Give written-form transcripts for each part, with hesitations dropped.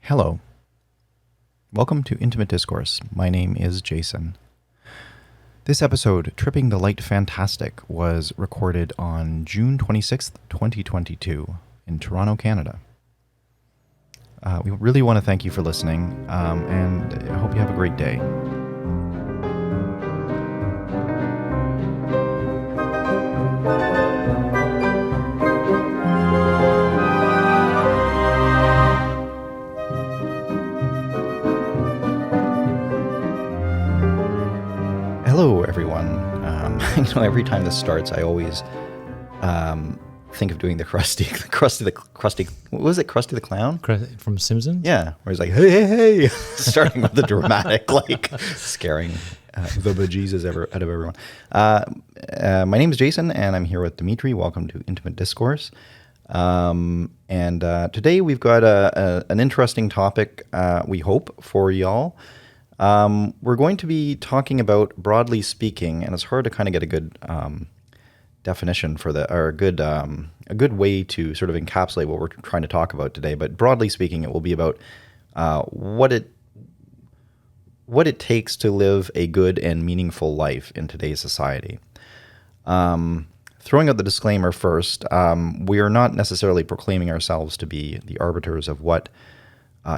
Hello. Welcome to Intimate Discourse. My name is Jason. This episode, Tripping the Light Fantastic, was recorded on June 26th, 2022 in Toronto, Canada. We really want to thank you for listening, and I hope you have a great day. Hello, everyone. Every time this starts, I always think of doing the Krusty, what was it, Krusty the Clown? From Simpsons? Yeah, where he's like, hey, hey, hey, starting with the dramatic, scaring the bejesus out of everyone. My name is Jason, and I'm here with Dimitri. Welcome to Intimate Discourse. And today we've got an interesting topic, we hope, for y'all. We're going to be talking about, broadly speaking, and it's hard to kind of get a good definition for that, or a good way to sort of encapsulate what we're trying to talk about today. But broadly speaking, it will be about what it takes to live a good and meaningful life in today's society. Throwing out the disclaimer first, we are not necessarily proclaiming ourselves to be the arbiters of what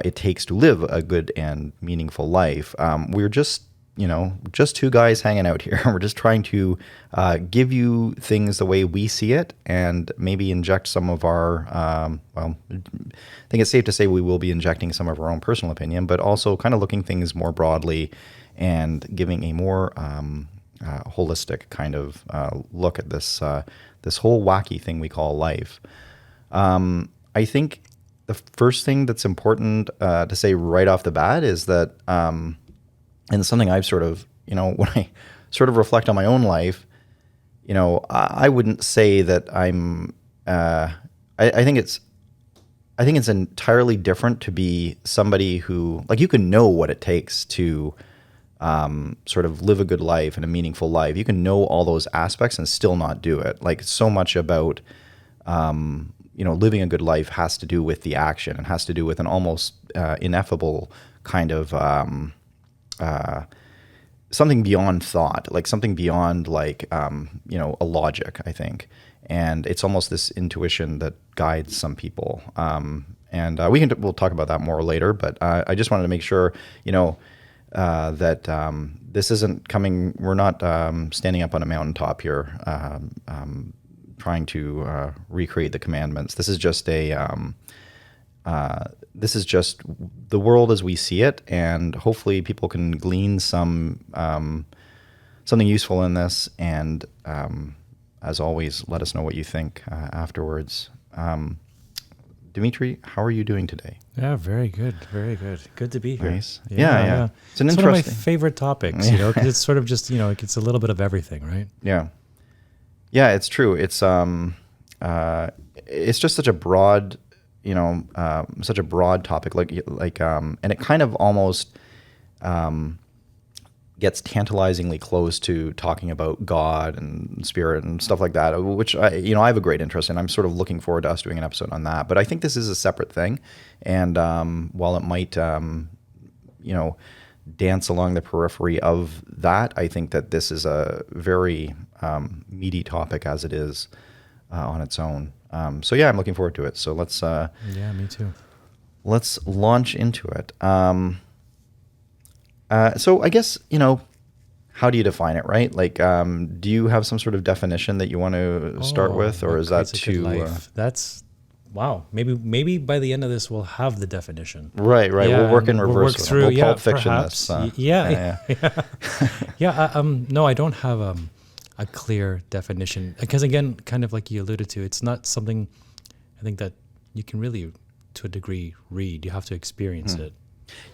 it takes to live a good and meaningful life. We're just two guys hanging out here. We're just trying to give you things the way we see it, and maybe inject some of our, I think it's safe to say we will be injecting some of our own personal opinion, but also kind of looking things more broadly and giving a more holistic kind of look at this whole wacky thing we call life. I think the first thing that's important to say right off the bat is that, and something I've sort of, when I sort of reflect on my own life, I wouldn't say that I'm, I think it's entirely different to be somebody who, you can know what it takes to sort of live a good life and a meaningful life. You can know all those aspects and still not do it. So much about, living a good life has to do with the action and has to do with an almost ineffable kind of something beyond thought, something beyond a logic, I think. And it's almost this intuition that guides some people. And we'll talk about that more later, but I just wanted to make sure, that this isn't coming, we're not standing up on a mountaintop here, trying to recreate the commandments. This is just the world as we see it, and hopefully people can glean something useful in this. And as always, let us know what you think afterwards. Dimitri, how are you doing today? Yeah, very good, very good. Good to be here. Nice. Yeah. It's one of my favorite topics, because it's sort of just, it's a little bit of everything, right? Yeah, it's true. It's just such a broad, topic, and it kind of almost gets tantalizingly close to talking about God and spirit and stuff like that, which I have a great interest in. I'm sort of looking forward to us doing an episode on that. But I think this is a separate thing, and while it might, dance along the periphery of that, I think that this is a very meaty topic as it is on its own. So yeah, I'm looking forward to it. So let's yeah, me too. Let's launch into it. So I guess, how do you define it, right? Do you have some sort of definition that you want to start with, or is that too? That's wow. Maybe by the end of this we'll have the definition. Right. Yeah, we'll work in reverse. We'll work through. We'll Pulp Fiction perhaps. this. Yeah. No, I don't have a clear definition, because again, kind of like you alluded to, it's not something I think that you can really, to a degree, read. You have to experience it.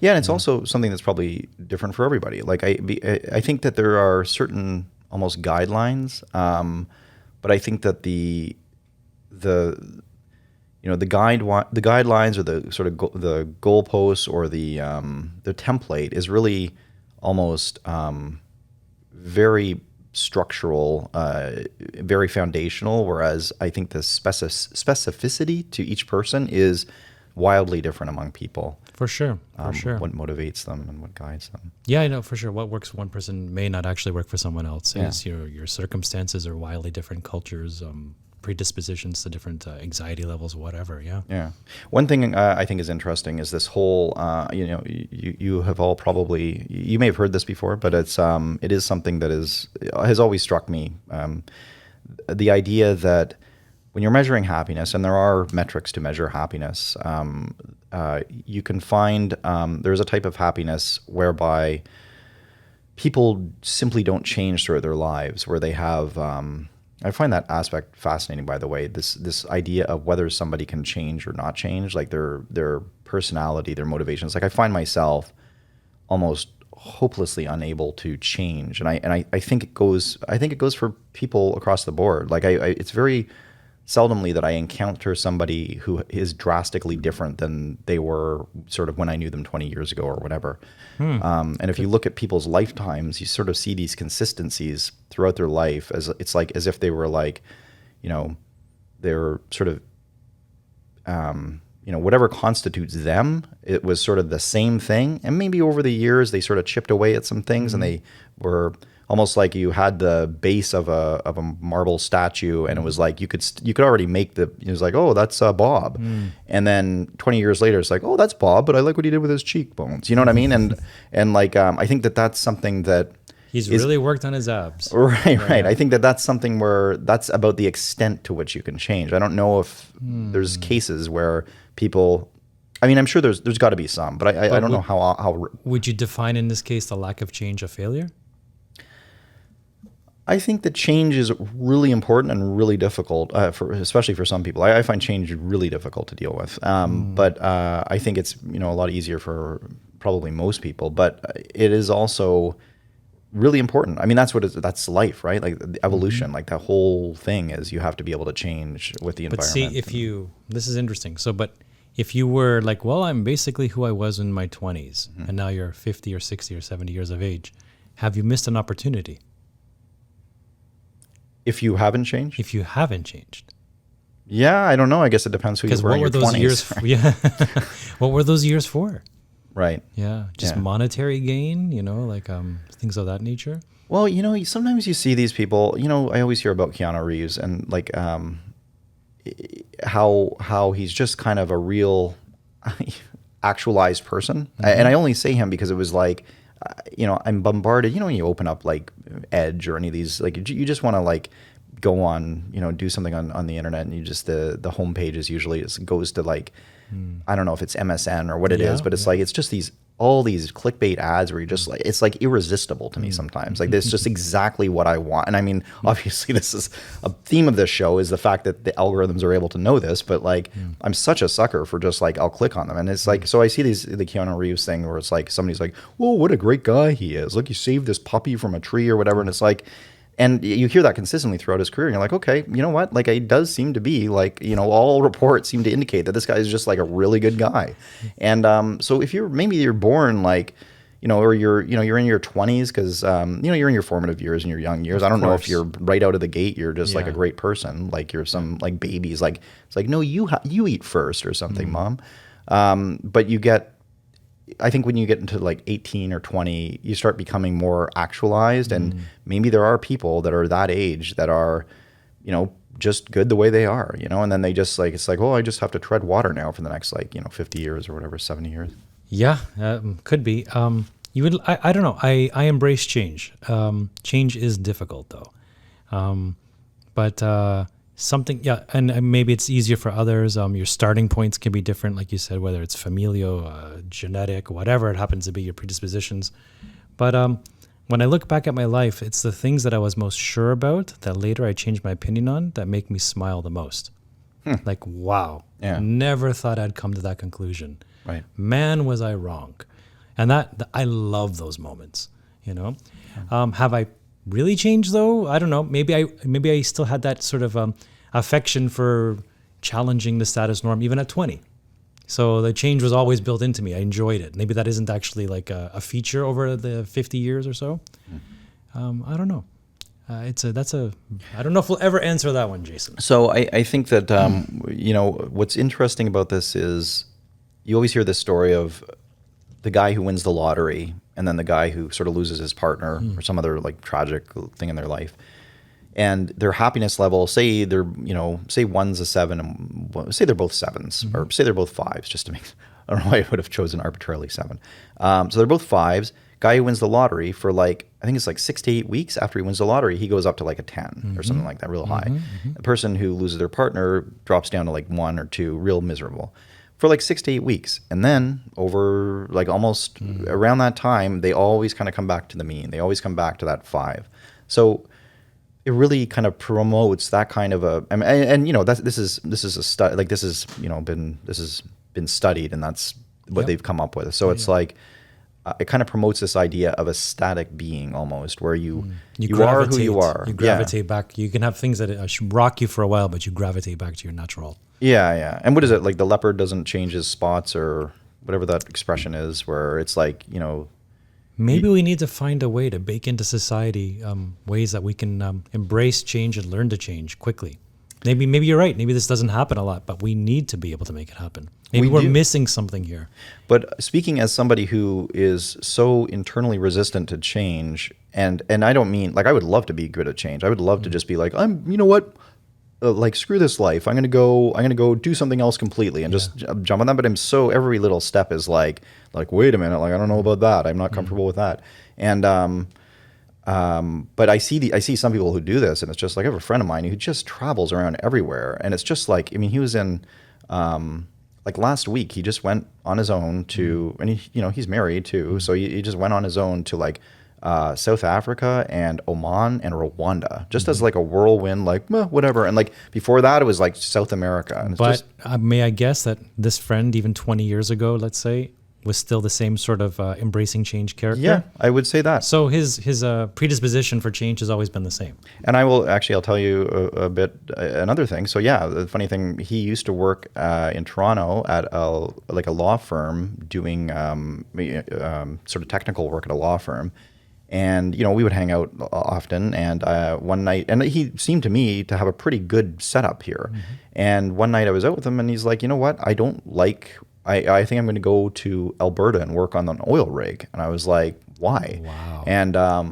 Yeah, and it's also something that's probably different for everybody. I think that there are certain almost guidelines, but I think that the guidelines, or the sort of the goalposts, or the template is really almost very structural, very foundational, whereas I think the specificity to each person is wildly different among people. For sure. For sure. What motivates them and what guides them. Yeah, I know for sure. What works for one person may not actually work for someone else. Yeah. Your circumstances are wildly different, cultures, predispositions to different anxiety levels, whatever. Yeah. Yeah. One thing I think is interesting is this whole, you have all probably, you may have heard this before, but it is something that has always struck me. The idea that when you're measuring happiness, and there are metrics to measure happiness, you can find there's a type of happiness whereby people simply don't change throughout their lives, where they have, I find that aspect fascinating, by the way, this idea of whether somebody can change or not change, like their personality, their motivations. Like I find myself almost hopelessly unable to change. And I think it goes for people across the board. Like it's very seldomly that I encounter somebody who is drastically different than they were sort of when I knew them 20 years ago or whatever. And if you look at people's lifetimes, you sort of see these consistencies throughout their life as if they were like, they're sort of, whatever constitutes them, it was sort of the same thing. And maybe over the years, they sort of chipped away at some things and they were almost like you had the base of a marble statue, and it was like you could already make it was like, oh, that's Bob. And then 20 years later, it's like, oh, that's Bob, but I like what he did with his cheekbones. You know what I mean? And like, I think that's something that he's really worked on his abs. Right. I think that's something where that's about the extent to which you can change. I don't know if there's cases where people, I mean, I'm sure there's got to be some, but I don't know how. Would you define in this case the lack of change a failure? I think that change is really important and really difficult, especially for some people. I find change really difficult to deal with. But I think it's a lot easier for probably most people. But it is also really important. I mean, that's life, right? Like the evolution, like the whole thing is you have to be able to change with the environment. But see, this is interesting. So, but if you were like, well, I'm basically who I was in my 20s, and now you're 50 or 60 or 70 years of age, have you missed an opportunity? If you haven't changed? If you haven't changed. Yeah, I don't know. I guess it depends who you were in your 20s. What were those years? Yeah. What were those years for? Right. Yeah. Just monetary gain, like things of that nature. Well, sometimes you see these people, I always hear about Keanu Reeves and like how he's just kind of a real actualized person. And I only say him because it was like, I'm bombarded. When you open up like Edge or any of these, like you just want to like go on, do something on the internet, and you just the homepage is usually goes to like, I don't know if it's MSN or what it is, but it's like it's just all these clickbait ads where you just like, it's like irresistible to me sometimes. Like this is just exactly what I want. And I mean, obviously this is a theme of this show is the fact that the algorithms are able to know this, but like I'm such a sucker for just like, I'll click on them. And it's like, so I see the Keanu Reeves thing where it's like, somebody's like, whoa, what a great guy he is. Look, he saved this puppy from a tree or whatever. And it's like, and you hear that consistently throughout his career, and you're like, okay, you know what? Like, it does seem to be like, all reports seem to indicate that this guy is just like a really good guy. And so if you're born like, or you're in your 20s because you're in your formative years and your young years. I don't know if you're right out of the gate, you're just like a great person, like you're some like babies. Like it's like, no, you eat first or something, mom. But I think when you get into like 18 or 20, you start becoming more actualized, and maybe there are people that are that age that are, just good the way they are, and then they just like, it's like, oh, I just have to tread water now for the next 50 years or whatever, 70 years. Yeah, could be. I don't know. I embrace change. Change is difficult though. But something, and maybe it's easier for others. Your starting points can be different, like you said, whether it's familial, genetic, whatever it happens to be, your predispositions. But when I look back at my life, it's the things that I was most sure about that later I changed my opinion on that make me smile the most. Like, wow, never thought I'd come to that conclusion. Right. Man, was I wrong. And that I love those moments, Have I really changed though? I don't know. Maybe I still had that sort of affection for challenging the status norm even at 20. So the change was always built into me. I enjoyed it. Maybe that isn't actually like a feature over the 50 years or so. I don't know. I don't know if we'll ever answer that one, Jason. So I think that, what's interesting about this is you always hear this story of the guy who wins the lottery and then the guy who sort of loses his partner or some other like tragic thing in their life. And their happiness level, say they're, say one's a 7 and say they're both 7s or say they're both 5s, just to make, I don't know why I would have chosen arbitrarily 7. So they're both 5s. Guy who wins the lottery for like, I think it's like 6 to 8 weeks after he wins the lottery, he goes up to like a 10 or something like that, real high. The person who loses their partner drops down to like 1 or 2, real miserable for like 6 to 8 weeks. And then over like almost around that time, they always kind of come back to the mean. They always come back to that 5. So it really kind of promotes that kind of a, this is a study, like this has been studied, and that's what they've come up with. So it's like, it kind of promotes this idea of a static being almost, where you are who you are. You gravitate back. You can have things that should rock you for a while, but you gravitate back to your natural. Yeah. And what is it? Like the leopard doesn't change his spots, or whatever that expression is, where it's like, Maybe we need to find a way to bake into society ways that we can embrace change and learn to change quickly. Maybe you're right. Maybe this doesn't happen a lot, but we need to be able to make it happen. Maybe we're missing something here. But speaking as somebody who is so internally resistant to change, and I don't mean, like, I would love to be good at change. I would love to just be like, like, screw this life. I'm gonna go do something else completely and just jump on that. But every little step is like, wait a minute, like, I don't know about that. I'm not comfortable with that. And but I see some people who do this, and it's just like, I have a friend of mine who just travels around everywhere, and it's just like, I mean, he was in like last week, he just went on his own to, and he's married too, so he just went on his own to like South Africa and Oman and Rwanda, just as like a whirlwind, like whatever. And like before that, it was like South America. And but may I guess that this friend, even 20 years ago, let's say, was still the same sort of embracing change character? Yeah, I would say that. So his predisposition for change has always been the same. And I'll tell you a bit, another thing. So yeah, the funny thing, he used to work in Toronto at a law firm doing sort of technical work at a law firm. And, we would hang out often. And one night, and he seemed to me to have a pretty good setup here. And one night I was out with him, and he's like, you know what? I think I'm going to go to Alberta and work on an oil rig. And I was like, why? Wow. And I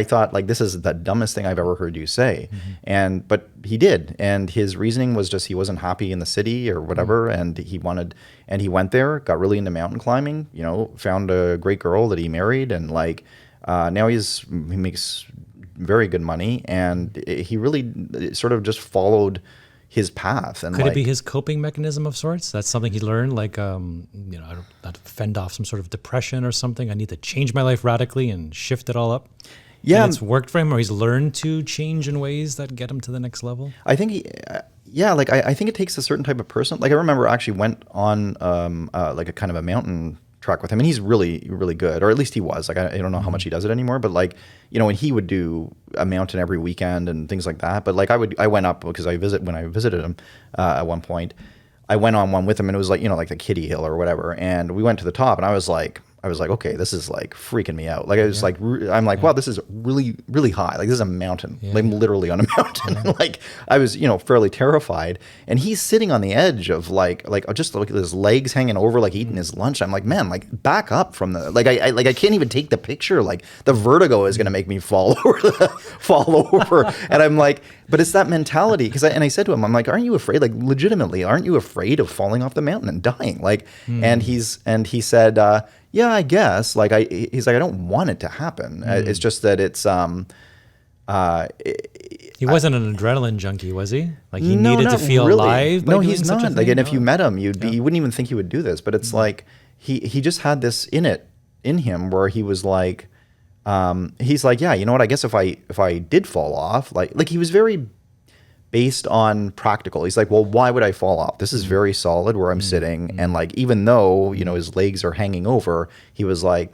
thought, like, this is the dumbest thing I've ever heard you say. But he did. And his reasoning was just he wasn't happy in the city or whatever. And he went there, got really into mountain climbing, found a great girl that he married. And like, now he makes very good money. And he really sort of just followed his path. And could it be his coping mechanism of sorts? That's something he learned, like, I don't fend off some sort of depression or something. I need to change my life radically and shift it all up. Yeah. And it's worked for him, or he's learned to change in ways that get him to the next level. I think I think it takes a certain type of person. Like, I remember I actually went on like a kind of a mountain trek with him, and he's really, really good, or at least he was. Like, I don't know how much he does it anymore, but like, and he would do a mountain every weekend and things like that. But like, I went up because when I visited him at one point, I went on one with him, and it was like, like the Kitty Hill or whatever. And we went to the top, and I was like, okay, this is like freaking me out. Like, I was like, I'm like, wow, this is really, really high. Like, this is a mountain. Like, I'm literally on a mountain. And like, I was, fairly terrified. And he's sitting on the edge of like just look at his legs hanging over, like eating his lunch. I'm like, man, like, back up from the, like, I can't even take the picture. Like, the vertigo is going to make me fall over. And I'm like, but it's that mentality. And I said to him, I'm like, aren't you afraid? Like, legitimately, aren't you afraid of falling off the mountain and dying? Like, and he said, yeah, I guess. Like, he's like, I don't want it to happen. It's just that it's. He wasn't an adrenaline junkie, was he? Like, he needed to feel alive. No, he's not. Like, and if you met him, you wouldn't even think he would do this. But it's like he just had this in him where he was like, he's like, yeah, you know what? I guess if I did fall off, like he was very based on practical. He's like, well, why would I fall off? This is very solid where I'm sitting. And like, even though, his legs are hanging over, he was like,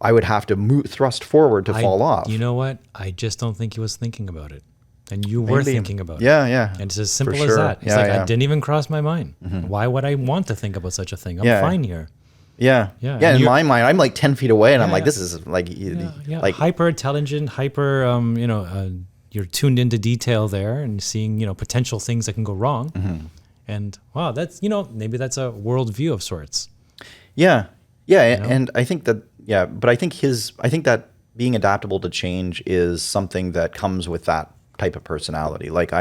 I would have to thrust forward to fall off. You know what? I just don't think he was thinking about it. And you were thinking about it. Yeah. And it's as simple as that. It's I didn't even cross my mind. Why would I want to think about such a thing? I'm fine here. Yeah. In my mind, I'm like 10 feet away, and I'm like, this is like, like hyper intelligent, you're tuned into detail there and seeing, potential things that can go wrong. And wow, that's, maybe that's a worldview of sorts. Yeah. And I think that, but I think that being adaptable to change is something that comes with that type of personality. Like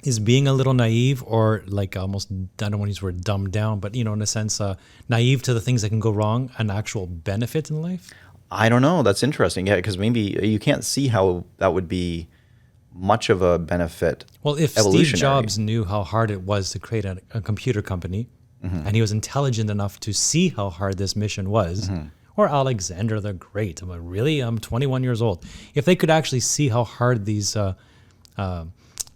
Is being a little naive, or like almost, I don't want to use the word dumbed down, but in a sense, naive to the things that can go wrong, an actual benefit in life? I don't know. That's interesting. Yeah, because maybe you can't see how that would be much of a benefit. Well, if Steve Jobs knew how hard it was to create a computer company, and he was intelligent enough to see how hard this mission was, or Alexander the Great, I'm 21 years old. If they could actually see how hard these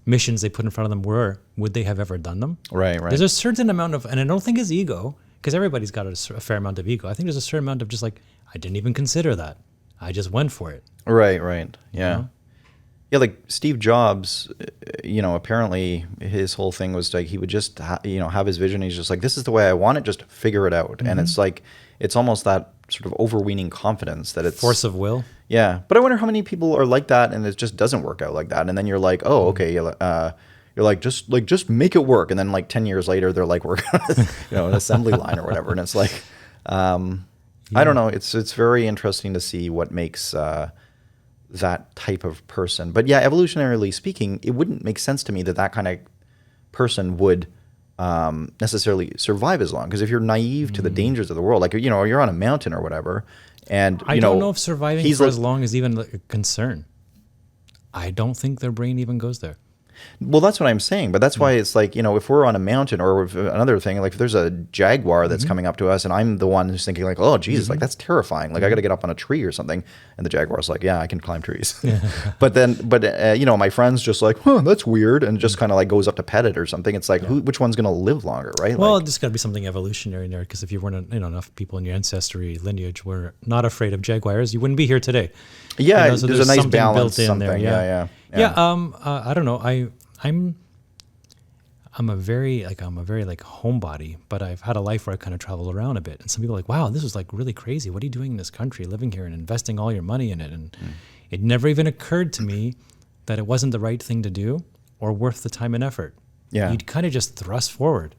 missions they put in front of them were, would they have ever done them? Right. There's a certain amount of, and I don't think it's ego, because everybody's got a fair amount of ego. I think there's a certain amount of just like, I didn't even consider that. I just went for it. Right. Yeah. Yeah, like Steve Jobs, apparently his whole thing was like he would just, have his vision. He's just like, this is the way I want it, just figure it out. And it's like, it's almost that sort of overweening confidence that it's... Force of will. Yeah. But I wonder how many people are like that and it just doesn't work out like that. And then you're like, oh, okay. You're like, just make it work. And then like 10 years later, they're like working on an assembly line or whatever. And it's like, I don't know. It's very interesting to see what makes that type of person. But yeah, evolutionarily speaking, it wouldn't make sense to me that kind of person would necessarily survive as long. Because if you're naive to the dangers of the world, like, you're on a mountain or whatever, and I don't know if surviving for as long is even a concern. I don't think their brain even goes there. Well, that's what I'm saying. But that's why it's like, if we're on a mountain or if another thing, like if there's a jaguar that's coming up to us and I'm the one who's thinking like, oh, Jesus, like that's terrifying. Like I got to get up on a tree or something. And the jaguar's like, yeah, I can climb trees. But my friend's just like, that's weird. And just kind of like goes up to pet it or something. It's like, which one's going to live longer, right? Well, like, there's got to be something evolutionary in there. Because if you weren't, enough people in your ancestry lineage were not afraid of jaguars, you wouldn't be here today. Yeah, so there's a nice balance built in there. Yeah. I don't know. I'm a very homebody, but I've had a life where I kind of traveled around a bit. And some people are like, wow, this was like really crazy. What are you doing in this country, living here and investing all your money in it? And it never even occurred to me that it wasn't the right thing to do or worth the time and effort. Yeah. You'd kind of just thrust forward.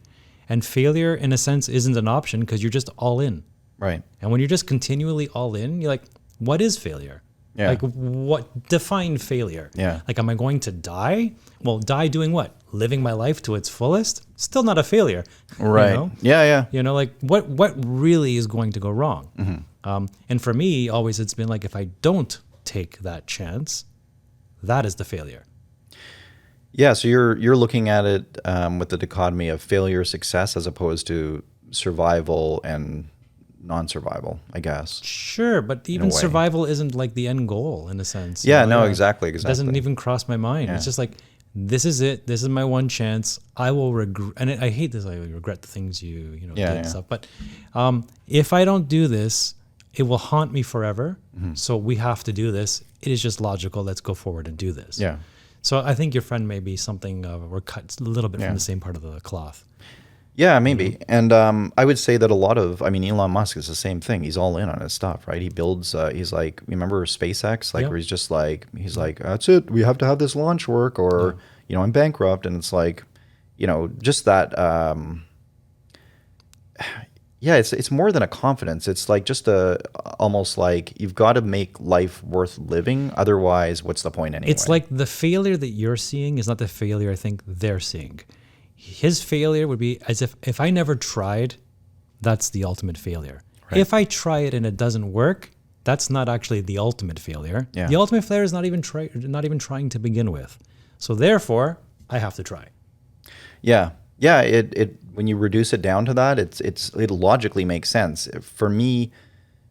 And failure, in a sense, isn't an option because you're just all in. Right. And when you're just continually all in, you're like, what is failure? Yeah. Like, what define failure? Yeah. Like, am I going to die? Well, die doing what? Living my life to its fullest? Still not a failure. Right. Yeah. Like what really is going to go wrong? And for me, always it's been like, if I don't take that chance, that is the failure. Yeah. So you're looking at it with the dichotomy of failure, success, as opposed to survival and non-survival, I guess. Sure, but even survival isn't like the end goal in a sense. Yeah, no, exactly. It doesn't even cross my mind. Yeah. It's just like, this is it. This is my one chance. I will regret, and I hate this. I regret the things you did and stuff. But if I don't do this, it will haunt me forever. So we have to do this. It is just logical. Let's go forward and do this. Yeah. So I think your friend may be something we're cut a little bit from the same part of the cloth. Yeah, maybe. And I would say that Elon Musk is the same thing. He's all in on his stuff, right? He builds, he's like, remember SpaceX? Like, where he's just like, that's it. We have to have this launch work or, I'm bankrupt. And it's like, just that, it's more than a confidence. It's like just almost like you've got to make life worth living. Otherwise, what's the point anyway? It's like the failure that you're seeing is not the failure I think they're seeing. His failure would be as if I never tried, that's the ultimate failure. Right. If I try it and it doesn't work, that's not actually the ultimate failure. Yeah. The ultimate failure is not even trying to begin with. So therefore, I have to try. Yeah. Yeah, it when you reduce it down to that, it logically makes sense. For me,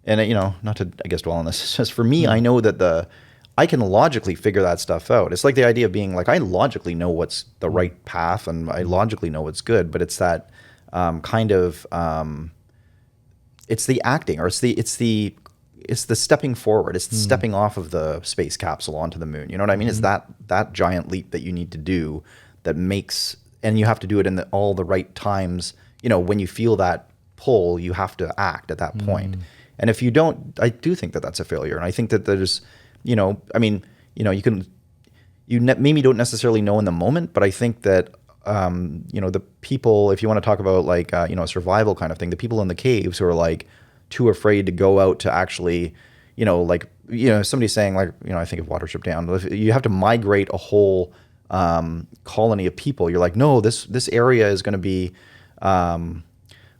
and not to I guess dwell on this, it's just for me, I know that I can logically figure that stuff out. It's like the idea of being like, I logically know what's the right path and I logically know what's good, but it's that it's the acting, or it's the stepping forward. It's the stepping off of the space capsule onto the moon. You know what I mean? It's that giant leap that you need to do that makes, and you have to do it in all the right times. When you feel that pull, you have to act at that point. And if you don't, I do think that that's a failure. And I think that there's, you maybe don't necessarily know in the moment, but I think that the people, if you want to talk about like, a survival kind of thing, the people in the caves who are like too afraid to go out to actually, somebody's saying like, I think of Watership Down, if you have to migrate a whole colony of people. You're like, no, this area is going to be, I'm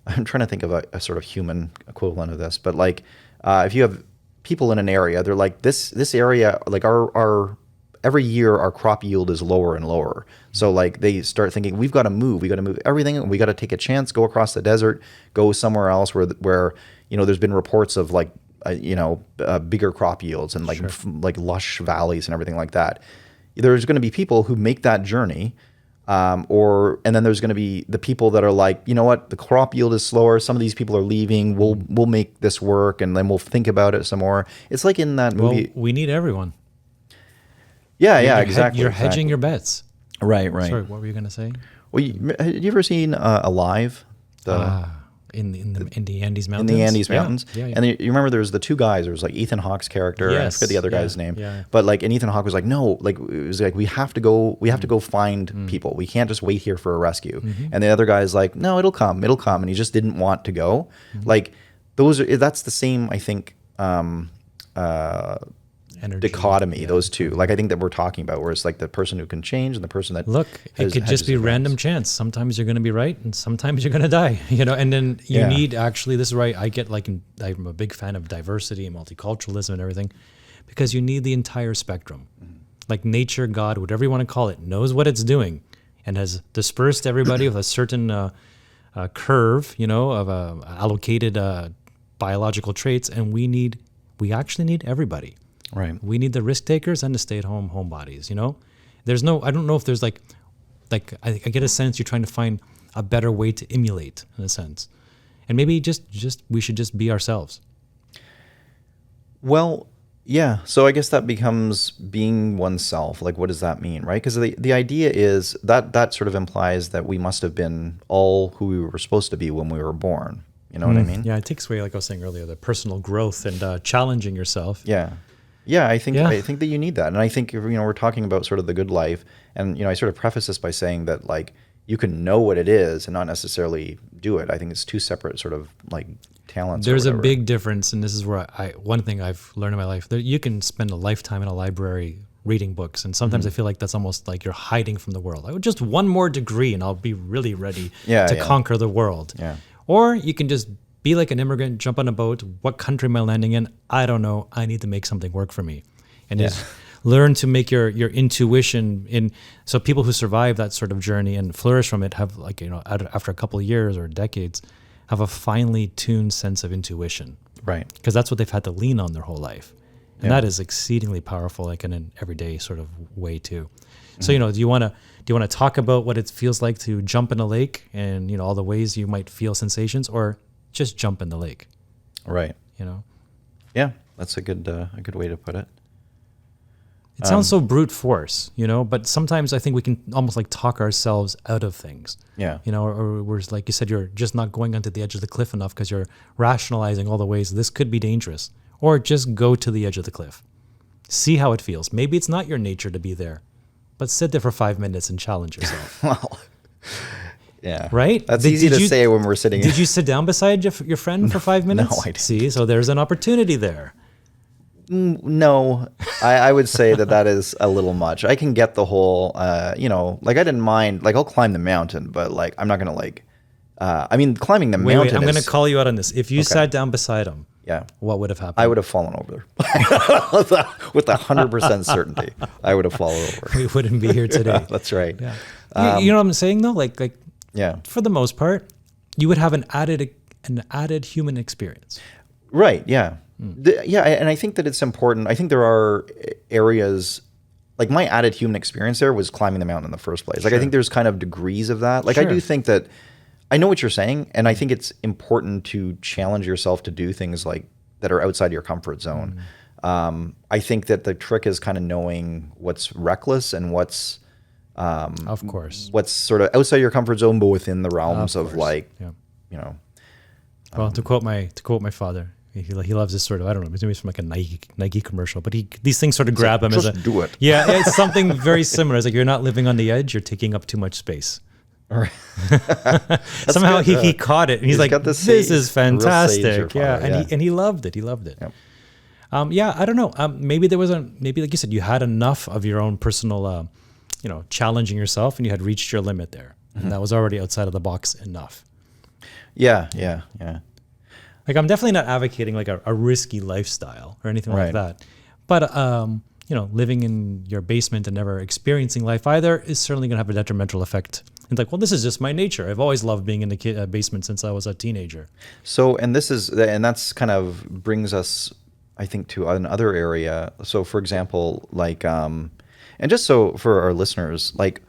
trying to think of a sort of human equivalent of this, but like, if you have people in an area, they're like this area, like our every year our crop yield is lower and lower. So like they start thinking, we got to move everything, and we got to take a chance, go across the desert, go somewhere else where there's been reports of like bigger crop yields and like like lush valleys and everything like that. There's going to be people who make that journey, and then there's going to be the people that are like, you know what, the crop yield is slower. Some of these people are leaving. We'll make this work, and then we'll think about it some more. It's like in that movie. Well, we need everyone. Yeah, exactly. You're hedging your bets. Right. Sorry, what were you going to say? Well, have you ever seen Alive? In the Andes Mountains. In the Andes Mountains. Yeah. And you remember there's the two guys. There was like Ethan Hawke's character. And I forget the other guy's name. Yeah. But like, and Ethan Hawke was like, no, like it was like we have to go find people. We can't just wait here for a rescue. And the other guy's like, no, it'll come. And he just didn't want to go. Like that's the same, I think, Energy. dichotomy, those two. Like I think that we're talking about, where it's like the person who can change and the person that it could just be random chance. Sometimes you're going to be right, and sometimes you're going to die. And then you need actually. This is right. I'm a big fan of diversity and multiculturalism and everything, because you need the entire spectrum. Like nature, God, whatever you want to call it, knows what it's doing, and has dispersed everybody with a certain curve, of allocated biological traits, and we actually need everybody. Right. We need the risk takers and the stay-at-home homebodies. There's I don't know if there's like I get a sense you're trying to find a better way to emulate, in a sense, and maybe just we should just be ourselves. Well, yeah. So I guess that becomes being oneself. Like, what does that mean, right? Because the idea is that sort of implies that we must have been all who we were supposed to be when we were born. You know what I mean? Yeah, it takes away, like I was saying earlier, the personal growth and challenging yourself. Yeah, I think that you need that. And I think, we're talking about sort of the good life, and I sort of preface this by saying that like you can know what it is and not necessarily do it. I think it's two separate sort of like talents. There's a big difference, and this is where one thing I've learned in my life, that you can spend a lifetime in a library reading books, and sometimes I feel like that's almost like you're hiding from the world. Just one more degree and I'll be really ready to conquer the world. Yeah. Or you can just be like an immigrant, jump on a boat. What country am I landing in? I don't know. I need to make something work for me. And just learn to make your intuition so people who survive that sort of journey and flourish from it have, like, after a couple of years or decades, have a finely tuned sense of intuition. Right. Because that's what they've had to lean on their whole life. And that is exceedingly powerful, like in an everyday sort of way too. So, do you want to talk about what it feels like to jump in a lake and, all the ways you might feel sensations, or just jump in the lake? Right. Yeah, that's a good way to put it. It sounds so brute force, but sometimes I think we can almost like talk ourselves out of things. Yeah. Or we're, like you said, you're just not going onto the edge of the cliff enough because you're rationalizing all the ways this could be dangerous. Or just go to the edge of the cliff. See how it feels. Maybe it's not your nature to be there, but sit there for 5 minutes and challenge yourself. Well, yeah. Right? That's easy to say when we're sitting. Did you sit down beside your friend for 5 minutes? No, I didn't. See, so there's an opportunity there. No, I would say that is a little much. I can get the whole, like I didn't mind, like I'll climb the mountain, but like I'm not going to like, climbing the mountain. Wait, I'm going to call you out on this. If you sat down beside him, what would have happened? I would have fallen over with 100% certainty. I would have fallen over. We wouldn't be here today. That's right. Yeah. You know what I'm saying though? Like for the most part, you would have an added human experience. Right. Yeah. And I think that it's important. I think there are areas, like my added human experience there was climbing the mountain in the first place. Like I think there's kind of degrees of that. Like I do think that I know what you're saying, and I think it's important to challenge yourself to do things like that are outside your comfort zone. I think that the trick is kind of knowing what's reckless and what's of course, what's sort of outside your comfort zone, but within the realms of like, Well, to quote my father, he loves this sort of, I don't know, maybe it's from like a Nike commercial, but these things sort of grab him just as do it. Yeah, it's something very similar. It's like you're not living on the edge, you're taking up too much space. All right. Somehow he caught it, and he's like, got the "This sage- is real sage fantastic." your Yeah, father, and he loved it. He loved it. Yep. Yeah, I don't know. Maybe there was maybe like you said, you had enough of your own personal, challenging yourself, and you had reached your limit there, and that was already outside of the box enough. Yeah. Like I'm definitely not advocating like a risky lifestyle or anything like Right. that, but living in your basement and never experiencing life either is certainly going to have a detrimental effect. It's like, well, this is just my nature. I've always loved being in the basement since I was a teenager. So, and that's kind of brings us, I think, to another area. So, for example, like, and just so for our listeners, like,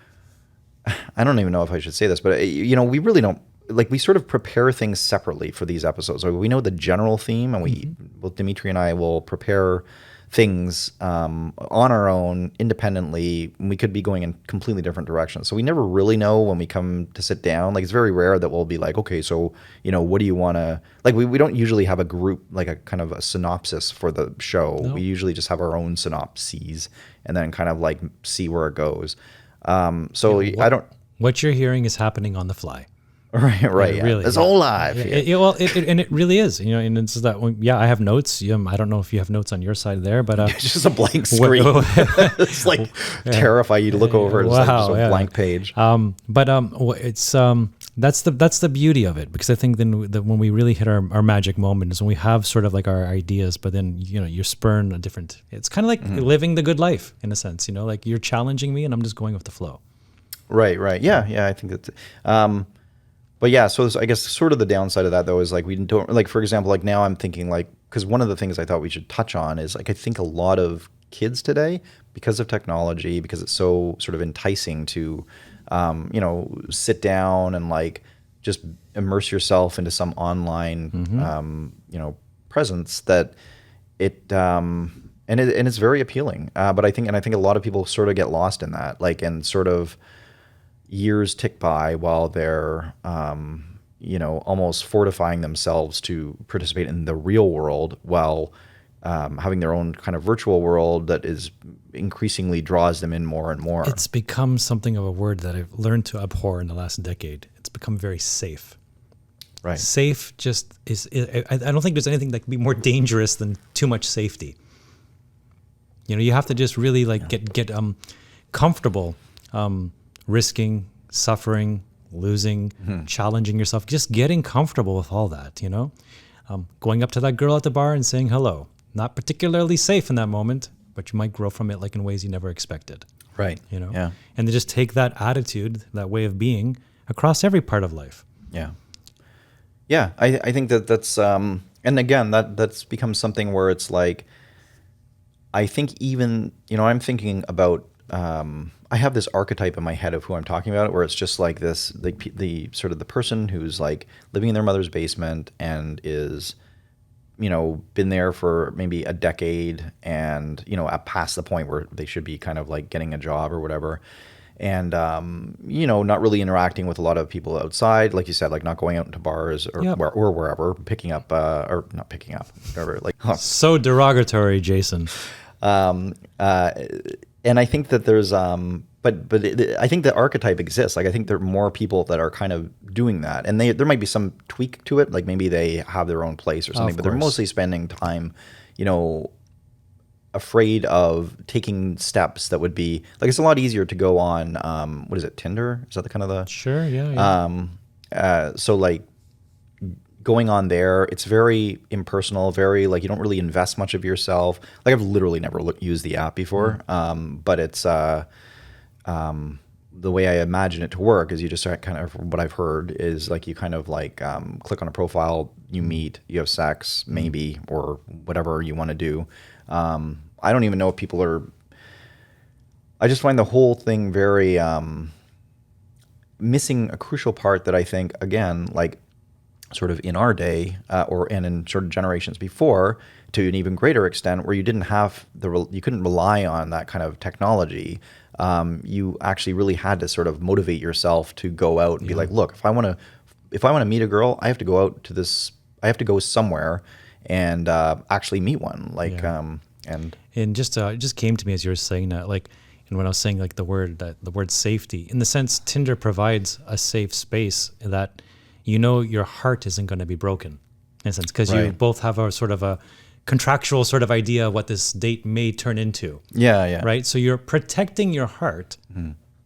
I don't even know if I should say this, but we really don't, like, we sort of prepare things separately for these episodes. Like, we know the general theme, and Dimitri and I will prepare things on our own independently. We could be going in completely different directions, so we never really know when we come to sit down. Like, it's very rare that we'll be like, okay, so what do you want to, like, we don't usually have a group, like a kind of a synopsis for the show. No. We usually just have our own synopses and then kind of like see where it goes. What you're hearing is happening on the fly. Right. Yeah, really, It's yeah. all live. And it really is, and it's that. I have notes. I don't know if you have notes on your side there, but It's just a blank screen. It's like terrify you to look over. It's like just a blank page. It's that's the beauty of it, because I think then that when we really hit our magic moment is when we have sort of like our ideas, but then you're spurring a different. It's kind of like living the good life in a sense. Like you're challenging me, and I'm just going with the flow. Right. Yeah. I think that's. But yeah, so I guess sort of the downside of that though is like we don't, like, for example, like now I'm thinking like, because one of the things I thought we should touch on is like I think a lot of kids today, because of technology, because it's so sort of enticing to sit down and like just immerse yourself into some online presence, that and it's very appealing. But I think a lot of people sort of get lost in that, like, and sort of years tick by while they're almost fortifying themselves to participate in the real world, while having their own kind of virtual world that is increasingly draws them in more and more. It's become something of a word that I've learned to abhor in the last decade. It's become very safe. Right. Safe just is. I don't think there's anything that can be more dangerous than too much safety. You have to just really like get comfortable. Risking, suffering, losing, challenging yourself, just getting comfortable with all that, going up to that girl at the bar and saying hello. Not particularly safe in that moment, but you might grow from it like in ways you never expected. Right. Yeah. And to just take that attitude, that way of being across every part of life. Yeah. Yeah. I think that's, and again, that's become something where it's like, I think even, I'm thinking about, I have this archetype in my head of who I'm talking about, where it's just like this, the sort of the person who's like living in their mother's basement and is, been there for maybe a decade and, past the point where they should be kind of like getting a job or whatever. And, not really interacting with a lot of people outside, like you said, like not going out into bars or, or wherever, picking up, or not picking up, whatever, like. So derogatory, Jason. And I think that there's, I think the archetype exists. Like, I think there are more people that are kind of doing that, and there might be some tweak to it. Like maybe they have their own place or something, but they're mostly spending time, afraid of taking steps that would be like, it's a lot easier to go on, what is it, Tinder? Is that the kind of the? Sure. Yeah. So like, going on there, it's very impersonal, very like you don't really invest much of yourself. Like I've literally never used the app before, but it's the way I imagine it to work is you just kind of, what I've heard is like you kind of like click on a profile, you meet, you have sex maybe, or whatever you want to do. I don't even know if people are. I just find the whole thing very missing a crucial part that I think, again, like, sort of in our day, and in sort of generations before, to an even greater extent, where you didn't have you couldn't rely on that kind of technology. You actually really had to sort of motivate yourself to go out and be like, look, if I want to meet a girl, I have to go out to this. I have to go somewhere and actually meet one. Like, and just it just came to me as you were saying that, like, And when I was saying like the word safety, in the sense Tinder provides a safe space that your heart isn't going to be broken, in a sense, because you Right. both have a sort of a contractual sort of idea of what this date may turn into. Yeah, yeah. Right? So you're protecting your heart,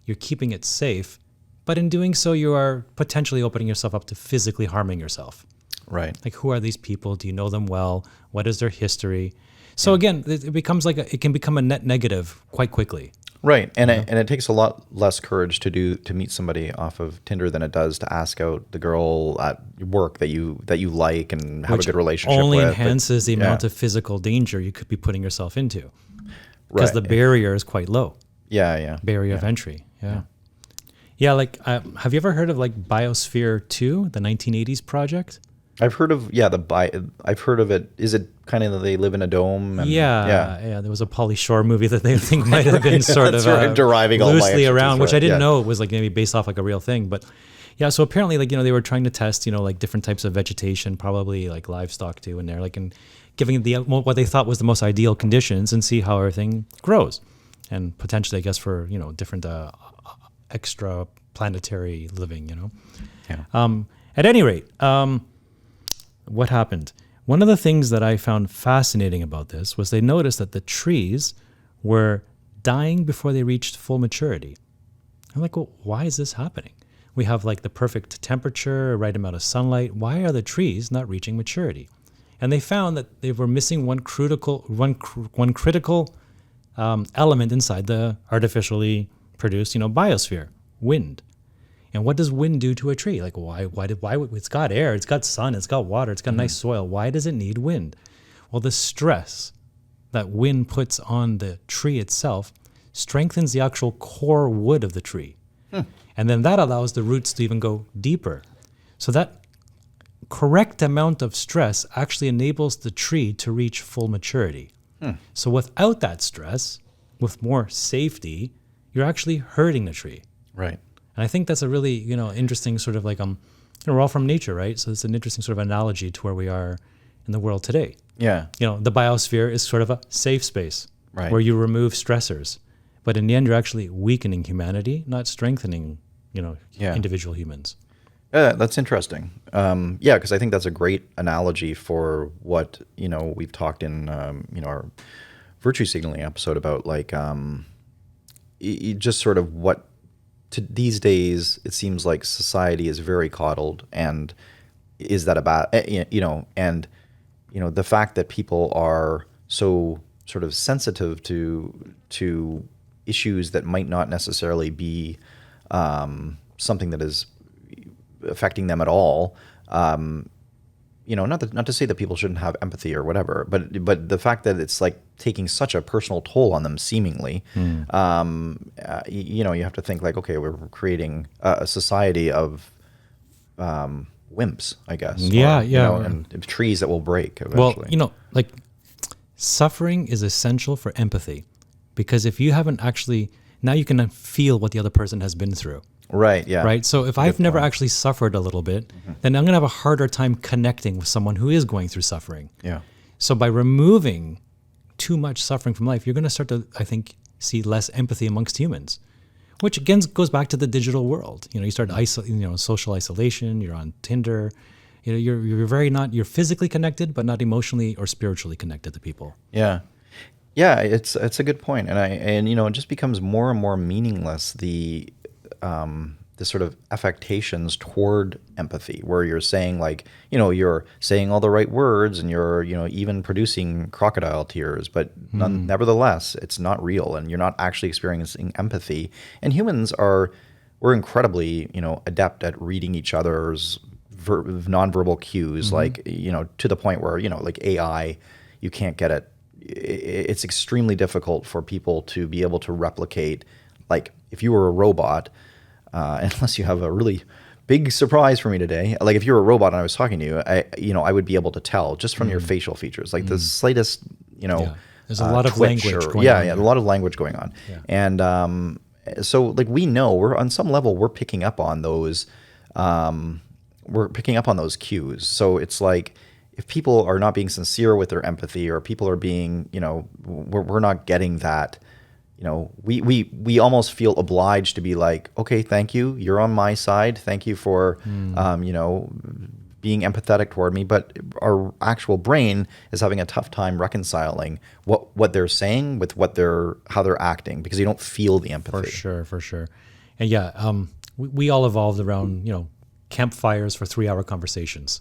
you're keeping it safe, but in doing so, you are potentially opening yourself up to physically harming yourself. Right. Like, who are these people? Do you know them well? What is their history? So again, it becomes it can become a net negative quite quickly. Right, and it takes a lot less courage to meet somebody off of Tinder than it does to ask out the girl at work that you like and have a good relationship Only with. enhances the amount of physical danger you could be putting yourself into, because Right. the barrier is quite low. Yeah. Barrier of entry. Yeah. Like, have you ever heard of like Biosphere 2, the 1980s project? I've heard of I've heard of it. Is it kind of they live in a dome? And, Yeah. There was a Pauly Shore movie that they think might have been sort That's of right, deriving all my loosely expertise around, from which it, I didn't yeah. know was like maybe based off like a real thing. But yeah, so apparently like they were trying to test like different types of vegetation, probably like livestock too, in there, like, and giving what they thought was the most ideal conditions and see how everything grows, and potentially I guess for different extra planetary living. Yeah. At any rate, what happened? One of the things that I found fascinating about this was they noticed that the trees were dying before they reached full maturity. I'm like, well, why is this happening? We have like the perfect temperature, right amount of sunlight. Why are the trees not reaching maturity? And they found that they were missing one critical element inside the artificially produced, biosphere: wind. And what does wind do to a tree? Like, why it's got air, it's got sun, it's got water, it's got nice soil. Why does it need wind? Well, the stress that wind puts on the tree itself strengthens the actual core wood of the tree. And then that allows the roots to even go deeper. So that correct amount of stress actually enables the tree to reach full maturity. So without that stress, with more safety, you're actually hurting the tree. Right. And I think that's a really, interesting sort of like, we're all from nature, right? So it's an interesting sort of analogy to where we are in the world today. Yeah. The biosphere is sort of a safe space Right. where you remove stressors. But in the end, you're actually weakening humanity, not strengthening, individual humans. That's interesting. Because I think that's a great analogy for what we've talked in our virtue signaling episode about, like just sort of what these days it seems like society is very coddled, and is that about and the fact that people are so sort of sensitive to issues that might not necessarily be something that is affecting them at all. Not to say that people shouldn't have empathy or whatever, but the fact that it's like taking such a personal toll on them, seemingly, you have to think like, okay, we're creating a society of wimps, I guess. And trees that will break eventually. Well, like, suffering is essential for empathy, because if you haven't actually, now you can feel what the other person has been through. Right, yeah. Right? So if I've never actually suffered a little bit, then I'm going to have a harder time connecting with someone who is going through suffering. Yeah. So by removing too much suffering from life, you're going to start to, I think, see less empathy amongst humans, which again goes back to the digital world. You start social isolation, you're on Tinder, you're physically connected, but not emotionally or spiritually connected to people. Yeah. Yeah, it's a good point. And it just becomes more and more meaningless, the sort of affectations toward empathy, where you're saying like, you're saying all the right words and you're, even producing crocodile tears, but nevertheless, it's not real, and you're not actually experiencing empathy. And humans we're incredibly, adept at reading each other's nonverbal cues, like, to the point where, like AI, you can't get it. It's extremely difficult for people to be able to replicate, like, if you were a robot, unless you have a really big surprise for me today. Like, if you're a robot and I was talking to you, I would be able to tell just from your facial features, like the slightest, There's a lot of language going on. Yeah, a lot of language going on. Yeah. And so, like, we know on some level we're picking up on those. We're picking up on those cues. So it's like, if people are not being sincere with their empathy, or people are being, we're not getting that we almost feel obliged to be like, okay, thank you, you're on my side, thank you for being empathetic toward me. But our actual brain is having a tough time reconciling what they're saying with how they're acting, because you don't feel the empathy. For sure. And yeah, we all evolved around, campfires for 3-hour conversations.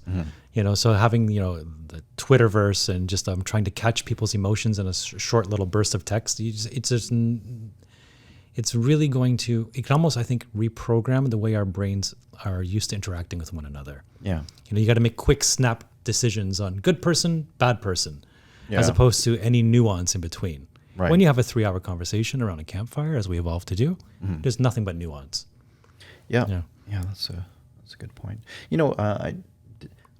So having, the Twitterverse and just trying to catch people's emotions in a short little burst of text, it's really going to, it can almost, I think, reprogram the way our brains are used to interacting with one another. Yeah. You got to make quick snap decisions on good person, bad person, Yeah. as opposed to any nuance in between. Right. When you have a 3-hour converation around a campfire, as we evolved to do, there's nothing but nuance. Yeah. That's a good point. I don't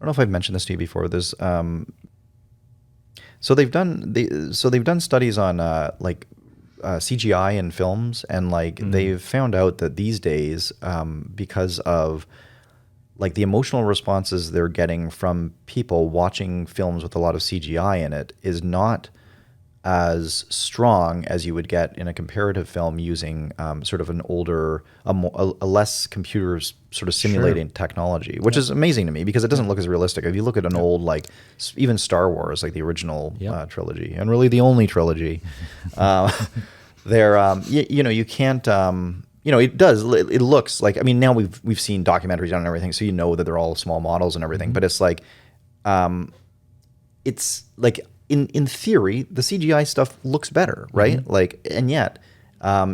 know if I've mentioned this to you before. There's so they've done studies on CGI in films, and they've found out that these days, because of the emotional responses they're getting from people watching films with a lot of CGI in it is not as strong as you would get in a comparative film using sort of an older, a less computer sort of simulating technology, which is amazing to me because it doesn't look as realistic. If you look at an old, even Star Wars, the original trilogy, and really the only trilogy, you can't, it looks like, now we've seen documentaries on everything, so that they're all small models and everything, but it's in theory, the CGI stuff looks better, right? And yet,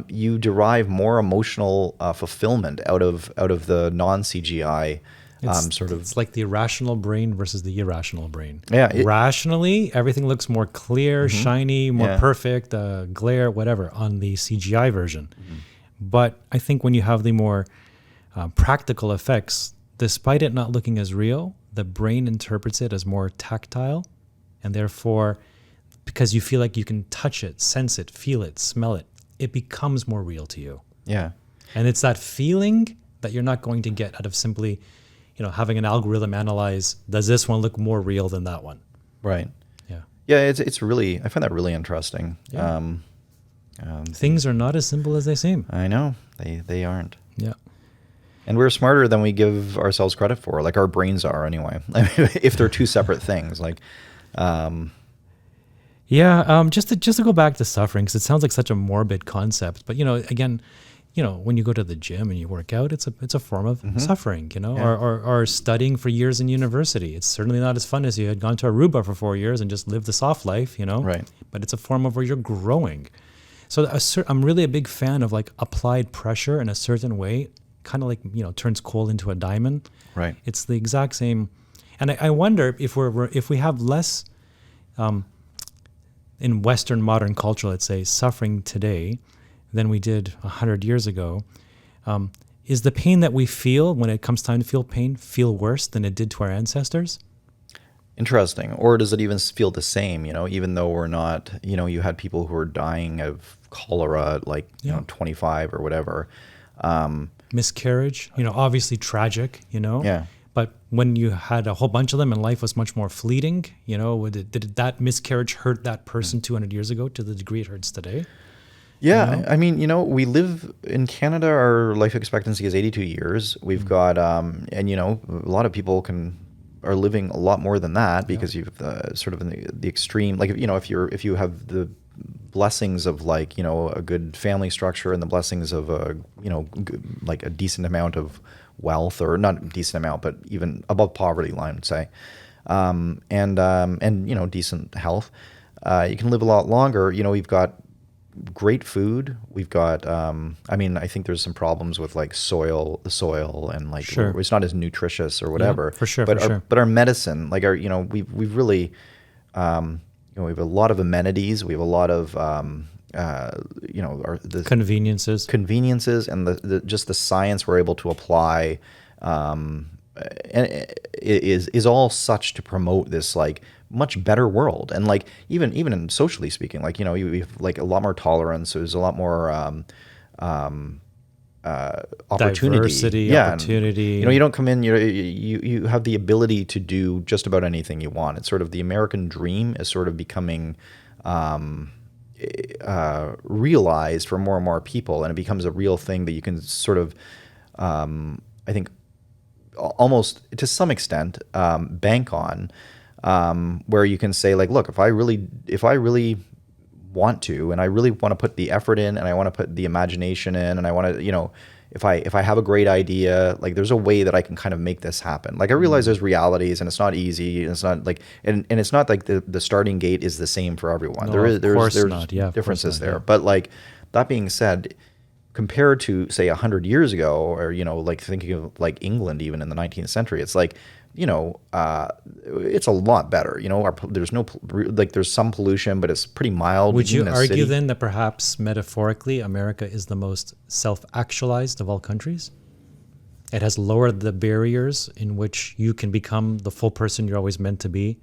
you derive more emotional fulfillment out of the non-CGI sort of. It's like the rational brain versus the irrational brain. Yeah. Rationally, everything looks more clear, shiny, more perfect, glare, whatever, on the CGI version. But I think when you have the more practical effects, despite it not looking as real, the brain interprets it as more tactile. And therefore, because you feel like you can touch it, sense it, feel it, smell it, it becomes more real to you. Yeah. And it's that feeling that you're not going to get out of simply, having an algorithm analyze, does this one look more real than that one? Right. Yeah. Yeah, it's really, I find that really interesting. Yeah. Things are not as simple as they seem. I know. They aren't. Yeah. And we're smarter than we give ourselves credit for, our brains are anyway. If they're two separate things, just to go back to suffering, because it sounds like such a morbid concept, but again, when you go to the gym and you work out, it's a form of suffering, or studying for years in university. It's certainly not as fun as you had gone to Aruba for 4 years and just lived the soft life, Right. But it's a form of where you're growing. So I'm really a big fan of applied pressure in a certain way, kind of turns coal into a diamond. Right. It's the exact same. And I wonder if we have less in Western modern culture, let's say, suffering today than we did 100 years ago. Is the pain that we feel when it comes time to feel pain feel worse than it did to our ancestors? Interesting. Or does it even feel the same, even though we're not, you had people who were dying of cholera at 25 or whatever. Miscarriage, obviously tragic, Yeah. But when you had a whole bunch of them and life was much more fleeting, did that miscarriage hurt that person 200 years ago to the degree it hurts today? Yeah. We live in Canada, our life expectancy is 82 years. We've got, a lot of people are living a lot more than that because you've sort of in the extreme, if you have the blessings of a good family structure and the blessings of a decent amount of wealth, or not a decent amount, but even above poverty line, say, and decent health, you can live a lot longer. We've got great food. We've got, I think there's some problems with the soil and Sure. It's not as nutritious or whatever. Yeah, for sure. But our medicine, we've really, we have a lot of amenities. We have a lot of, the conveniences and the just the science we're able to apply, and is all such to promote this much better world. And even in socially speaking, you have a lot more tolerance. There's a lot more opportunity. Diversity, opportunity. And, you don't come in. You have the ability to do just about anything you want. It's sort of the American dream is sort of becoming. realized for more and more people, and it becomes a real thing that you can sort of, I think, almost to some extent bank on, where you can say like, look, if I really want to, and I really want to put the effort in, and I want to put the imagination in, and I want to, if I have a great idea, like there's a way that I can kind of make this happen. Like I realize there's realities, and it's not easy, and it's not like, and it's not like the starting gate is the same for everyone. No, There's not. Yeah, of course differences not, there. yeah. But like that being said, compared to say 100 years ago, or like thinking of like England even in the 19th century, it's like it's a lot better. There's no like there's some pollution, but it's pretty mild. Would you even in a argue city. then that perhaps metaphorically America is the most self-actualized of all countries? It has lowered the barriers in which you can become the full person you're always meant to be,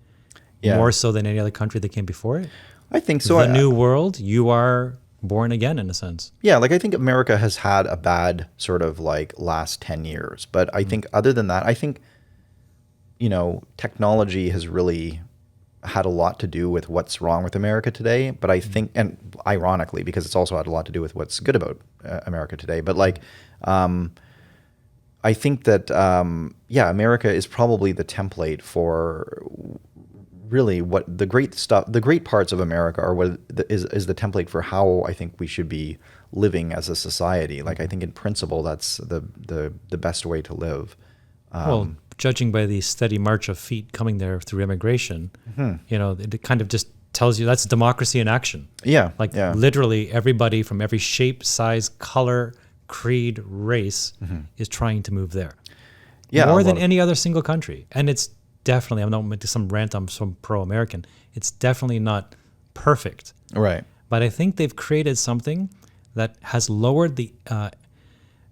more so than any other country that came before it? I think so. The new world, you are born again in a sense. Yeah, like I think America has had a bad sort of like last 10 years. But I think other than that, I think, technology has really had a lot to do with what's wrong with America today. But I think, and ironically, because it's also had a lot to do with what's good about America today. But like, I think that, America is probably the template for really what the great parts of America are, what is the template for how I think we should be living as a society. Like I think in principle, that's the best way to live. Well, judging by the steady march of feet coming there through immigration, it kind of just tells you that's democracy in action. Yeah. Like literally everybody from every shape, size, color, creed, race is trying to move there. Yeah. More than any other single country. And it's definitely, I'm not into some rant, I'm some pro-American. It's definitely not perfect. Right. But I think they've created something that has lowered the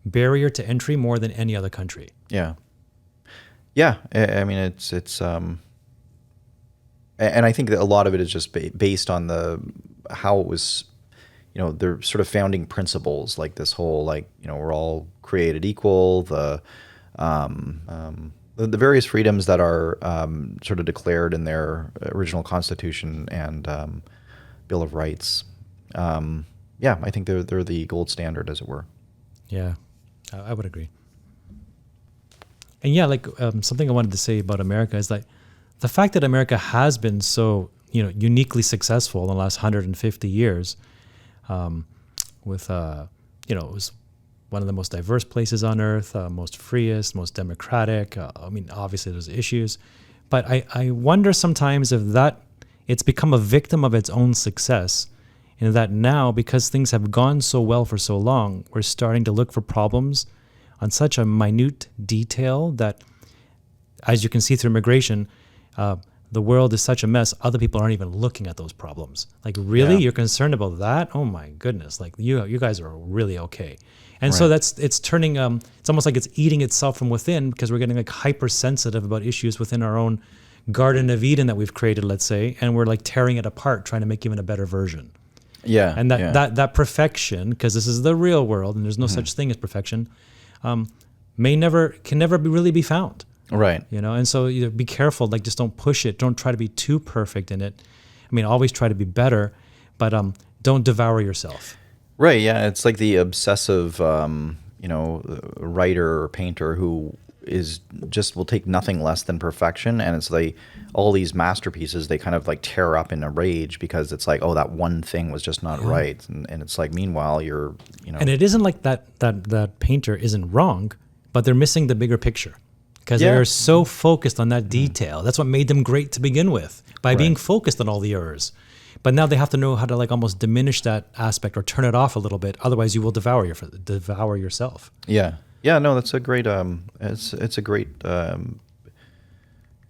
barrier to entry more than any other country. Yeah. Yeah. I mean, it's and I think that a lot of it is just based on how it was, their sort of founding principles, like this whole, like, we're all created equal, the various freedoms that are sort of declared in their original Constitution and Bill of Rights. I think they're the gold standard, as it were. Yeah, I would agree. And like something I wanted to say about America is that the fact that America has been so uniquely successful in the last 150 years, with it was one of the most diverse places on earth, most freest, most democratic. Obviously there's issues, but I wonder sometimes if that it's become a victim of its own success, in that now, because things have gone so well for so long, we're starting to look for problems on such a minute detail that, as you can see through immigration, the world is such a mess, other people aren't even looking at those problems. Like, really? Yeah. You're concerned about that? Oh my goodness. Like, you guys are really okay. And so it's turning, it's almost like it's eating itself from within, because we're getting like hypersensitive about issues within our own Garden of Eden that we've created, let's say, and we're like tearing it apart, trying to make even a better version. Yeah. And that perfection, because this is the real world and there's no such thing as perfection, can never really be found. Right. And so be careful, like just don't push it. Don't try to be too perfect in it. Always try to be better, but don't devour yourself. Right. Yeah. It's like the obsessive, writer or painter who will take nothing less than perfection. And it's like all these masterpieces, they kind of like tear up in a rage because it's like, oh, that one thing was just not right. And it's like, meanwhile, And it isn't like that painter isn't wrong, but they're missing the bigger picture. Because they're so focused on that detail. That's what made them great to begin with, by being focused on all the errors. But now they have to know how to like almost diminish that aspect or turn it off a little bit. Otherwise, you will devour yourself. Yeah. Yeah. No, that's a great. It's a great. And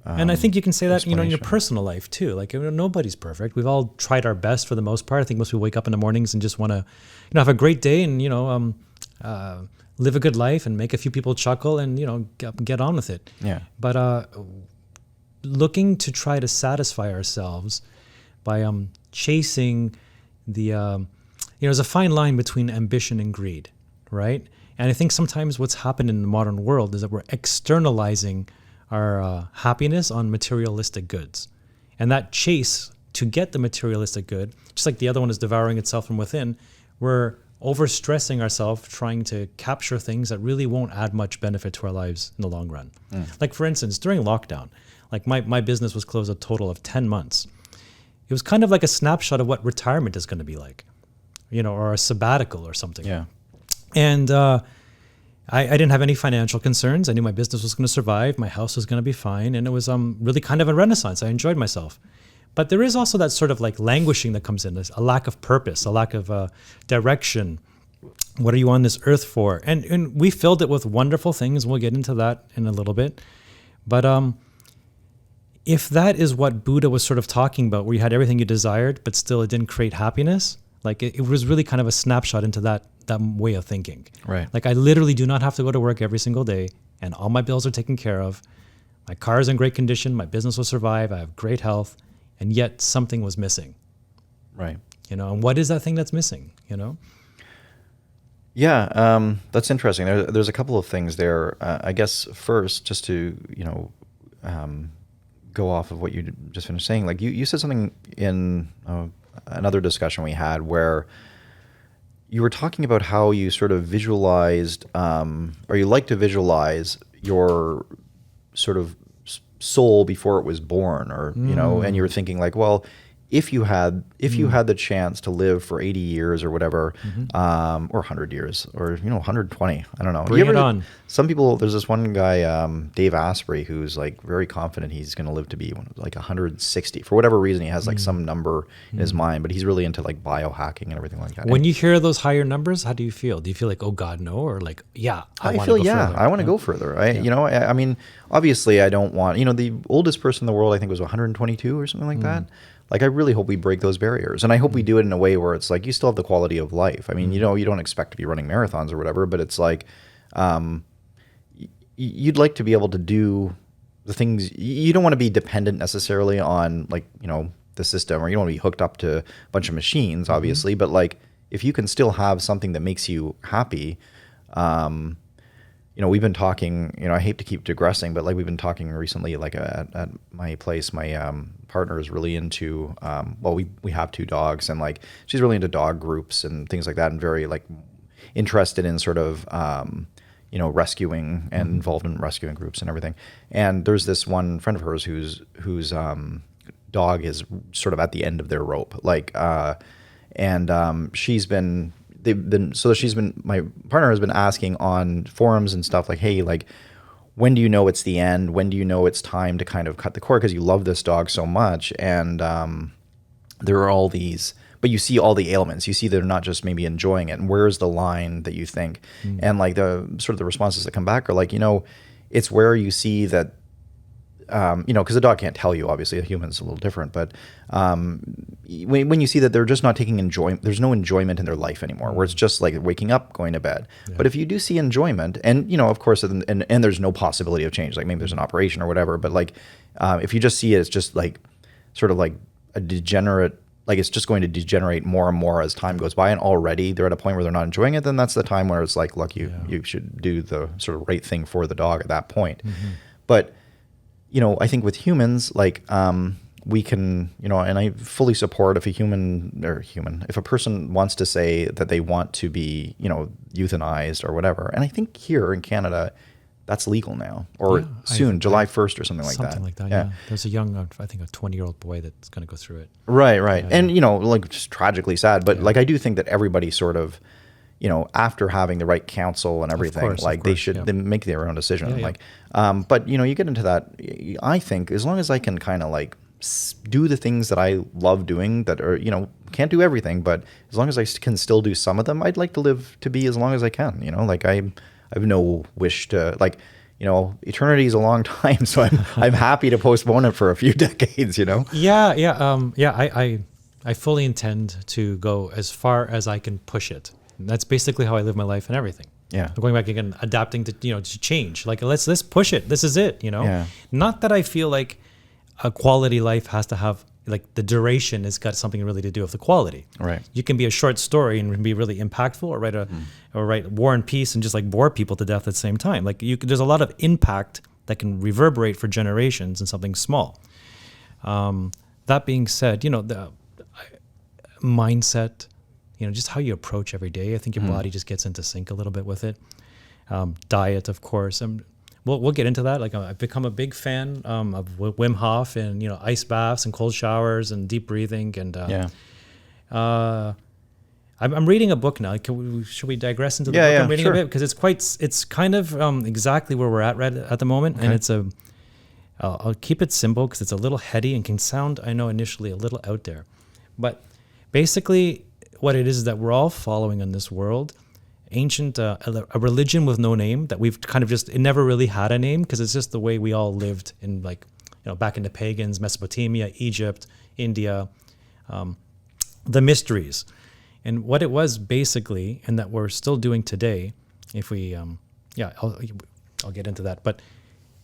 I think you can say that in your personal life too. Like nobody's perfect. We've all tried our best for the most part. I think most people wake up in the mornings and just want to, have a great day and live a good life and make a few people chuckle and, get on with it. Yeah. But looking to try to satisfy ourselves by chasing there's a fine line between ambition and greed, right? And I think sometimes what's happened in the modern world is that we're externalizing our happiness on materialistic goods. And that chase to get the materialistic good, just like the other one is devouring itself from within, we're overstressing ourselves trying to capture things that really won't add much benefit to our lives in the long run. Like for instance, during lockdown, like my business was closed a total of 10 months. It was kind of like a snapshot of what retirement is going to be like, or a sabbatical or something. Yeah. And I didn't have any financial concerns. I knew my business was going to survive. My house was going to be fine. And it was really kind of a renaissance. I enjoyed myself. But there is also that sort of like languishing that comes in. There's a lack of purpose, a lack of direction. What are you on this earth for? And we filled it with wonderful things. We'll get into that in a little bit. But if that is what Buddha was sort of talking about, where you had everything you desired, but still it didn't create happiness, like it was really kind of a snapshot into that way of thinking. Right. Like I literally do not have to go to work every single day and all my bills are taken care of. My car is in great condition. My business will survive. I have great health. And yet something was missing. Right. And what is that thing that's missing, Yeah, that's interesting. There's a couple of things there. I guess first, just to, go off of what you just finished saying, like you said something in another discussion we had where you were talking about how you sort of visualized, or you like to visualize your sort of soul before it was born, or and you were thinking like, well, if you had the chance to live for 80 years or whatever, or 100 years, or 120, I don't know. Bring it on. Some people, there's this one guy, Dave Asprey, who's like very confident he's going to live to be like 160 for whatever reason. He has like some number in his mind, but he's really into like biohacking and everything like that. When you hear those higher numbers, how do you feel? Do you feel like, oh God, no, or like, yeah, I want to go further? I want to go further. I mean, obviously, I don't want. The oldest person in the world, I think, was 122 or something like that. Like, I really hope we break those barriers. And I hope we do it in a way where it's like you still have the quality of life. I mean, you don't expect to be running marathons or whatever, but it's like you'd like to be able to do the things. You don't want to be dependent necessarily on, like, the system, or you don't want to be hooked up to a bunch of machines, obviously. But, like, if you can still have something that makes you happy, we've been talking, I hate to keep digressing, but like we've been talking recently, like at my place, my partner is really into, we have 2 dogs, and like she's really into dog groups and things like that, and very like interested in sort of, rescuing and involved in rescuing groups and everything. And there's this one friend of hers whose dog is sort of at the end of their rope, like, my partner has been asking on forums and stuff like, hey, like, when do you know it's the end? When do you know it's time to kind of cut the cord? Because you love this dog so much. And there are all these, but you see all the ailments. You see they're not just maybe enjoying it. And where's the line that you think? And like the sort of the responses that come back are like, it's where you see that, because a dog can't tell you, obviously, a human's a little different, but when you see that they're just not taking enjoyment, there's no enjoyment in their life anymore, where it's just like waking up, going to bed. Yeah. But if you do see enjoyment, and, of course, and there's no possibility of change, like maybe there's an operation or whatever, but like, if you just see it as just like, sort of like a degenerate, like it's just going to degenerate more and more as time goes by, and already they're at a point where they're not enjoying it, then that's the time where it's like, look, you should do the sort of right thing for the dog at that point. But I think with humans, like, we can, and I fully support if a person wants to say that they want to be, euthanized or whatever. And I think here in Canada, that's legal now, or soon, July 1st or something like that. Something like that, yeah. There's a young, I think a 20-year-old boy that's going to go through it. Right. And, like, just tragically sad. But, like, I do think that everybody sort of, after having the right counsel and everything, they make their own decision. Like, but you get into that. I think as long as I can kind of like do the things that I love doing, that are, can't do everything, but as long as I can still do some of them, I'd like to live to be as long as I can. Like I have no wish to, like, eternity is a long time, so I'm happy to postpone it for a few decades. I fully intend to go as far as I can push it. And that's basically how I live my life and everything. Yeah. I'm going back again, adapting to, to change. Like, let's push it. This is it, Not that I feel like a quality life has to have, like, the duration has got something really to do with the quality. Right. You can be a short story and be really impactful, or write War and Peace and just like bore people to death at the same time. Like, there's a lot of impact that can reverberate for generations in something small. that being said, the mindset, just how you approach every day. I think your body just gets into sync a little bit with it. Diet, of course. We'll get into that. Like I've become a big fan of Wim Hof and ice baths and cold showers and deep breathing and I'm reading a book now. Should we digress into the book I'm reading sure. a bit because it's kind of exactly where we're at the moment, and it's I'll keep it simple because it's a little heady and can sound, I know, initially a little out there, but basically what it is that we're all following in this world. Ancient, a religion with no name that we've kind of it never really had a name because it's just the way we all lived in back in the pagans, Mesopotamia, Egypt, India, the mysteries. And what it was basically, and that we're still doing today, if we, I'll get into that. But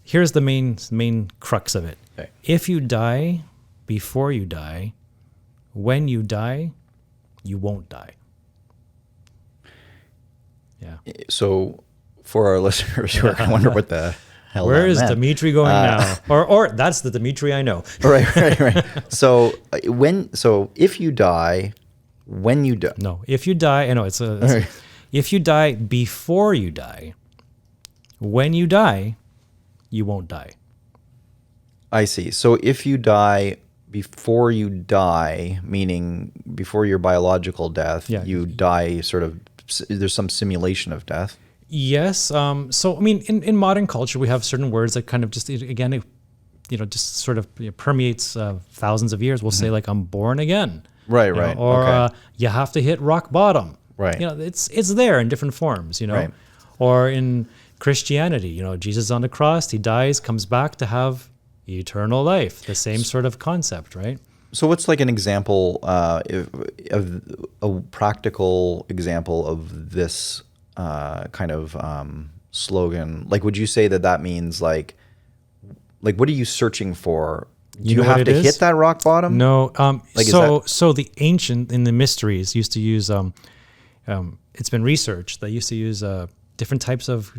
here's the main crux of it. Okay. If you die before you die, when you die, you won't die. Yeah. So for our listeners who are going to wonder what the hell where that is meant, Dimitri going now? Or that's the Dimitri I know. Right. So if you die, when you die. No, if you die, I know if you die before you die, when you die, you won't die. I see. So if you die before you die, meaning before your biological death, you die sort of, there's some simulation of death. Yes. So, I mean, in modern culture, we have certain words that kind of just, again, just sort of permeates thousands of years. We'll say like, I'm born again. Right. Or you have to hit rock bottom. Right. It's there in different forms, Right. Or in Christianity, Jesus on the cross, he dies, comes back to have eternal life. The same sort of concept, right? So what's like an example of a practical example of this kind of slogan? Like, would you say that means like what are you searching for? Do you have to hit that rock bottom? No. So the ancient in the mysteries used to use, it's been researched, they used to use different types of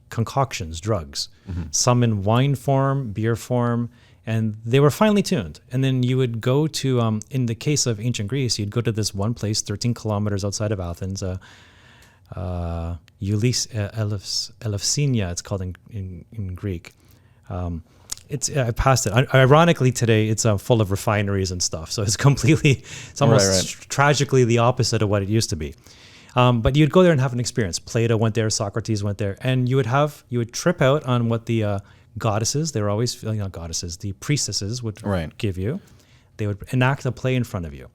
concoctions, drugs, some in wine form, beer form, and they were finely tuned. And then you would go to, in the case of ancient Greece, you'd go to this one place, 13 kilometers outside of Athens, Elefsenia, it's called in Greek. I passed it. Ironically, today it's full of refineries and stuff. So it's almost tragically the opposite of what it used to be. But you'd go there and have an experience. Plato went there, Socrates went there, and you would trip out on what the goddesses, they were always, not goddesses, the priestesses would give you. They would enact a play in front of you.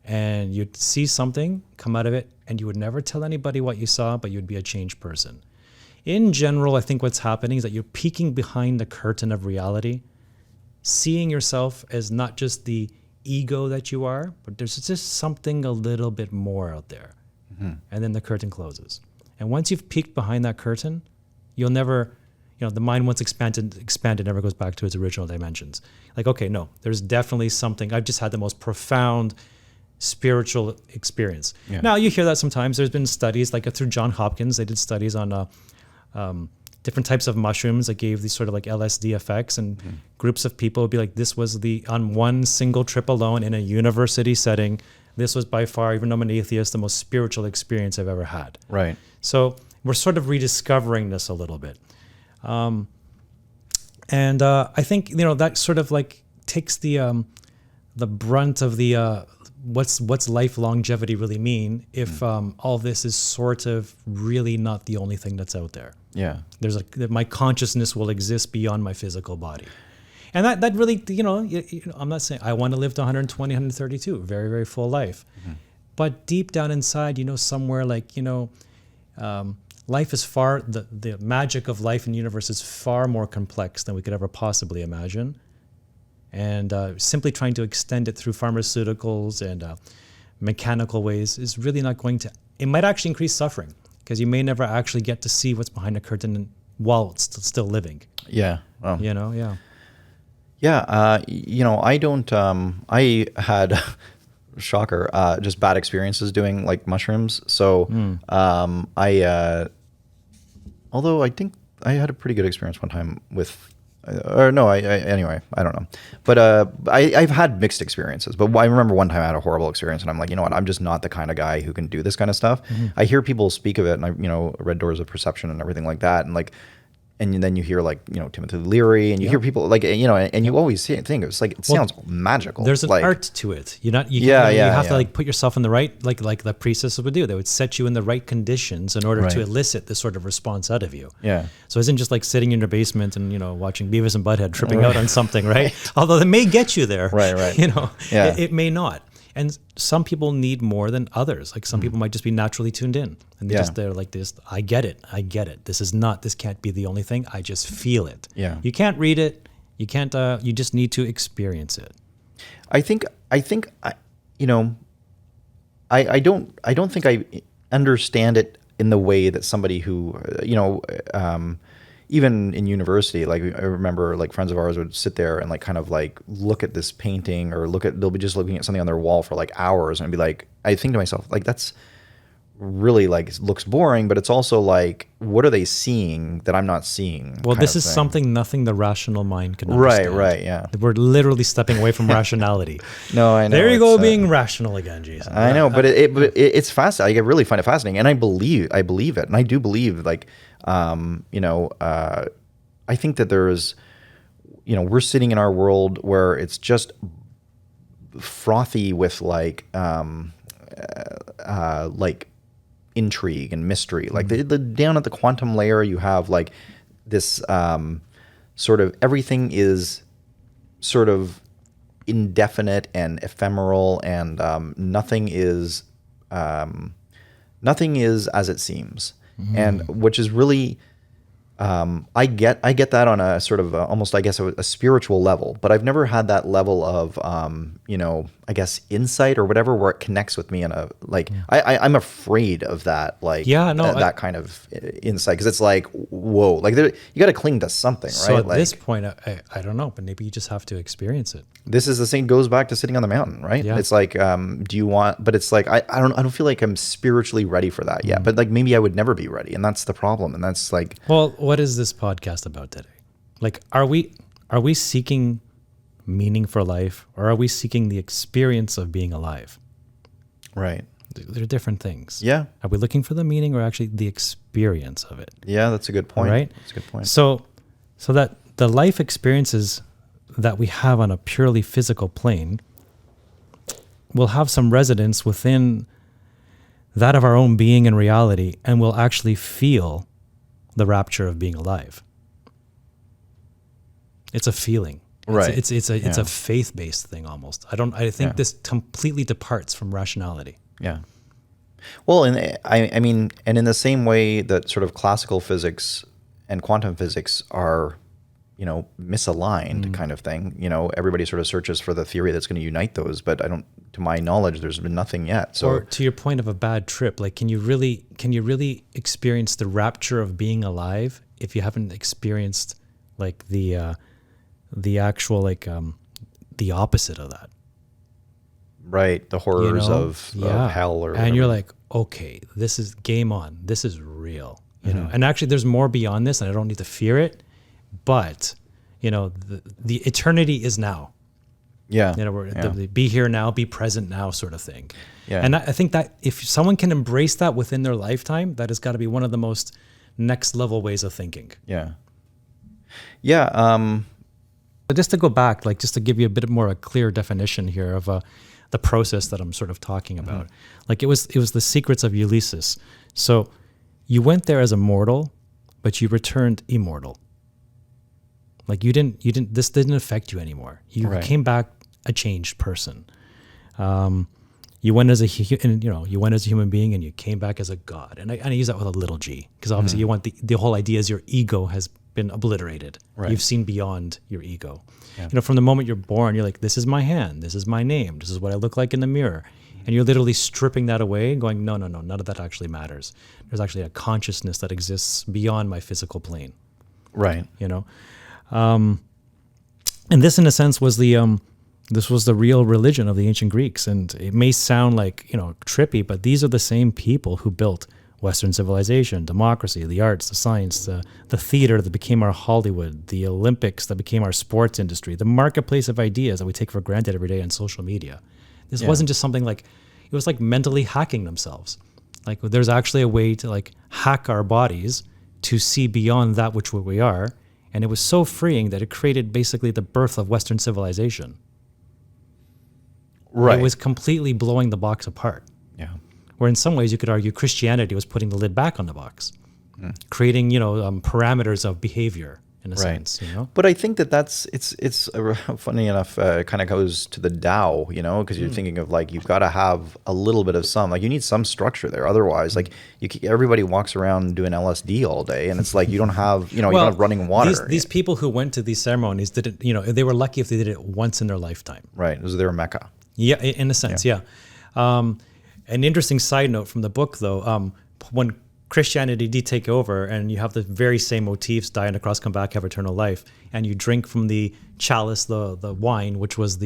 And you'd see something come out of it, and you would never tell anybody what you saw, but you'd be a changed person. In general, I think what's happening is that you're peeking behind the curtain of reality, seeing yourself as not just the ego that you are, but there's just something a little bit more out there. And then the curtain closes. And once you've peeked behind that curtain, you'll never, the mind once expanded never goes back to its original dimensions. Like, okay, no, there's definitely something. I've just had the most profound spiritual experience. Yeah. Now, you hear that sometimes. There's been studies, like through Johns Hopkins, they did studies on different types of mushrooms that gave these sort of like LSD effects, and groups of people would be like, this was on one single trip alone in a university setting, this was by far, even though I'm an atheist, the most spiritual experience I've ever had. Right. So we're sort of rediscovering this a little bit. And I think, that sort of like takes the brunt of the, what's life longevity really mean if all this is sort of really not the only thing that's out there. Yeah. My consciousness will exist beyond my physical body. And that really, I'm not saying I want to live to 120, 132, very, very full life. But deep down inside, somewhere like, life is the magic of life in the universe is far more complex than we could ever possibly imagine. And simply trying to extend it through pharmaceuticals and mechanical ways is really not going to, it might actually increase suffering because you may never actually get to see what's behind the curtain while it's still living. Yeah. Yeah. Yeah. I don't, I had, shocker, just bad experiences doing like mushrooms. So although I think I had a pretty good experience one time with or no, anyway, I don't know. But I've had mixed experiences. But I remember one time I had a horrible experience, and I'm like, you know what? I'm just not the kind of guy who can do this kind of stuff. I hear people speak of it, and I, read Doors of Perception and everything like that, and like, and then you hear like, Timothy Leary, and you hear people like, and you always think it's like, it sounds magical. There's an like, art to it. You have to like put yourself in the right, like the priestess would do. They would set you in the right conditions in order to elicit this sort of response out of you. Yeah. So it isn't just like sitting in your basement and, watching Beavis and Butthead tripping out on something, right? Although they may get you there. Right. It may not. And some people need more than others. Like some people might just be naturally tuned in, and they're like this. I get it. This can't be the only thing. I just feel it. Yeah. You can't read it. You can't. You just need to experience it. I think I don't think I understand it in the way that somebody who even in university, like I remember like friends of ours would sit there and like kind of like look at this painting or they'll be just looking at something on their wall for like hours and be like, I think to myself, like, that's really like looks boring, but it's also like, what are they seeing that I'm not seeing? Well, this is something nothing the rational mind can understand. Right, yeah. We're literally stepping away from rationality. No, I know. There you go, being rational again, Jason. I know, but it's fascinating. I really find it fascinating, and I believe it, and I do believe like, I think that there is, we're sitting in our world where it's just frothy with like intrigue and mystery. Like the down at the quantum layer, you have like this sort of everything is sort of indefinite and ephemeral, and nothing is as it seems. And which is really, I get that on a sort of almost, I guess, a spiritual level, but I've never had that level of, I guess, insight or whatever, where it connects with me in a, like, I'm afraid of that, like, that kind of insight, because it's like, whoa, like you got to cling to something, so right? At like, this point, I don't know, but maybe you just have to experience it. This is the same, goes back to sitting on the mountain, right? Yeah. It's like, do you want, but it's like, I don't feel like I'm spiritually ready for that yet, but like maybe I would never be ready. And that's the problem. And that's like, well, what is this podcast about today? Like, are we seeking meaning for life, or are we seeking the experience of being alive? right. They're different things. Yeah. Are we looking for the meaning or actually the experience of it? Yeah. That's a good point. Right. That's a good point. So that the life experiences that we have on a purely physical plane will have some resonance within that of our own being and reality, and we'll actually feel the rapture of being alive. It's a feeling. Right. It's a faith-based thing almost. I think this completely departs from rationality. Yeah. Well, and I mean, and in the same way that sort of classical physics and quantum physics are, misaligned kind of thing, everybody sort of searches for the theory that's going to unite those, but to my knowledge, there's been nothing yet. So, or to your point of a bad trip, like, can you really experience the rapture of being alive if you haven't experienced like the actual, like, the opposite of that? right, the horrors of hell or whatever. And you're like, okay, this is game on. This is real, you know. And actually, there's more beyond this, and I don't need to fear it. But the eternity is now. Yeah. The be here now, be present now sort of thing. Yeah. And I think that if someone can embrace that within their lifetime, that has got to be one of the most next level ways of thinking. Yeah. Yeah. But just to go back, like just to give you a bit more a clear definition here of the process that I'm sort of talking about. Like it was the secrets of Ulysses. So you went there as a mortal, but you returned immortal. Like this didn't affect you anymore. You came back a changed person. You went as a human being, and you came back as a god. And I use that with a little g, because obviously you want the whole idea is your ego has been obliterated. Right. You've seen beyond your ego. Yeah. From the moment you're born, you're like, this is my hand, this is my name, this is what I look like in the mirror. And you're literally stripping that away and going, no, none of that actually matters. There's actually a consciousness that exists beyond my physical plane. Right. And this, in a sense, was this was the real religion of the ancient Greeks. And it may sound like, trippy, but these are the same people who built Western civilization, democracy, the arts, the science, the theater that became our Hollywood, the Olympics that became our sports industry, the marketplace of ideas that we take for granted every day on social media. This wasn't just something like, it was like mentally hacking themselves. Like there's actually a way to like hack our bodies to see beyond that which we are. And it was so freeing that it created basically the birth of Western civilization. Right. It was completely blowing the box apart. Yeah. Where in some ways you could argue Christianity was putting the lid back on the box, creating, parameters of behavior in a sense, But I think it's funny enough, kind of goes to the Tao, because you're thinking of like, you've got to have a little bit of like you need some structure there. Otherwise, like everybody walks around doing LSD all day and it's like, you don't have, you don't have running water. These people who went to these ceremonies didn't, they were lucky if they did it once in their lifetime. Right. It was their Mecca. Yeah. In a sense. Yeah. An interesting side note from the book, though, when Christianity did take over and you have the very same motifs, die on the cross, come back, have eternal life, and you drink from the chalice, the wine, which was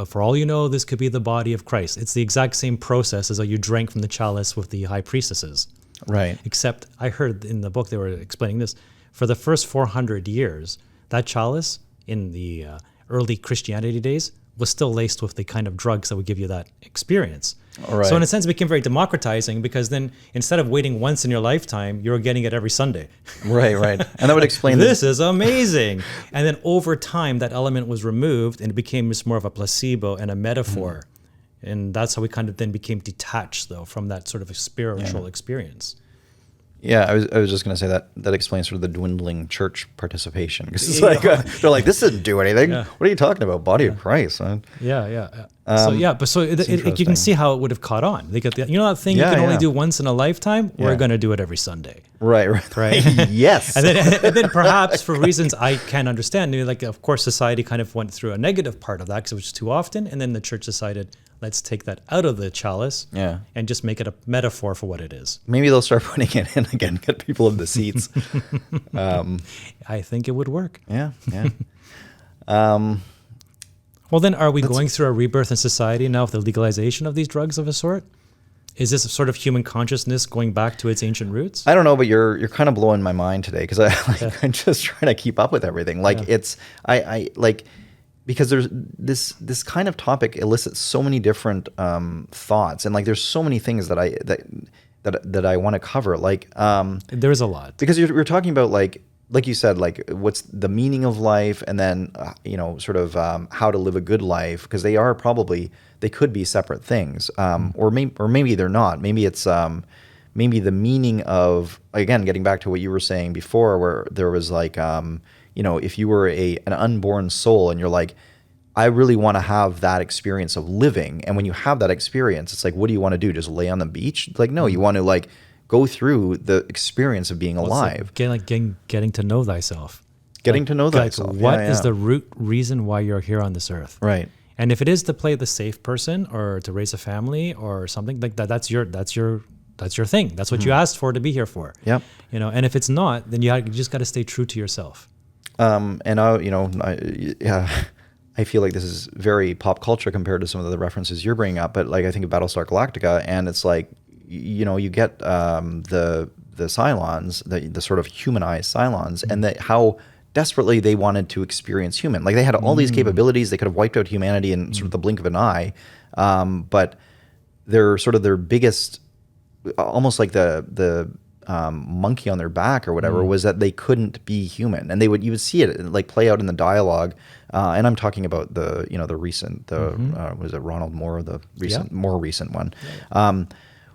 for all you know, this could be the body of Christ. It's the exact same process as though you drank from the chalice with the high priestesses. Right. Except I heard in the book they were explaining this. For the first 400 years, that chalice in the early Christianity days was still laced with the kind of drugs that would give you that experience. Right. So in a sense, it became very democratizing because then instead of waiting once in your lifetime, you're getting it every Sunday. Right. And that would explain this is amazing. And then over time, that element was removed and it became just more of a placebo and a metaphor. And that's how we kind of then became detached, though, from that sort of a spiritual experience. Yeah, I was just going to say that explains sort of the dwindling church participation. Because it's like, they're like, this didn't do anything. Yeah. What are you talking about? Body of Christ. Huh? Yeah. So you can see how it would have caught on. They get that thing you can only do once in a lifetime. We're going to do it every Sunday. Right. Yes. and then perhaps for reasons I can't understand, like of course society kind of went through a negative part of that because it was too often, and then the church decided, let's take that out of the chalice and just make it a metaphor for what it is. Maybe they'll start putting it in again, get people in the seats. I think it would work. Yeah. Well, then are we going through a rebirth in society now with the legalization of these drugs of a sort? Is this a sort of human consciousness going back to its ancient roots? I don't know, but you're kind of blowing my mind today because I'm just trying to keep up with everything. Like because there's this kind of topic elicits so many different thoughts, and like there's so many things that I want to cover. Like there's a lot because you're talking about like you said, like what's the meaning of life, and then sort of how to live a good life, because they could be separate things, or maybe they're not. Maybe it's maybe the meaning of, again, getting back to what you were saying before, where there was like if you were an unborn soul and you're like, I really want to have that experience of living, and when you have that experience, it's like, what do you want to do? Just lay on the beach? Like, no, you want to like go through the experience of being alive. Getting to know thyself. Getting to know thyself. What is the root reason why you're here on this earth? Right. And if it is to play the safe person or to raise a family or something like that, that's your thing. That's what you asked for to be here for. Yep. And if it's not, then you just got to stay true to yourself. I feel like this is very pop culture compared to some of the references you're bringing up, but like I think of Battlestar Galactica, and it's like, you get the Cylons, the sort of humanized Cylons, and how desperately they wanted to experience human. Like they had all these capabilities, they could have wiped out humanity in sort of the blink of an eye, but their biggest, almost like the monkey on their back or whatever, was that they couldn't be human, and you would see it like play out in the dialogue. And I'm talking about the recent was it Ronald Moore, the more recent one.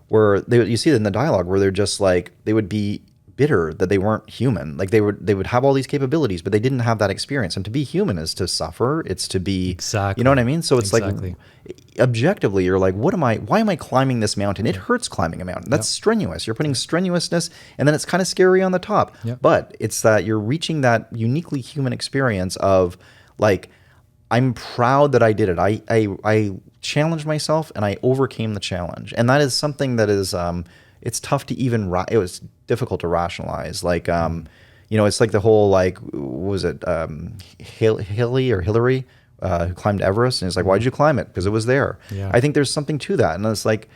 Where you see it in the dialogue where they're just like, they would be bitter that they weren't human. Like they would have all these capabilities, but they didn't have that experience. And to be human is to suffer. It's to be, exactly. You know what I mean? So it's like, objectively, you're like, why am I climbing this mountain? It hurts climbing a mountain. That's strenuous. You're putting strenuousness, and then it's kind of scary on the top. But it's that you're reaching that uniquely human experience of like, I'm proud that I did it. I challenged myself and I overcame the challenge. And that is something that is, it's tough to even, it was difficult to rationalize. Like, it's like the whole, like, what was it, Hillary, who climbed Everest, and it's like, why'd you climb it? Because it was there. Yeah. I think there's something to that. And it's like,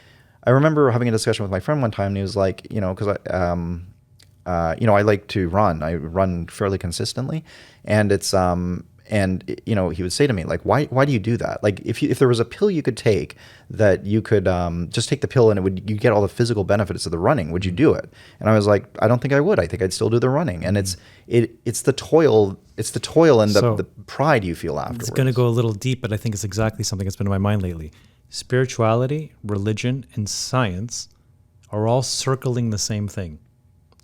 I remember having a discussion with my friend one time, and he was like, because I like to run. I run fairly consistently, and it's he would say to me like, why do you do that? Like if there was a pill you could take that you could just take the pill and you get all the physical benefits of the running, would you do it? And I was like, I don't think I would. I think I'd still do the running. And it's the toil and the pride you feel afterwards. It's going to go a little deep, but I think it's exactly something that's been in my mind lately. Spirituality, religion, and science are all circling the same thing,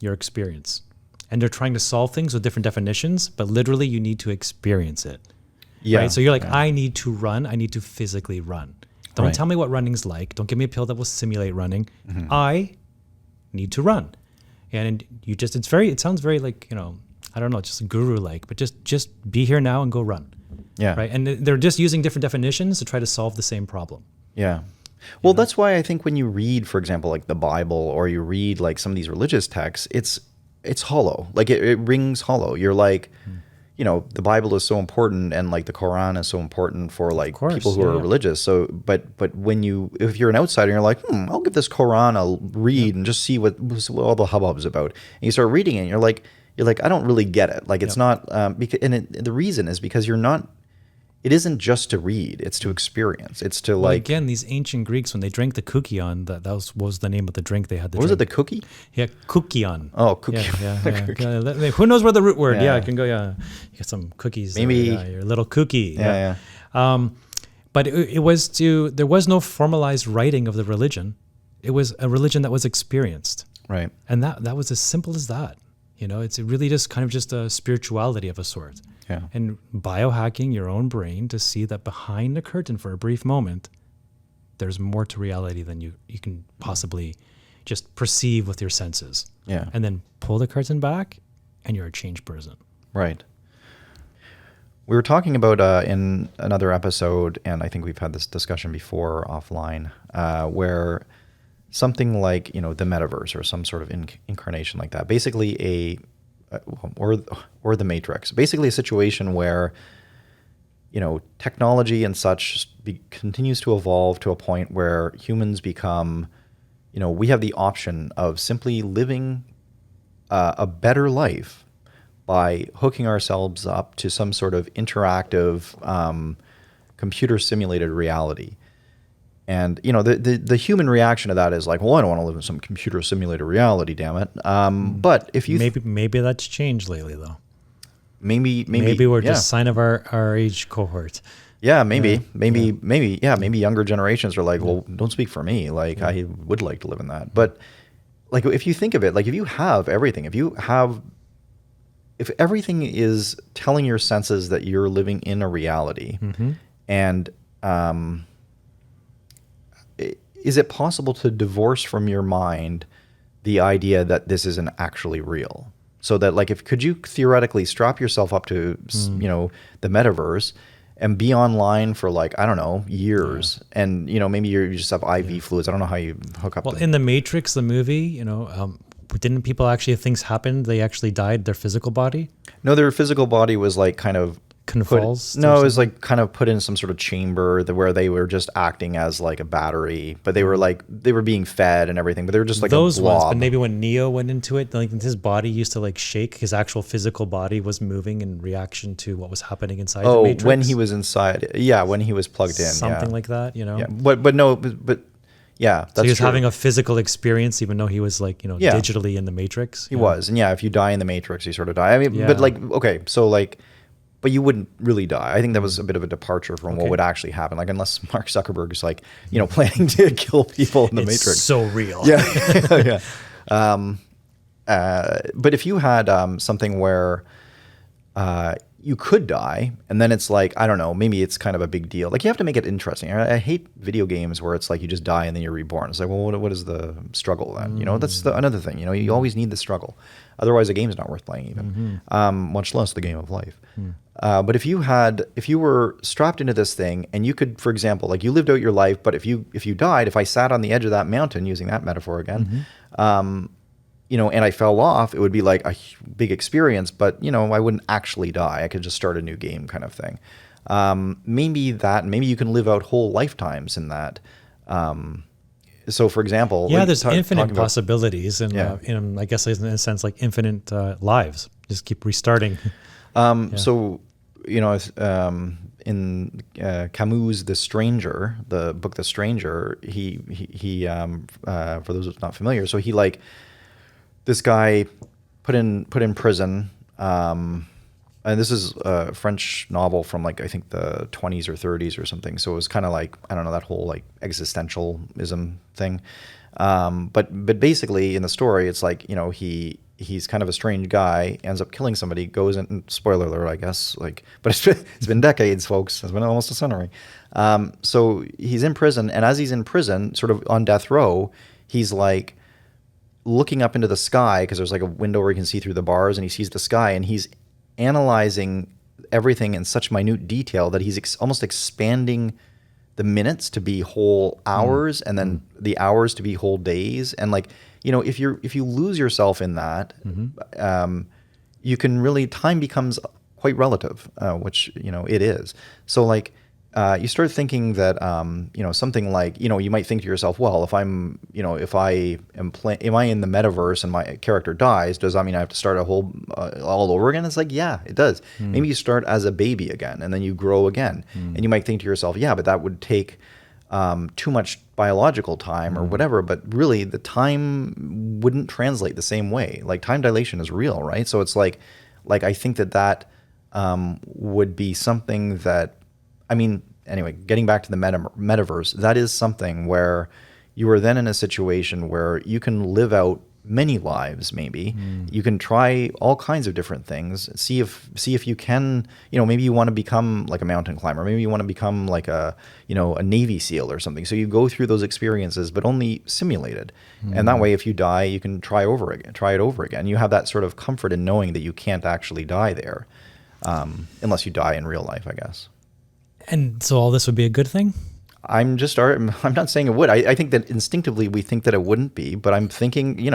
your experience. And they're trying to solve things with different definitions, but literally you need to experience it. Yeah. Right? So you're like, I need to run. I need to physically run. Don't Right. tell me what running's like. Don't give me a pill that will simulate running. I need to run. And it sounds very like, I don't know, just guru-like, but just be here now and go run. Yeah. Right. And they're just using different definitions to try to solve the same problem. Yeah. Well, that's why I think when you read, for example, like the Bible, or you read like some of these religious texts, it's hollow. Like it rings hollow. You're like, the Bible is so important, and like the Quran is so important for like people who are religious. So, but if you're an outsider, you're like, I'll give this Quran a read and just see what all the hubbub's about. And you start reading it, and you're like, I don't really get it. Like it's not, the reason is because you're not. It isn't just to read; it's to experience. It's to again, these ancient Greeks, when they drank the kukion, that was what was the name of the drink they had. Was it the cookie? Yeah, kukion. Oh, cookie. Yeah. Who knows where the root word? Yeah, I can go. Yeah, you got some cookies. Maybe your little cookie. Yeah. But there was no formalized writing of the religion. It was a religion that was experienced. Right. And that was as simple as that. It's really just kind of just a spirituality of a sort. Yeah. And biohacking your own brain to see that behind the curtain for a brief moment, there's more to reality than you can possibly just perceive with your senses. Yeah. And then pull the curtain back and you're a changed person. Right. We were talking about in another episode, and I think we've had this discussion before offline, where something like, the metaverse or some sort of incarnation like that, basically or the Matrix, basically a situation where, technology and such continues to evolve to a point where humans become, we have the option of simply living a better life by hooking ourselves up to some sort of interactive computer simulated reality. And, the human reaction to that is like, well, I don't want to live in some computer simulated reality, damn it. But if you... Maybe that's changed lately, though. Maybe we're just a sign of our age cohort. Yeah, maybe younger generations are like, well, don't speak for me. Like, I would like to live in that. But, like, if you think of it, like, if you have everything, if everything is telling your senses that you're living in a reality, and... is it possible to divorce from your mind the idea that this isn't actually real? So that, like, could you theoretically strap yourself up to, the metaverse and be online for, like, I don't know, years, and maybe you just have IV fluids. I don't know how you hook up. Well, in the Matrix, the movie, didn't people actually, if things happened, they actually died, their physical body? No, their physical body was like kind of. It was like kind of put in some sort of chamber where they were just acting as like a battery, but they were being fed and everything, but they were just like those a blob. Ones. But maybe when Neo went into it, like his body used to like shake, his actual physical body was moving in reaction to what was happening inside the Matrix. When he was inside, when he was plugged in, something like that, Yeah, but yeah, that's so he was true. having a physical experience, even though he was like digitally in the Matrix. He was, and if you die in the Matrix, you sort of die. I mean, but like but you wouldn't really die. I think that was a bit of a departure from what would actually happen. Like, unless Mark Zuckerberg is like, planning to kill people in the Matrix. It's so real. Yeah. But if you had something where you could die, and then it's like, I don't know, maybe it's kind of a big deal. Like, you have to make it interesting. I hate video games where it's like you just die and then you're reborn. It's like, well, what is the struggle then? That's another thing. You always need the struggle. Otherwise, the game's not worth playing even, much less the game of life. But if you were strapped into this thing and you could, for example, like you lived out your life, but if you died, if I sat on the edge of that mountain, using that metaphor again, and I fell off, it would be like a big experience, but I wouldn't actually die. I could just start a new game kind of thing. Maybe you can live out whole lifetimes in that, so for example, Yeah, like, there's infinite talking about- possibilities, and Yeah. I guess in a sense, like infinite lives. Just keep restarting. So, in Camus' The Stranger, the book The Stranger, he for those who's not familiar, so he like this guy put in prison. And this is a French novel from like I think the 20s or 30s or something. So it was kind of like, I don't know, that whole like existentialism thing. But basically in the story, it's like, he's kind of a strange guy, ends up killing somebody, goes in, spoiler alert, I guess, like, but it's been decades, folks. It's been almost a century. So he's in prison, and as he's in prison, sort of on death row, he's like looking up into the sky because there's like a window where he can see through the bars, and he sees the sky, and he's analyzing everything in such minute detail that he's almost expanding the minutes to be whole hours, and then the hours to be whole days. And like, if you lose yourself in that, you can really, time becomes quite relative, which it is. So like, you start thinking that something like, you might think to yourself, well, if I'm if I am am I in the metaverse and my character dies, does that mean I have to start a whole all over again? It's like, yeah, it does. Maybe you start as a baby again, and then you grow again, and you might think to yourself, yeah, but that would take too much biological time or whatever. But really, the time wouldn't translate the same way. Like, time dilation is real, right? So it's like I think that would be something that, I mean, anyway, getting back to the metaverse, that is something where you are then in a situation where you can live out many lives, maybe. You can try all kinds of different things, see if you can, maybe you want to become like a mountain climber, maybe you want to become like a Navy SEAL or something. So you go through those experiences, but only simulated. And that way, if you die, you can try it over again. You have that sort of comfort in knowing that you can't actually die there, unless you die in real life, I guess. And so all this would be a good thing? I'm not saying it would. I think that instinctively we think that it wouldn't be, but I'm thinking,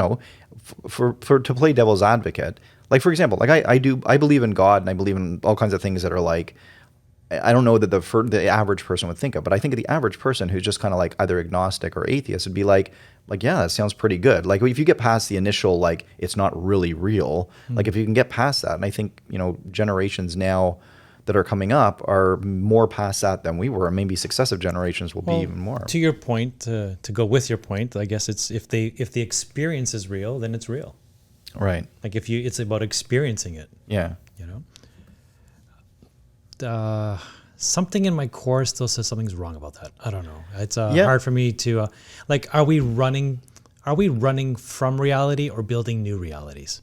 for to play devil's advocate, like, for example, like I believe in God, and I believe in all kinds of things that are like, I don't know that the average person would think of, but I think the average person who's just kind of like either agnostic or atheist would be like, yeah, that sounds pretty good. Like, if you get past the initial, like, it's not really real, like if you can get past that, and I think, generations now that are coming up are more past that than we were, and maybe successive generations will be even more. To your point, to go with your point, I guess it's if the experience is real, then it's real, right? Like it's about experiencing it. Yeah. Something in my core still says something's wrong about that. I don't know. It's hard for me to like. Are we running from reality or building new realities?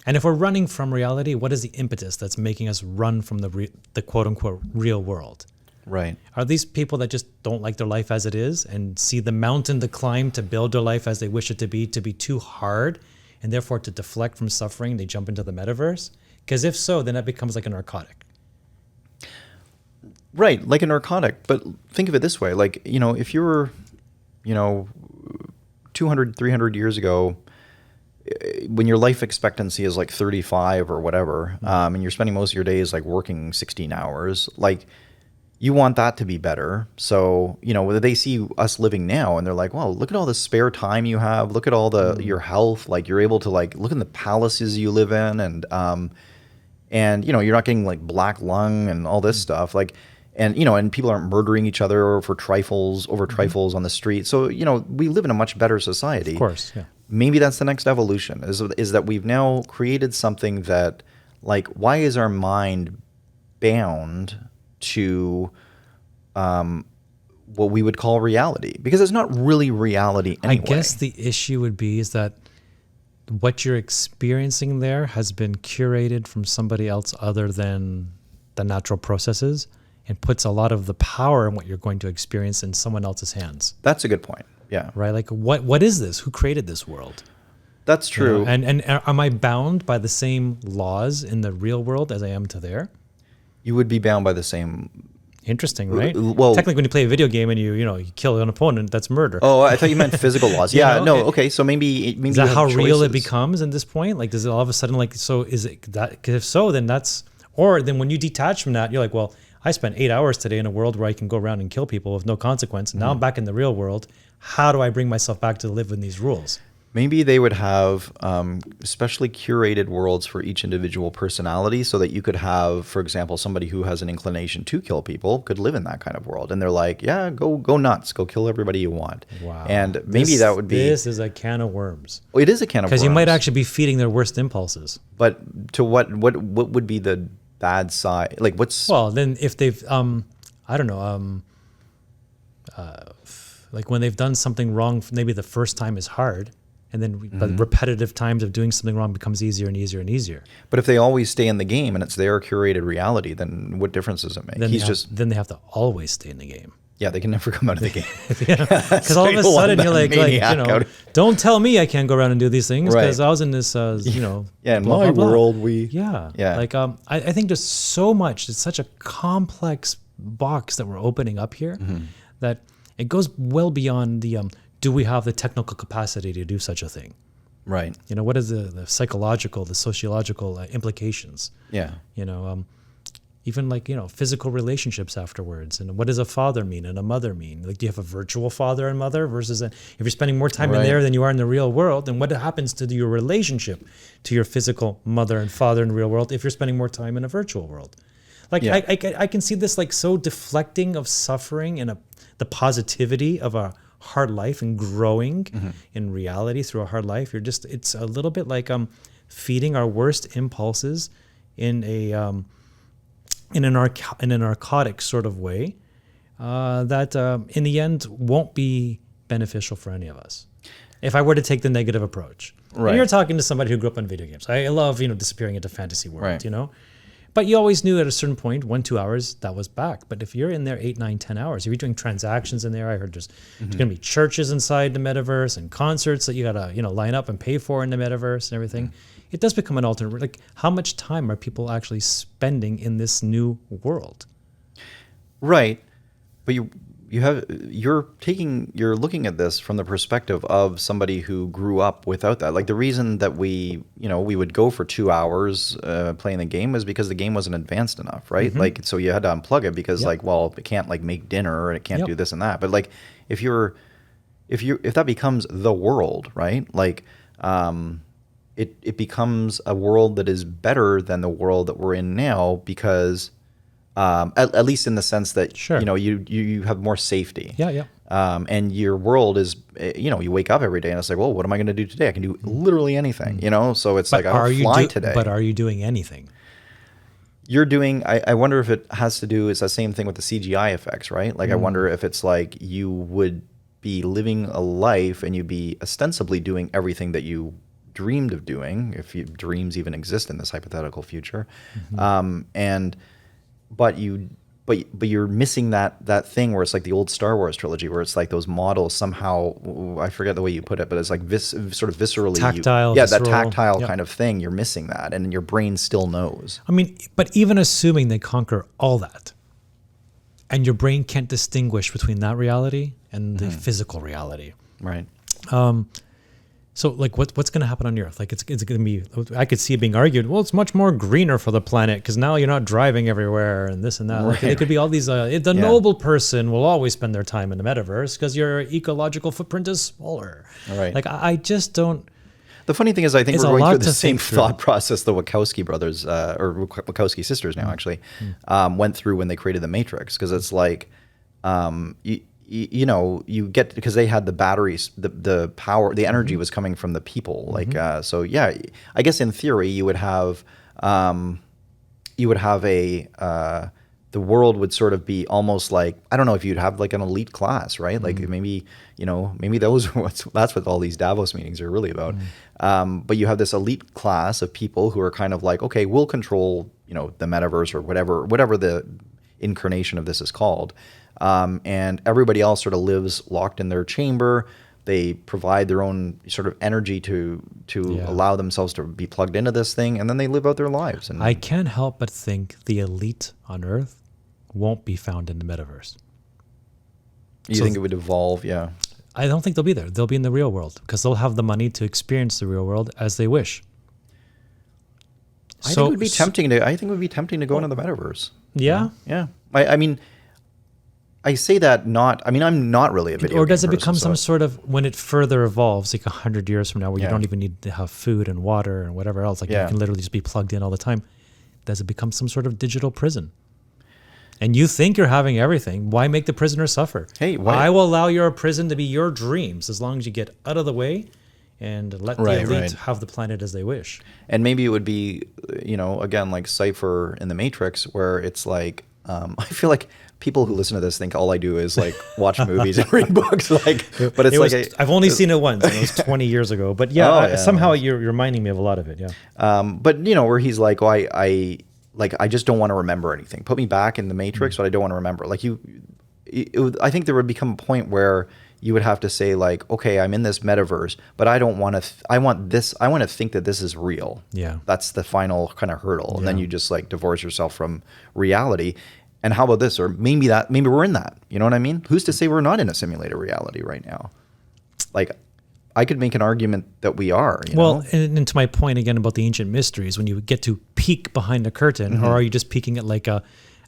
And if we're running from reality, what is the impetus that's making us run from the quote unquote real world? Right. Are these people that just don't like their life as it is and see the mountain to climb to build their life as they wish it to be too hard, and therefore to deflect from suffering, they jump into the metaverse? Because if so, then that becomes like a narcotic. Right, like a narcotic. But think of it this way. Like, if you were, 200, 300 years ago, when your life expectancy is like 35 or whatever, and you're spending most of your days like working 16 hours, like, you want that to be better. So, whether they see us living now and they're like, well, look at all the spare time you have, look at all your health, like, you're able to like look in the palaces you live in, and you're not getting like black lung and all this stuff, like, and people aren't murdering each other for trifles on the street. So, we live in a much better society. Of course, yeah. Maybe that's the next evolution, is that we've now created something that, like, why is our mind bound to what we would call reality? Because it's not really reality anyway. I guess the issue would be is that what you're experiencing there has been curated from somebody else other than the natural processes, and puts a lot of the power in what you're going to experience in someone else's hands. That's a good point. Yeah. Right? Like, what is this? Who created this world? That's true. And am I bound by the same laws in the real world as I am to there? You would be bound by the same. Interesting, right? Well, technically, when you play a video game and you kill an opponent, that's murder. Oh, I thought you meant physical laws. Yeah, no, okay. So maybe is that how real it becomes at this point? Like, does it all of a sudden, like, so is it that? Because if so, then that's, or then when you detach from that, you're like, well, I spent 8 hours today in a world where I can go around and kill people with no consequence. And now I'm back in the real world. How do I bring myself back to live within these rules? Maybe they would have specially curated worlds for each individual personality so that you could have, for example, somebody who has an inclination to kill people could live in that kind of world. And they're like, yeah, go nuts. Go kill everybody you want. Wow. And maybe that would be... This is a can of worms. It is a can of worms. Because you might actually be feeding their worst impulses. But to what would be the bad side? Like what's... Well, then if they've, I don't know, like when they've done something wrong, maybe the first time is hard. And then but repetitive times of doing something wrong becomes easier and easier and easier. But if they always stay in the game and it's their curated reality, then what difference does it make? Then they have to always stay in the game. Yeah, they can never come out of the game. Because all of a sudden you're like don't tell me I can't go around and do these things because I was in this, Yeah, in blah, my blah, blah. world, Yeah. Like, I think there's so much, it's such a complex box that we're opening up here that it goes well beyond the, do we have the technical capacity to do such a thing? Right. What is the psychological, the sociological implications? Yeah. Even like, physical relationships afterwards. And what does a father mean and a mother mean? Like, do you have a virtual father and mother versus if you're spending more time in there than you are in the real world, then what happens to your relationship to your physical mother and father in the real world if you're spending more time in a virtual world? Like, I can see this like so deflecting of suffering and the positivity of a hard life and growing in reality through a hard life. It's a little bit like feeding our worst impulses in a in a narcotic sort of way that in the end won't be beneficial for any of us. If I were to take the negative approach, and you're talking to somebody who grew up on video games. I love disappearing into fantasy world, But you always knew at a certain point, 1-2 hours, that was back. But if you're in there 8, 9, 10 hours, if you're doing transactions in there, I heard there's going to be churches inside the metaverse and concerts that you got to, line up and pay for in the metaverse and everything. It does become an alternate. Like, how much time are people actually spending in this new world? Right. But you're looking at this from the perspective of somebody who grew up without that. Like the reason that we would go for 2 hours playing the game was because the game wasn't advanced enough, right? Like, so you had to unplug it because it can't like make dinner and it can't do this and that. But like, if that becomes the world, right? Like, it becomes a world that is better than the world that we're in now because at least in the sense that you have more safety. And your world is you wake up every day and it's like, well, what am I going to do today? I can do literally anything. So it's like I'll fly today. But are you doing anything? You're doing. I wonder if it has to do. It's the same thing with the CGI effects, right? Like I wonder if it's like you would be living a life and you'd be ostensibly doing everything that you dreamed of doing, if dreams even exist in this hypothetical future, but you're missing that thing where it's like the old Star Wars trilogy where it's like those models somehow, I forget the way you put it, but it's like sort of viscerally tactile, that tactile kind of thing. You're missing that, and your brain still knows. I mean, but even assuming they conquer all that, and your brain can't distinguish between that reality and the physical reality, right? So, like, what's going to happen on Earth? Like, it's going to be. I could see it being argued. Well, it's much more greener for the planet because now you're not driving everywhere and this and that. Like, it could be all these. The noble person will always spend their time in the metaverse because your ecological footprint is smaller. Right. Like, I just don't. The funny thing is, I think we're going through the same thought process the Wachowski brothers, or Wachowski sisters now actually, went through when they created the Matrix. Because it's like, you get, because they had the batteries, the power, the energy was coming from the people. Like, so yeah, I guess in theory you would have the world would sort of be almost like, I don't know if you'd have like an elite class, right? Like maybe that's what all these Davos meetings are really about. But you have this elite class of people who are kind of like, okay, we'll control, the metaverse or whatever the incarnation of this is called. And everybody else sort of lives locked in their chamber. They provide their own sort of energy to allow themselves to be plugged into this thing, and then they live out their lives. And I can't help but think the elite on Earth won't be found in the metaverse. You think it would evolve? Yeah. I don't think they'll be there. They'll be in the real world because they'll have the money to experience the real world as they wish. I think it would be tempting to go into the metaverse. Yeah? Yeah. I mean, I say that not. I mean, I'm not really a video. Or does game it become person, some sort of, when it further evolves, like 100 years from now, where you Yeah. don't even need to have food and water and whatever else, like Yeah. you can literally just be plugged in all the time? Does it become some sort of digital prison? And you think you're having everything. Why make the prisoner suffer? Hey, why- I will allow your prison to be your dreams as long as you get out of the way and let the Right, elite right. have the planet as they wish. And maybe it would be, again, like Cypher in the Matrix, where it's like, I feel like people who listen to this think all I do is like watch movies and read books. Like, but it's I've only seen it once, and it was 20 years ago. But yeah, Oh, yeah. somehow you're reminding me of a lot of it. Yeah. But where he's like, oh, I just don't want to remember anything. Put me back in the Matrix, but I don't want to remember. Like I think there would become a point where you would have to say like, okay, I'm in this metaverse, but I don't want to. I want to think that this is real. Yeah. That's the final kind of hurdle, and then Yeah. you just like divorce yourself from reality. And how about this? Or maybe we're in that. You know what I mean? Who's to say we're not in a simulated reality right now? Like, I could make an argument that we are. You know? And to my point again about the ancient mysteries, when you get to peek behind the curtain, Mm-hmm. or are you just peeking at like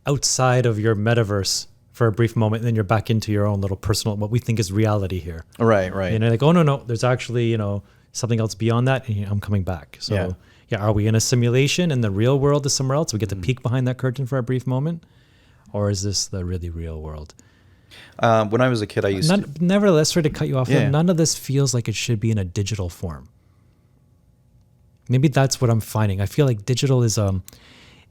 outside of your metaverse for a brief moment, and then you're back into your own little personal, what we think is reality here. Right. And you're like, oh no, there's actually, something else beyond that, and I'm coming back. So yeah, are we in a simulation and the real world is somewhere else? We get to peek behind that curtain for a brief moment? Or is this the really real world? When I was a kid, I used to. Nevertheless, sorry to cut you off, Yeah. none of this feels like it should be in a digital form. Maybe that's what I'm finding. I feel like digital is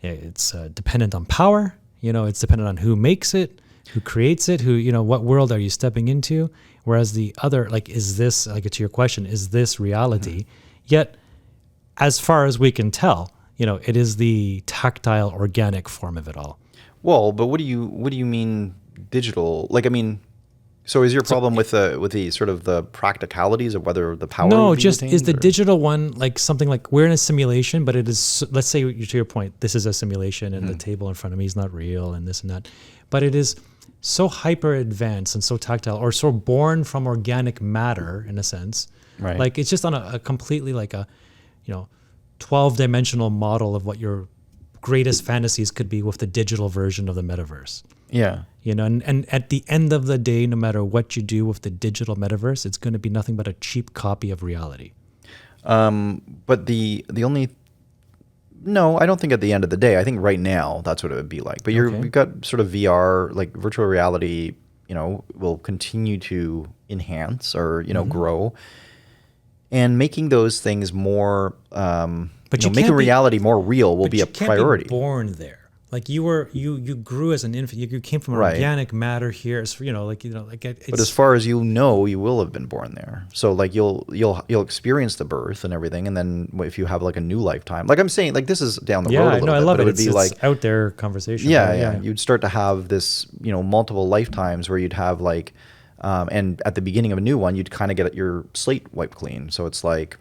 it's dependent on power. It's dependent on who makes it, who creates it, what world are you stepping into? Whereas the other, like, is this, like, to your question, is this reality? Mm-hmm. Yet, as far as we can tell, it is the tactile, organic form of it all. Well, but what do you mean digital? Like, I mean, so is your problem with the sort of the practicalities of whether the power? No, would be just is retained, the or? digital one like something like we're in a simulation, but it is, let's say to your point, this is a simulation and the table in front of me is not real and this and that, but it is so hyper advanced and so tactile, or so born from organic matter in a sense. Right. Like it's just on a completely like a 12-dimensional model of what your greatest fantasies could be with the digital version of the metaverse. Yeah. And at the end of the day, no matter what you do with the digital metaverse, it's going to be nothing but a cheap copy of reality. But the only. No, I don't think at the end of the day. I think right now that's what it would be like. But Okay. you've got sort of VR, like virtual reality, will continue to enhance or, grow. And making those things more, But you making can't be- reality more real will But be a you can't priority. be born there. Like you grew as an infant. You came from Right. organic matter here. It's, But as far as you will have been born there. So like you'll experience the birth and everything, and then if you have like a new lifetime, like I'm saying, like this is down the road a yeah, little no, bit, I love but it. would be It's like out there conversation. yeah, you'd start to have this, multiple lifetimes where you'd have like, and at the beginning of a new one, you'd kind of get your slate wiped clean. So it's like,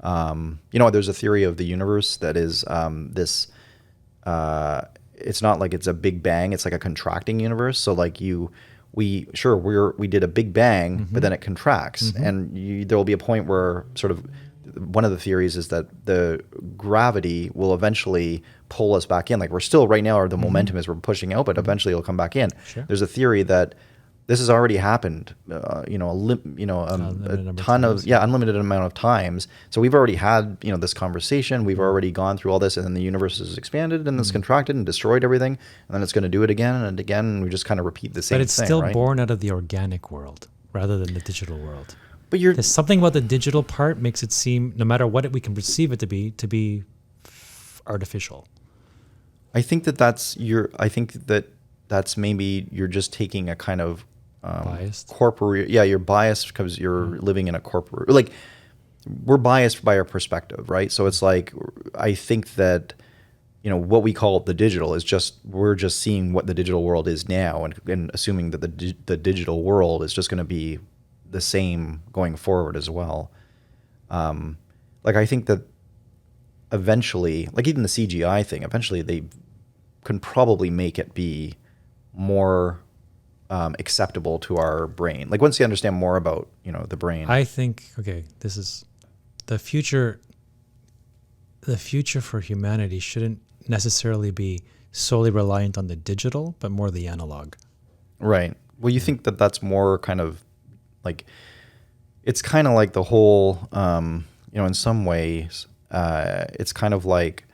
there's a theory of the universe that is this. It's not like it's a big bang; it's like a contracting universe. So like we did a big bang, but then it contracts, and there will be a point where sort of one of the theories is that the gravity will eventually pull us back in. Like we're still right now, or the momentum is we're pushing out, but eventually it'll come back in. Sure. There's a theory that this has already happened, a ton of unlimited amount of times. So we've already had, this conversation. We've already gone through all this, and then the universe has expanded and it's contracted and destroyed everything, and then it's going to do it again and again. And we just kind of repeat the same thing. But it's still right? born out of the organic world rather than the digital world. But you're There's something about the digital part makes it seem, no matter what we can perceive it to be artificial. I think that's maybe you're just taking a kind of Biased? corporate. Yeah, you're biased because you're living in a corporate. Like we're biased by our perspective, right? So it's like I think that what we call the digital is we're just seeing what the digital world is now, and assuming that the digital world is just going to be the same going forward as well. Like I think that eventually, like even the CGI thing, eventually they can probably make it be more acceptable to our brain. Like once you understand more about, the brain. I think, this is the future. The future for humanity shouldn't necessarily be solely reliant on the digital, but more the analog. Right. Well, you think that that's more kind of like, it's kind of like the whole, in some ways, it's kind of like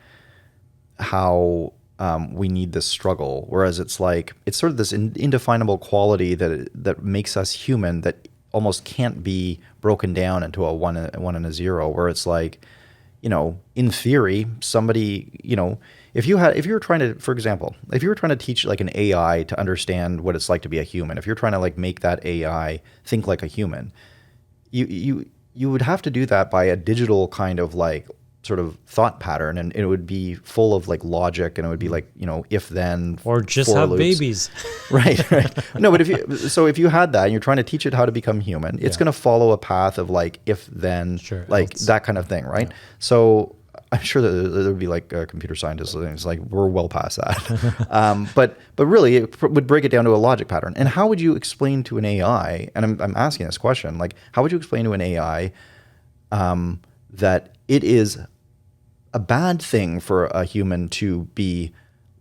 how we need this struggle, whereas it's like, it's sort of this indefinable quality that makes us human that almost can't be broken down into a one and a zero, where it's like, in theory, somebody, if you were trying to, for example, if you were trying to teach like an AI to understand what it's like to be a human, if you're trying to like make that AI think like a human, you would have to do that by a digital kind of like sort of thought pattern, and it would be full of like logic, and it would be like, if then, or just for have loops. babies. Right. No, but if you had that and you're trying to teach it how to become human, it's going to follow a path of like if then, like else. That kind of thing, right? Yeah. So I'm sure that there would be like computer scientists, it's like we're well past that. But really, it would break it down to a logic pattern. And how would you explain to an AI? And I'm asking this question, like, how would you explain to an AI that it is a bad thing for a human to be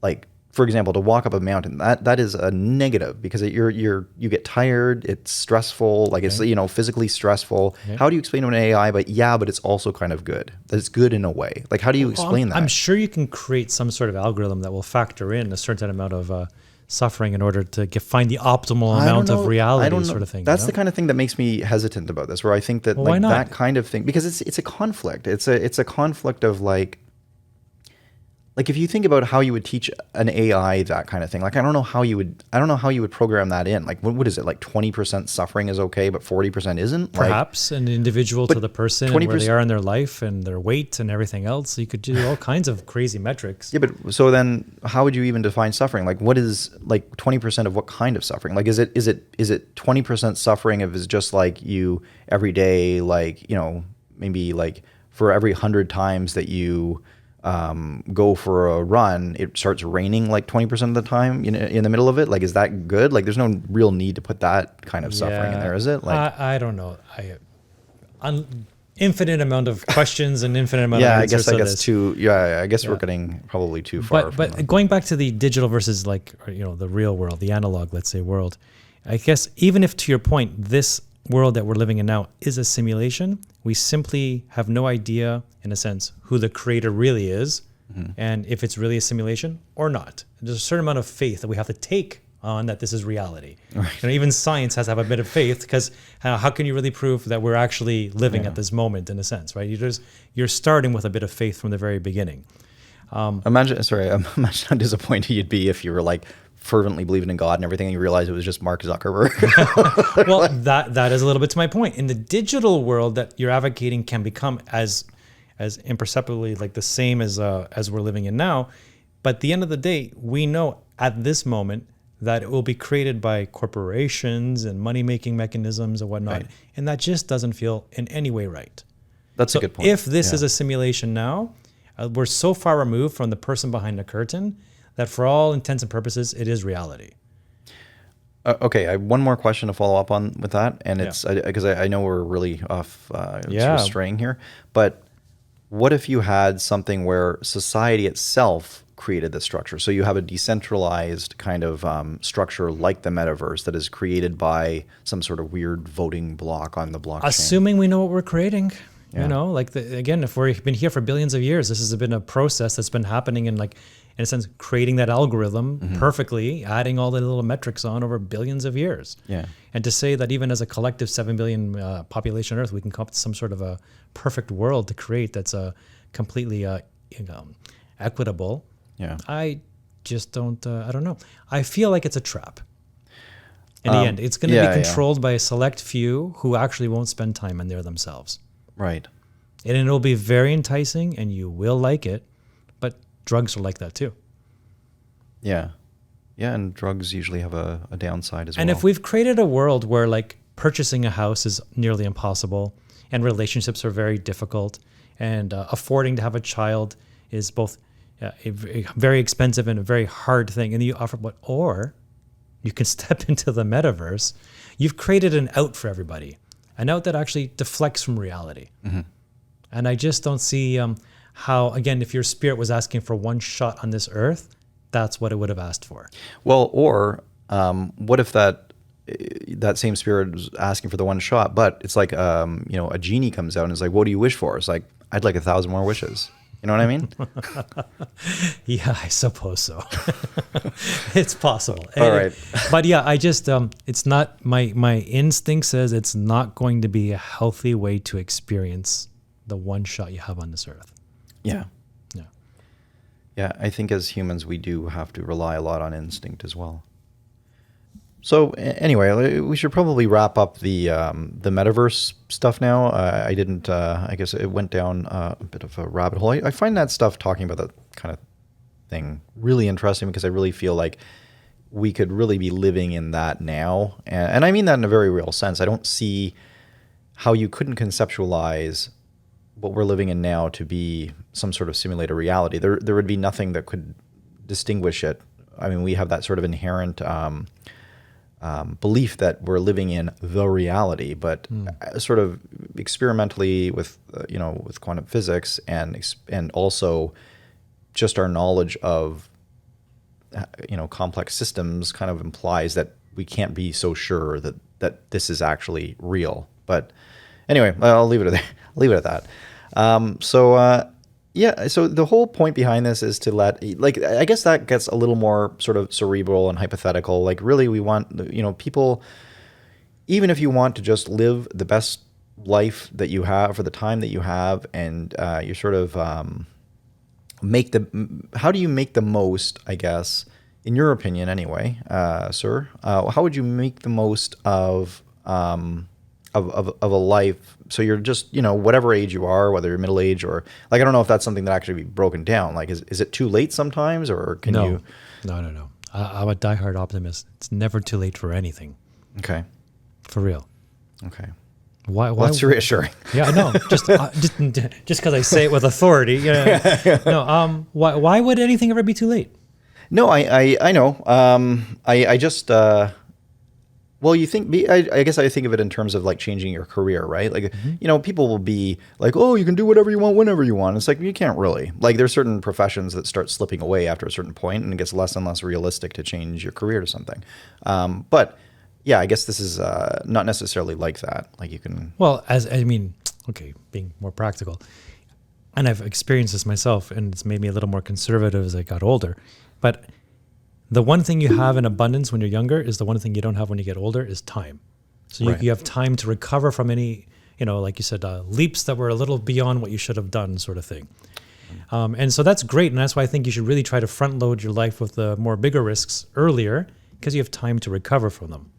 like, for example, to walk up a mountain? That is a negative, because you get tired, it's stressful, like it's physically stressful. Okay. How do you explain to an AI, but it's also kind of good? That it's good in a way. Like, how do you explain that? I'm sure you can create some sort of algorithm that will factor in a certain amount of suffering in order to find the optimal amount of reality, sort of thing. That's the kind of thing that makes me hesitant about this, where I think that like that kind of thing, because it's a conflict. It's a conflict of like if you think about how you would teach an AI that kind of thing, like I don't know how you would program that in. Like what is it? Like 20% suffering is okay, but 40% isn't? Perhaps an individual to the person and where they are in their life and their weight and everything else. You could do all kinds of crazy metrics. Yeah, but so then how would you even define suffering? Like what is like 20% of what kind of suffering? Like is it 20% suffering if it's just like you every day, like, maybe like for every 100 times that you go for a run, it starts raining like 20% of the time in the middle of it? Like, is that good? Like, there's no real need to put that kind of suffering in there, is it? Like, I don't know. Infinite amount of questions and infinite amount of answers. I guess we're getting probably too far. But going back to the digital versus like, the real world, the analog, let's say, world, I guess even if, to your point, this world that we're living in now is a simulation, we simply have no idea, in a sense, who the creator really is, and if it's really a simulation or not. There's a certain amount of faith that we have to take on that this is reality. Right. Even science has to have a bit of faith, because how can you really prove that we're actually living at this moment, in a sense, right? You're starting with a bit of faith from the very beginning. Imagine how disappointed you'd be if you were like fervently believing in God and everything, and you realize it was just Mark Zuckerberg. Well, that is a little bit to my point. In the digital world that you're advocating can become as imperceptibly like the same as we're living in now. But at the end of the day, we know at this moment that it will be created by corporations and money-making mechanisms and whatnot. Right. And that just doesn't feel in any way right. That's a good point. If this is a simulation now, we're so far removed from the person behind the curtain that for all intents and purposes, it is reality. Okay, I have one more question to follow up on with that, and it's because I know we're really off sort of straying here, but what if you had something where society itself created the structure? So you have a decentralized kind of structure like the metaverse that is created by some sort of weird voting block on the blockchain. Assuming we know what we're creating. Again, if we've been here for billions of years, this has been a process that's been happening in a sense, creating that algorithm perfectly, adding all the little metrics on over billions of years. Yeah. And to say that even as a collective 7 billion population on Earth, we can come up with some sort of a perfect world to create that's completely equitable. Yeah. I just don't, I don't know. I feel like it's a trap. In the end, it's going to be controlled by a select few who actually won't spend time in there themselves. Right. And it'll be very enticing and you will like it, but drugs are like that too. Yeah. Yeah, and drugs usually have a downside as well. And if we've created a world where like purchasing a house is nearly impossible and relationships are very difficult and affording to have a child is both a very expensive and a very hard thing, and you offer or you can step into the metaverse, you've created an out for everybody. An out that actually deflects from reality. Mm-hmm. And I just don't see how, again, if your spirit was asking for one shot on this earth, that's what it would have asked for. Well, or what if that same spirit is asking for the one shot, but it's like a genie comes out and is like, "What do you wish for?" It's like, "I'd like 1,000 more wishes." You know what I mean? Yeah, I suppose so. It's possible. All right. But yeah, I just it's not my instinct says it's not going to be a healthy way to experience the one shot you have on this earth. Yeah. Yeah. Yeah, I think as humans we do have to rely a lot on instinct as well. So anyway, we should probably wrap up the metaverse stuff now. I didn't. I guess it went down a bit of a rabbit hole. I find that stuff, talking about that kind of thing, really interesting, because I really feel like we could really be living in that now, and I mean that in a very real sense. I don't see how you couldn't conceptualize what we're living in now to be some sort of simulated reality. There would be nothing that could distinguish it. I mean, we have that sort of inherent belief that we're living in the reality, but sort of experimentally with with quantum physics and also just our knowledge of complex systems kind of implies that we can't be so sure that this is actually real. But anyway, I'll leave it at that. Yeah, so the whole point behind this is to I guess that gets a little more sort of cerebral and hypothetical. Like, really, we want, people, even if you want to just live the best life that you have for the time that you have, and you sort of how do you make the most, I guess, in your opinion anyway, sir, how would you make the most of a life? So you're just, whatever age you are, whether you're middle age or I don't know if that's something that actually be broken down. Like, is it too late sometimes, or can you? No. I'm a diehard optimist. It's never too late for anything. Okay. For real. Okay. Why? Well, that's reassuring. Yeah, no, just because I say it with authority. No. Why would anything ever be too late? No, I know. I just. Well, you think, I guess I think of it in terms of like changing your career, right? Like, people will be like, oh, you can do whatever you want, whenever you want. It's like, you can't really. Like, there's certain professions that start slipping away after a certain point, and it gets less and less realistic to change your career to something. But yeah, I guess this is not necessarily like that. Like, you can. Well, being more practical, and I've experienced this myself, and it's made me a little more conservative as I got older. But the one thing you have in abundance when you're younger is the one thing you don't have when you get older is time. So you have time to recover from any, like you said, leaps that were a little beyond what you should have done, sort of thing. And so that's great. And that's why I think you should really try to front load your life with the more bigger risks earlier, because you have time to recover from them.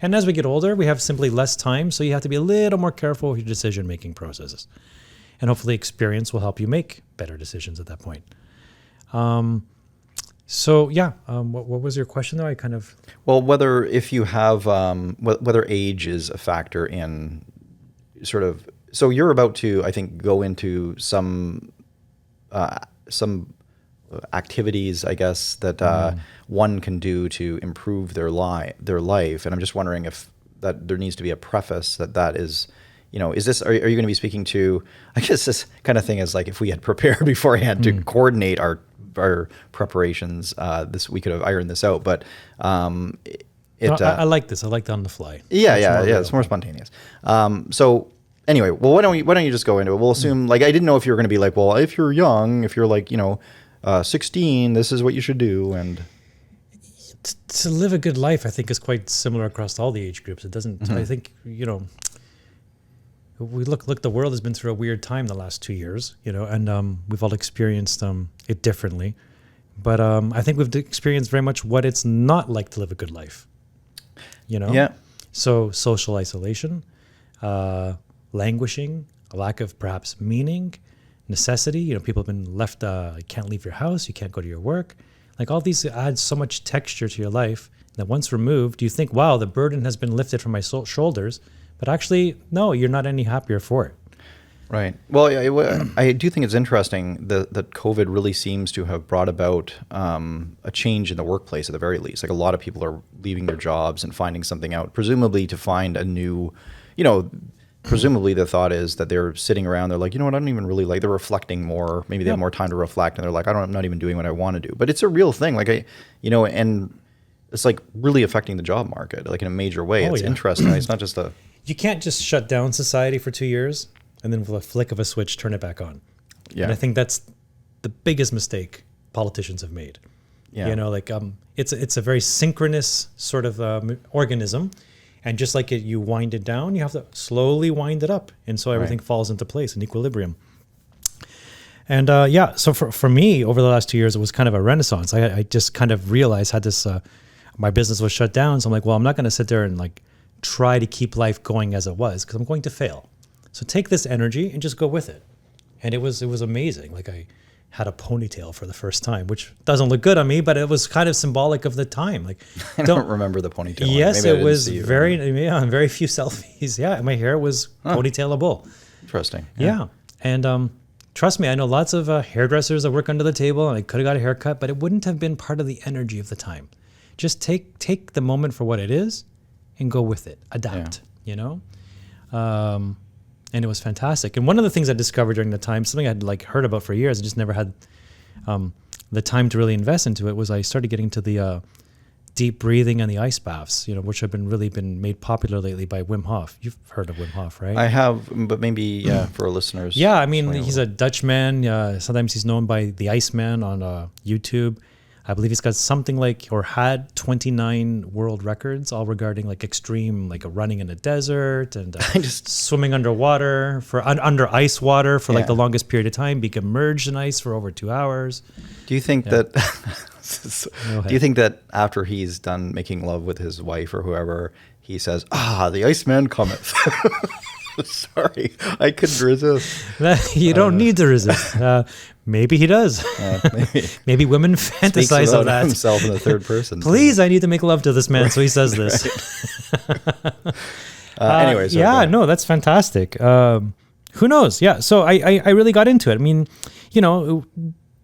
And as we get older, we have simply less time. So you have to be a little more careful with your decision-making processes. And hopefully experience will help you make better decisions at that point. So yeah, what was your question though? Well, whether age is a factor in sort of, so you're about to, I think, go into some activities, I guess, that one can do to improve their life, and I'm just wondering if that there needs to be a preface that is. Is this? Are you going to be speaking to? I guess this kind of thing is like if we had prepared beforehand to coordinate our preparations. We could have ironed this out, but I like this. I like that on the fly. Yeah. It's more spontaneous. So anyway, well, why don't you just go into it? We'll assume I didn't know if you were going to be like, well, if you're young, if you're 16, this is what you should do, and. To live a good life, I think, is quite similar across all the age groups. It doesn't. I think we look. The world has been through a weird time the last 2 years, and we've all experienced it differently. But I think we've experienced very much what it's not like to live a good life. Yeah. So social isolation, languishing, a lack of perhaps meaning, necessity. People have been left. You can't leave your house. You can't go to your work. Like, all these add so much texture to your life that once removed, you think, wow, the burden has been lifted from my shoulders. But actually, no, you're not any happier for it. Right. Well, I do think it's interesting that COVID really seems to have brought about a change in the workplace at the very least. Like, a lot of people are leaving their jobs and finding something out, presumably to find a new, presumably the thought is that they're sitting around, they're like, you know what, I don't even really like, they're reflecting more. Maybe they have more time to reflect, and they're like, I'm not even doing what I want to do. But it's a real thing. Like, and it's like really affecting the job market, like in a major way. It's interesting. It's not just You can't just shut down society for 2 years and then with a flick of a switch, turn it back on. Yeah. And I think that's the biggest mistake politicians have made. Yeah. You know, like it's a very synchronous sort of organism. And just like you wind it down, you have to slowly wind it up. And so everything falls into place in equilibrium. And so for me, over the last 2 years, it was kind of a renaissance. I just kind of realized how this, my business was shut down. So I'm like, well, I'm not going to sit there and like try to keep life going as it was, because I'm going to fail. So take this energy and just go with it. And it was amazing. Like I had a ponytail for the first time, which doesn't look good on me, but it was kind of symbolic of the time. Like, I don't remember the ponytail. Yes, it was very few selfies. Yeah, my hair was ponytailable. Interesting. Yeah. And trust me, I know lots of hairdressers that work under the table, and I could have got a haircut, but it wouldn't have been part of the energy of the time. Just take the moment for what it is and go with it. Adapt, you know? And it was fantastic. And one of the things I discovered during the time, something I'd like heard about for years, I just never had the time to really invest into it, was I started getting to the deep breathing and the ice baths, you know, which have been made popular lately by Wim Hof. You've heard of Wim Hof, right? I have, but maybe for our listeners. Yeah, I mean, he's a Dutch man. Sometimes he's known by the Iceman on YouTube. I believe he's got something like, or had 29 world records, all regarding like extreme, like running in a desert and just swimming underwater under ice water for like the longest period of time, being immersed in ice for over 2 hours. Do you think that? Do you think that after he's done making love with his wife or whoever, he says, the Iceman cometh? Sorry, I couldn't resist. You don't need to resist. Maybe he does. Maybe women fantasize of that. Himself in the third person. Please, I need to make love to this man, so he says this. Anyways. No, that's fantastic. Who knows? Yeah, so I really got into it. I mean, you know,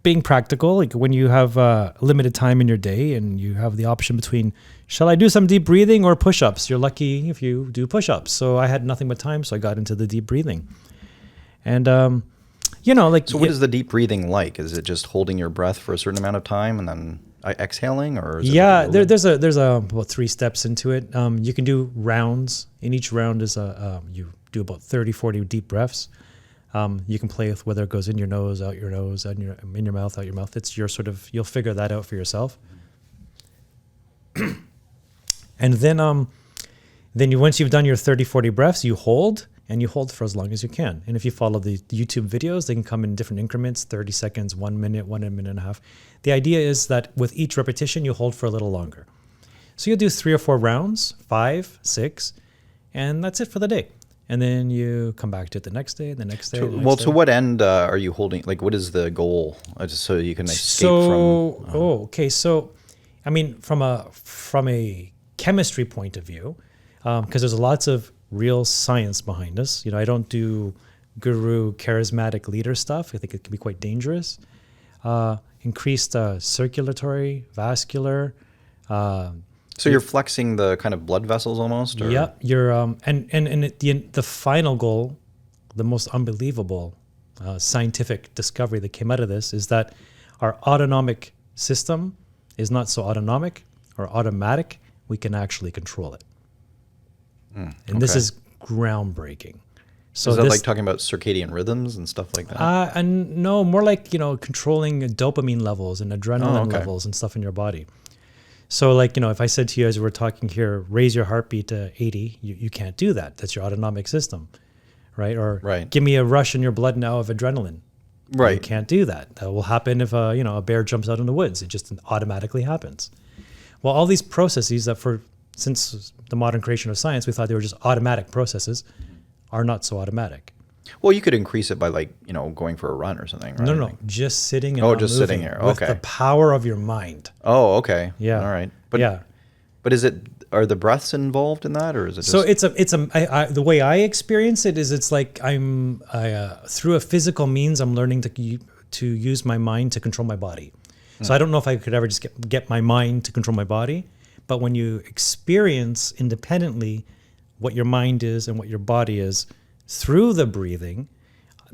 being practical, like when you have limited time in your day and you have the option between, shall I do some deep breathing or push-ups? You're lucky if you do push-ups. So I had nothing but time, so I got into the deep breathing. And, you know, like... So what is the deep breathing like? Is it just holding your breath for a certain amount of time and then exhaling? Or is it there's about 3 steps into it. You can do rounds. In each round is you do about 30, 40 deep breaths. You can play with whether it goes in your nose, out your nose, in your mouth, out your mouth. It's your sort of, you'll figure that out for yourself. And then once you've done your 30, 40 breaths, you hold, and you hold for as long as you can. And if you follow the YouTube videos, they can come in different increments, 30 seconds, 1 minute, 1 minute and a half. The idea is that with each repetition, you hold for a little longer. So you'll do 3 or 4 rounds, 5, 6, and that's it for the day. And then you come back to it the next day, the next day. To what end are you holding? Like, what is the goal? Just so you can escape from. Okay. So, I mean, from a chemistry point of view, because there's lots of real science behind us. You know, I don't do guru charismatic leader stuff. I think it can be quite dangerous. Increased circulatory, vascular. So you're flexing the kind of blood vessels almost? Or? Yeah, you're and the final goal, the most unbelievable scientific discovery that came out of this is that our autonomic system is not so autonomic or automatic. We can actually control it, and this is groundbreaking. So is that like talking about circadian rhythms and stuff like that? And no, more like, you know, controlling dopamine levels and adrenaline levels and stuff in your body. So like, you know, if I said to you as we're talking here, raise your heartbeat to 80, you can't do that. That's your autonomic system, right? Or give me a rush in your blood now of adrenaline. Right. You can't do that. That will happen if a bear jumps out in the woods. It just automatically happens. Well, all these processes that since the modern creation of science, we thought they were just automatic processes, are not so automatic. Well, you could increase it by, like, you know, going for a run or something, right? No. Just sitting and just sitting here. With the power of your mind. Oh, okay. Yeah. All right. But are the breaths involved in that, or is it just... So the way I experience it is it's like through a physical means, I'm learning to use my mind to control my body. So I don't know if I could ever just get my mind to control my body, but when you experience independently what your mind is and what your body is, through the breathing.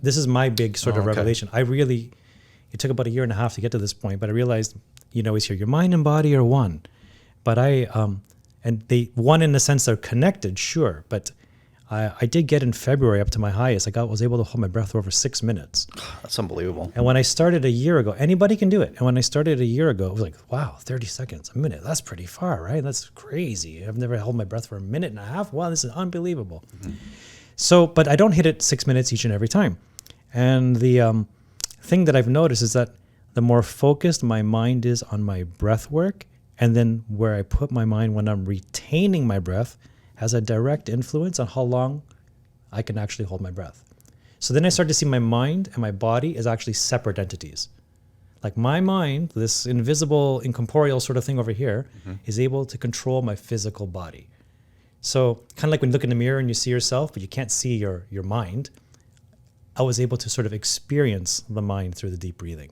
This is my big sort of revelation. It took about a year and a half to get to this point, but I realized, always hear your mind and body are one. But and they one in the sense they're connected, sure. But I did get in February up to my highest. I was able to hold my breath for over 6 minutes. That's unbelievable. And when I started a year ago, anybody can do it. And when I started a year ago, it was like, wow, 30 seconds, a minute. That's pretty far, right? That's crazy. I've never held my breath for a minute and a half. Wow, this is unbelievable. Mm-hmm. So, but I don't hit it 6 minutes each and every time. And the thing that I've noticed is that the more focused my mind is on my breath work, and then where I put my mind when I'm retaining my breath, has a direct influence on how long I can actually hold my breath. So then I start to see my mind and my body as actually separate entities. Like my mind, this invisible, incorporeal sort of thing over here, is able to control my physical body. So kind of like when you look in the mirror and you see yourself, but you can't see your mind, I was able to sort of experience the mind through the deep breathing.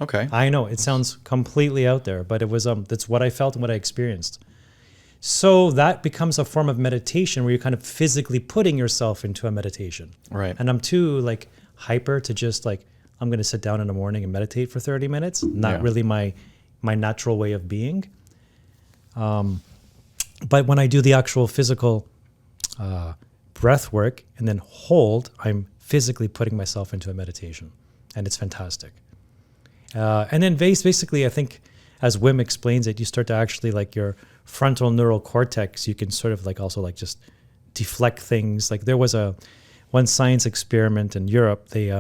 Okay. I know it sounds completely out there, but it was that's what I felt and what I experienced. So that becomes a form of meditation where you're kind of physically putting yourself into a meditation. Right. And I'm too hyper to just I'm going to sit down in the morning and meditate for 30 minutes. Not really my natural way of being. But when I do the actual physical breath work and then hold, I'm physically putting myself into a meditation, and it's fantastic. And then basically, I think, as Wim explains it, you start to actually your frontal neural cortex, you can sort of also just deflect things. Like there was one science experiment in Europe, they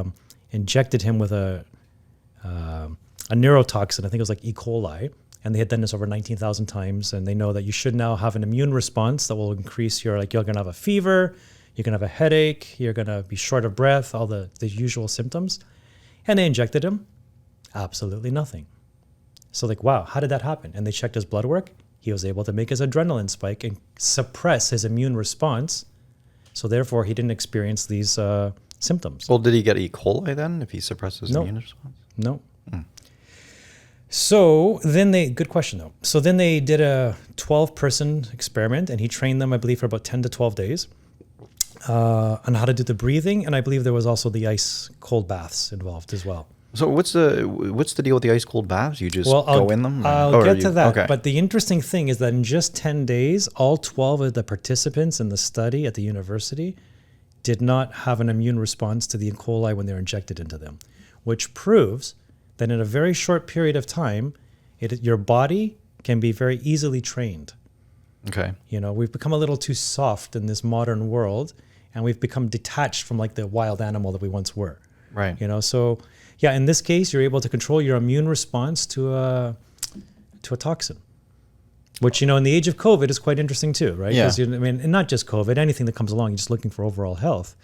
injected him with a neurotoxin, I think it was E. coli, and they had done this over 19,000 times, and they know that you should now have an immune response that will increase you're going to have a fever, you're going to have a headache, you're going to be short of breath, all the usual symptoms. And they injected him, absolutely nothing. So wow, how did that happen? And they checked his blood work. He was able to make his adrenaline spike and suppress his immune response. So therefore, he didn't experience these symptoms. Well, did he get E. coli then if he suppresses immune response? No. So then good question though. So then they did a 12-person experiment, and he trained them, I believe, for about 10 to 12 days on how to do the breathing. And I believe there was also the ice cold baths involved as well. So what's the deal with the ice cold baths? You just go in them? I'll get to that. Okay. But the interesting thing is that in just 10 days, all 12 of the participants in the study at the university did not have an immune response to the E. coli when they were injected into them, which proves that in a very short period of time, your body can be very easily trained. Okay. We've become a little too soft in this modern world, and we've become detached from the wild animal that we once were. Right. So yeah, in this case, you're able to control your immune response to a toxin, which, in the age of COVID is quite interesting too, right? Yeah. And not just COVID, anything that comes along, you're just looking for overall health.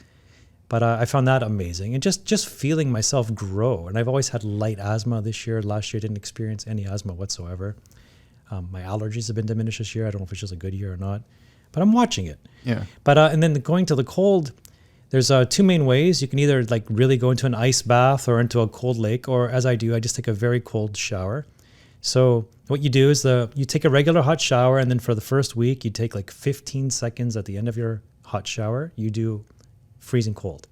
But I found that amazing, and just feeling myself grow. And I've always had light asthma this year. Last year, I didn't experience any asthma whatsoever. My allergies have been diminished this year. I don't know if it's just a good year or not, but I'm watching it. Yeah. But and then going to the cold, there's two main ways. You can either really go into an ice bath or into a cold lake, or as I do, I just take a very cold shower. So what you do is you take a regular hot shower, and then for the first week, you take 15 seconds at the end of your hot shower. You do freezing cold.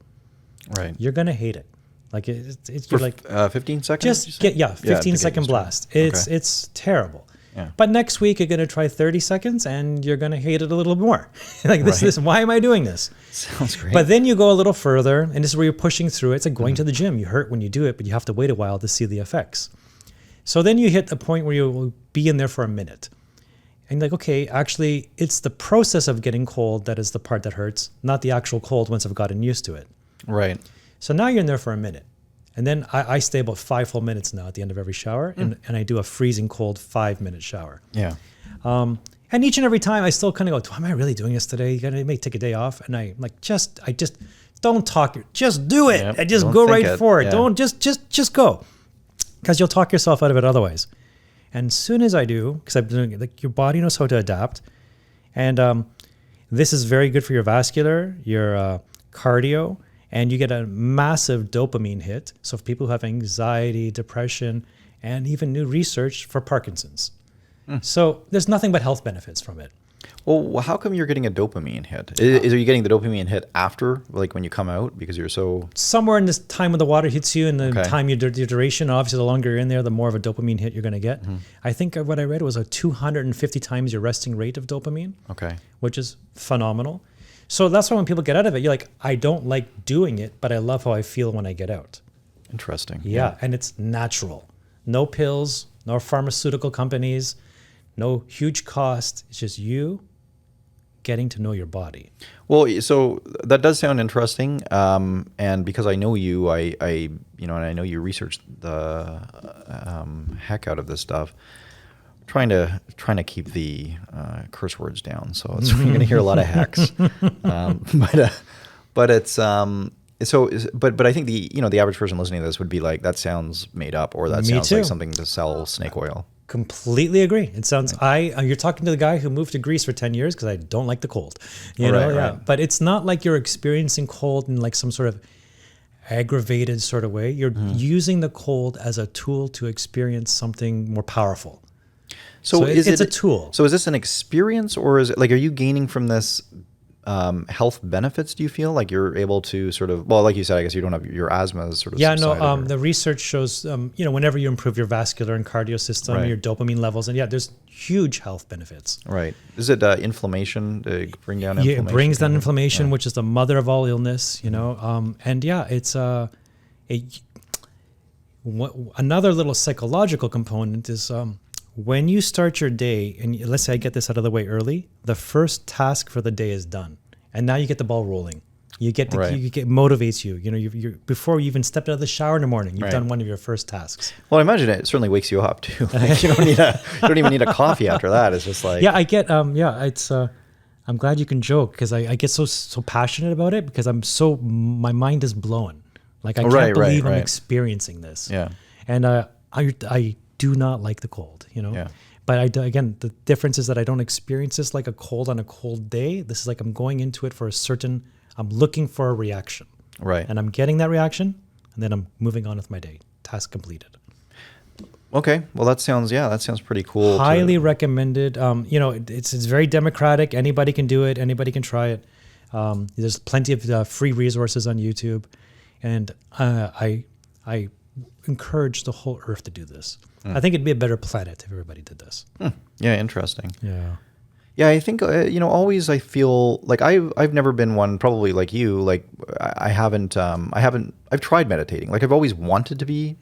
Right. You're gonna hate it. You're 15 seconds. Just 15-second blast. It's terrible. Yeah. But next week you're gonna try 30 seconds, and you're gonna hate it a little more. This. Why am I doing this? Sounds great. But then you go a little further, and this is where you're pushing through. It's like going to the gym. You hurt when you do it, but you have to wait a while to see the effects. So then you hit the point where you will be in there for a minute. And okay, actually, it's the process of getting cold that is the part that hurts, not the actual cold once I've gotten used to it. Right. So now you're in there for a minute. And then I stay about 5 full minutes now at the end of every shower, and I do a freezing cold 5-minute shower. Yeah. And each and every time I still kind of go, am I really doing this today? You may take a day off. And I just don't talk. Just do it. Yep. And just Don't go think right it. for it. Yeah. Don't just go. Because you'll talk yourself out of it otherwise. And as soon as I do, because I've been doing it, your body knows how to adapt. And this is very good for your vascular, your cardio, and you get a massive dopamine hit. So for people who have anxiety, depression, and even new research for Parkinson's. So there's nothing but health benefits from it. Well, how come you're getting a dopamine hit? Are you getting the dopamine hit after, like when you come out, because you're so... Somewhere in this time when the water hits you and the Okay. time your duration, obviously the longer you're in there, the more of a dopamine hit you're going to get. Mm-hmm. I think what I read was a 250 times your resting rate of dopamine, Okay. which is phenomenal. So that's why when people get out of it, you're like, I don't like doing it, but I love how I feel when I get out. Interesting. Yeah, and it's natural. No pills, no pharmaceutical companies, no huge cost. It's just you getting to know your body. Well, so that does sound interesting, and because I know you, I and I know you researched the heck out of this stuff. Trying to keep the curse words down, so you're going to hear a lot of hacks. But it's but I think the average person listening to this would be like, that sounds made up, or that Me sounds too. like something to sell snake oil. Completely agree. It sounds you're talking to the guy who moved to Greece for 10 years because I don't like the cold. You know, Right, yeah. right. But it's not like you're experiencing cold in like some sort of aggravated sort of way. You're using the cold as a tool to experience something more powerful. So it's a tool. So is this an experience, or is it like, are you gaining from this health benefits? Do you feel like you're able to sort of, well, like you said, I guess you don't have your asthma is sort of subsided, or... The research shows, whenever you improve your vascular and cardio system, Right. your dopamine levels, and there's huge health benefits. Right. Is it inflammation to bring down Yeah, inflammation? it brings down kind of? inflammation, Yeah. which is the mother of all illness, it's another little psychological component is when you start your day, and let's say I get this out of the way early, the first task for the day is done, and now you get the ball rolling. You get Right. motivates you. You're before you even stepped out of the shower in the morning, you've Right. done one of your first tasks. Well, I imagine it certainly wakes you up too. Like, you don't even need a coffee after that. It's just like... Yeah, I get. It's. I'm glad you can joke because I get so passionate about it because my mind is blown. Like I can't Right, believe I'm right. experiencing this. Yeah. And I do not like the cold. Yeah. But again, the difference is that I don't experience this like a cold on a cold day. This is like I'm going into it for I'm looking for a reaction. Right. And I'm getting that reaction, and then I'm moving on with my day. Task completed. Okay. Well, that sounds pretty cool. Highly recommended. It's very democratic. Anybody can do it. Anybody can try it. There's plenty of free resources on YouTube, and I encourage the whole Earth to do this. I think it'd be a better planet if everybody did this. Yeah. Interesting. Yeah. Yeah, I think always I feel like I've never been one, probably like you, like I've tried meditating. Like I've always wanted to be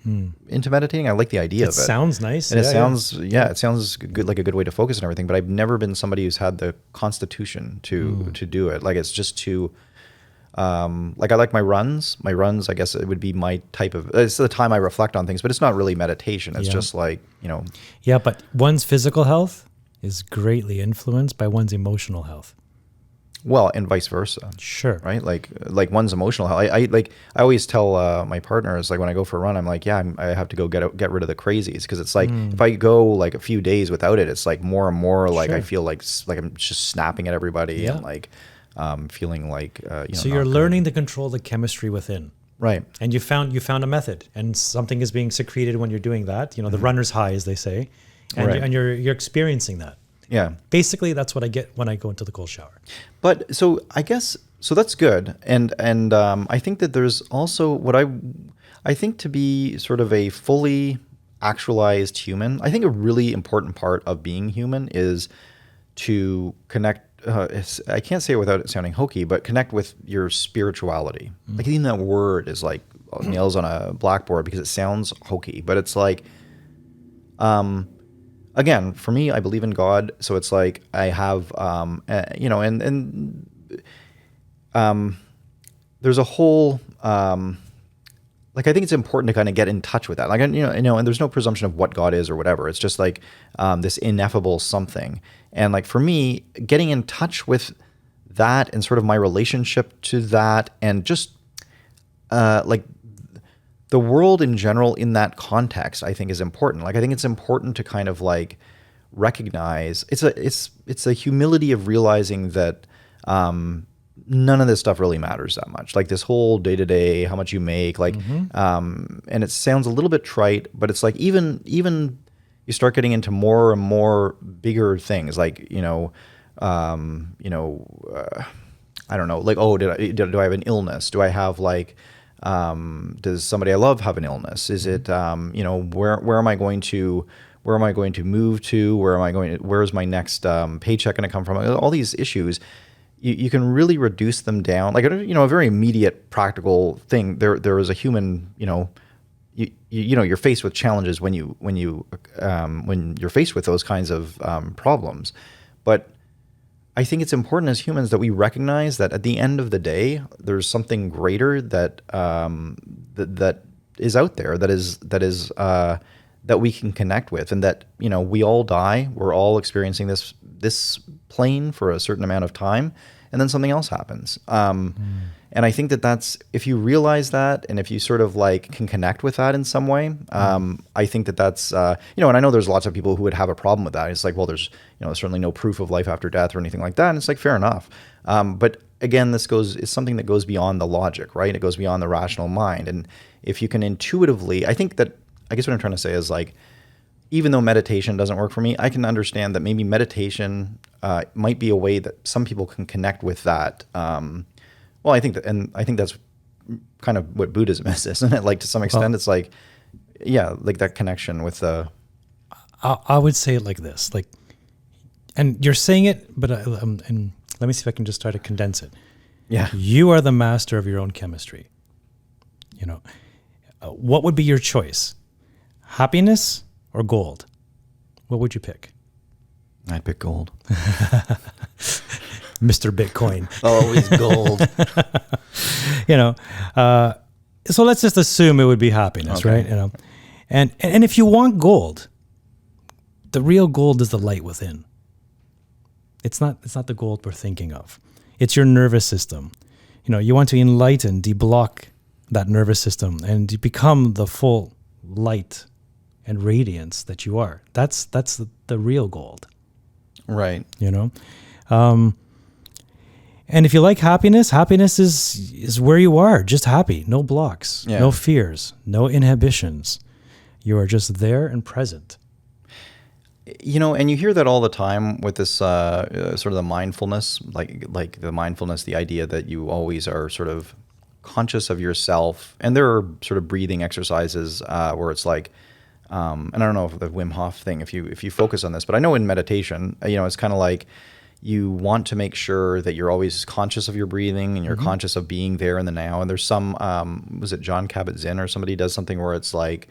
into meditating. I like the idea of it. It sounds nice. And it sounds good, like a good way to focus and everything, but I've never been somebody who's had the constitution to do it. Like it's just too like I like my runs. My runs, I guess it would be my type of, it's the time I reflect on things, but it's not really meditation. It's just like, Yeah, but one's physical health is greatly influenced by one's emotional health. well, and vice versa. Sure. Right? Like one's emotional health. I always tell my partners, like when I go for a run, I'm like, I have to go get rid of the crazies, because it's like if I go like a few days without it, it's like more and more like I feel like I'm just snapping at everybody and like feeling like So you're learning to control the chemistry within. Right. And you found a method, and something is being secreted when you're doing that. The runner's high, as they say, and you're experiencing that. Yeah. Basically, that's what I get when I go into the cold shower. But so I guess that's good, and I think that there's also what I think to be sort of a fully actualized human. I think a really important part of being human is to connect. I can't say it without it sounding hokey, but connect with your spirituality. Like even that word is like nails on a blackboard because it sounds hokey, but it's like, again, for me, I believe in God, so it's like I have, there's a whole, like I think it's important to kind of get in touch with that. Like and there's no presumption of what God is or whatever. It's just like this ineffable something. And like for me, getting in touch with that and sort of my relationship to that, and just like the world in general in that context, I think is important. Like I think it's important to kind of like recognize it's a humility of realizing that none of this stuff really matters that much. Like this whole day-to-day, how much you make, like, and it sounds a little bit trite, but it's like even you start getting into more and more bigger things, like, you know, I don't know, like, oh, do I have an illness? Do I have like, does somebody I love have an illness? Is it, you know, where am I going to, move to? Where is my next paycheck going to come from? All these issues, you can really reduce them down. Like, you know, a very immediate practical thing. There is a human, you know, you know, you're faced with challenges when you're faced with those kinds of problems. But I think it's important as humans that we recognize that at the end of the day, there's something greater that that is out there, that we can connect with, and that, you know, we all die. We're all experiencing this plane for a certain amount of time, and then something else happens. And I think that's, if you realize that, and if you sort of like can connect with that in some way, I think that's, you know, and I know there's lots of people who would have a problem with that. It's like, well, there's, you know, certainly no proof of life after death or anything like that. And it's like, fair enough. But again, it's something that goes beyond the logic, right? It goes beyond the rational mind. And if you can intuitively, I guess what I'm trying to say is, like, even though meditation doesn't work for me, I can understand that maybe meditation might be a way that some people can connect with that. Well, I think that's kind of what Buddhism is, isn't it? Like, to some extent, it's like, yeah, like that connection with the. I would say it like this, like, and you're saying it, but and let me see if I can just try to condense it. Yeah, you are the master of your own chemistry. You know, what would be your choice? Happiness or gold? What would you pick? I'd pick gold. Mr. Bitcoin. Always gold. You know, so let's just assume it would be happiness, Okay. right? You know, and if you want gold, the real gold is the light within. It's not the gold we're thinking of. It's your nervous system. You know, you want to enlighten, deblock that nervous system, and you become the full light and radiance that you are. That's the real gold. Right. You know? And if you like happiness, happiness is where you are, just happy, no blocks, Yeah. no fears, no inhibitions. You are just there and present. You know, and you hear that all the time with this sort of the mindfulness, like the mindfulness, the idea that you always are sort of conscious of yourself. And there are sort of breathing exercises where it's like, and I don't know if the Wim Hof thing, if you focus on this, but I know in meditation, you know, it's kind of like, you want to make sure that you're always conscious of your breathing, and you're conscious of being there in the now. And there's some, was it John Kabat-Zinn or somebody does something where it's like,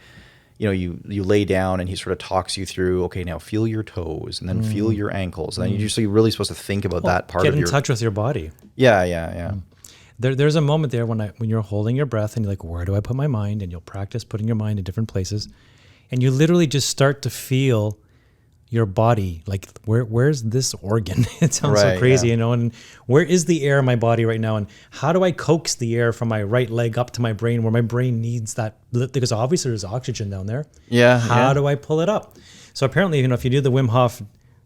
you know, you lay down and he sort of talks you through, okay, now feel your toes, and then feel your ankles. And then you're really supposed to think about that part of Get in touch with your body. Yeah. There's a moment there when you're holding your breath and you're like, where do I put my mind? And you'll practice putting your mind in different places. And you literally just start to feel your body, like where's this organ? It sounds so crazy, yeah. you know, and where is the air in my body right now? And how do I coax the air from my right leg up to my brain where my brain needs that? Because obviously there's oxygen down there. Yeah. How do I pull it up? So apparently, you know, if you do the Wim Hof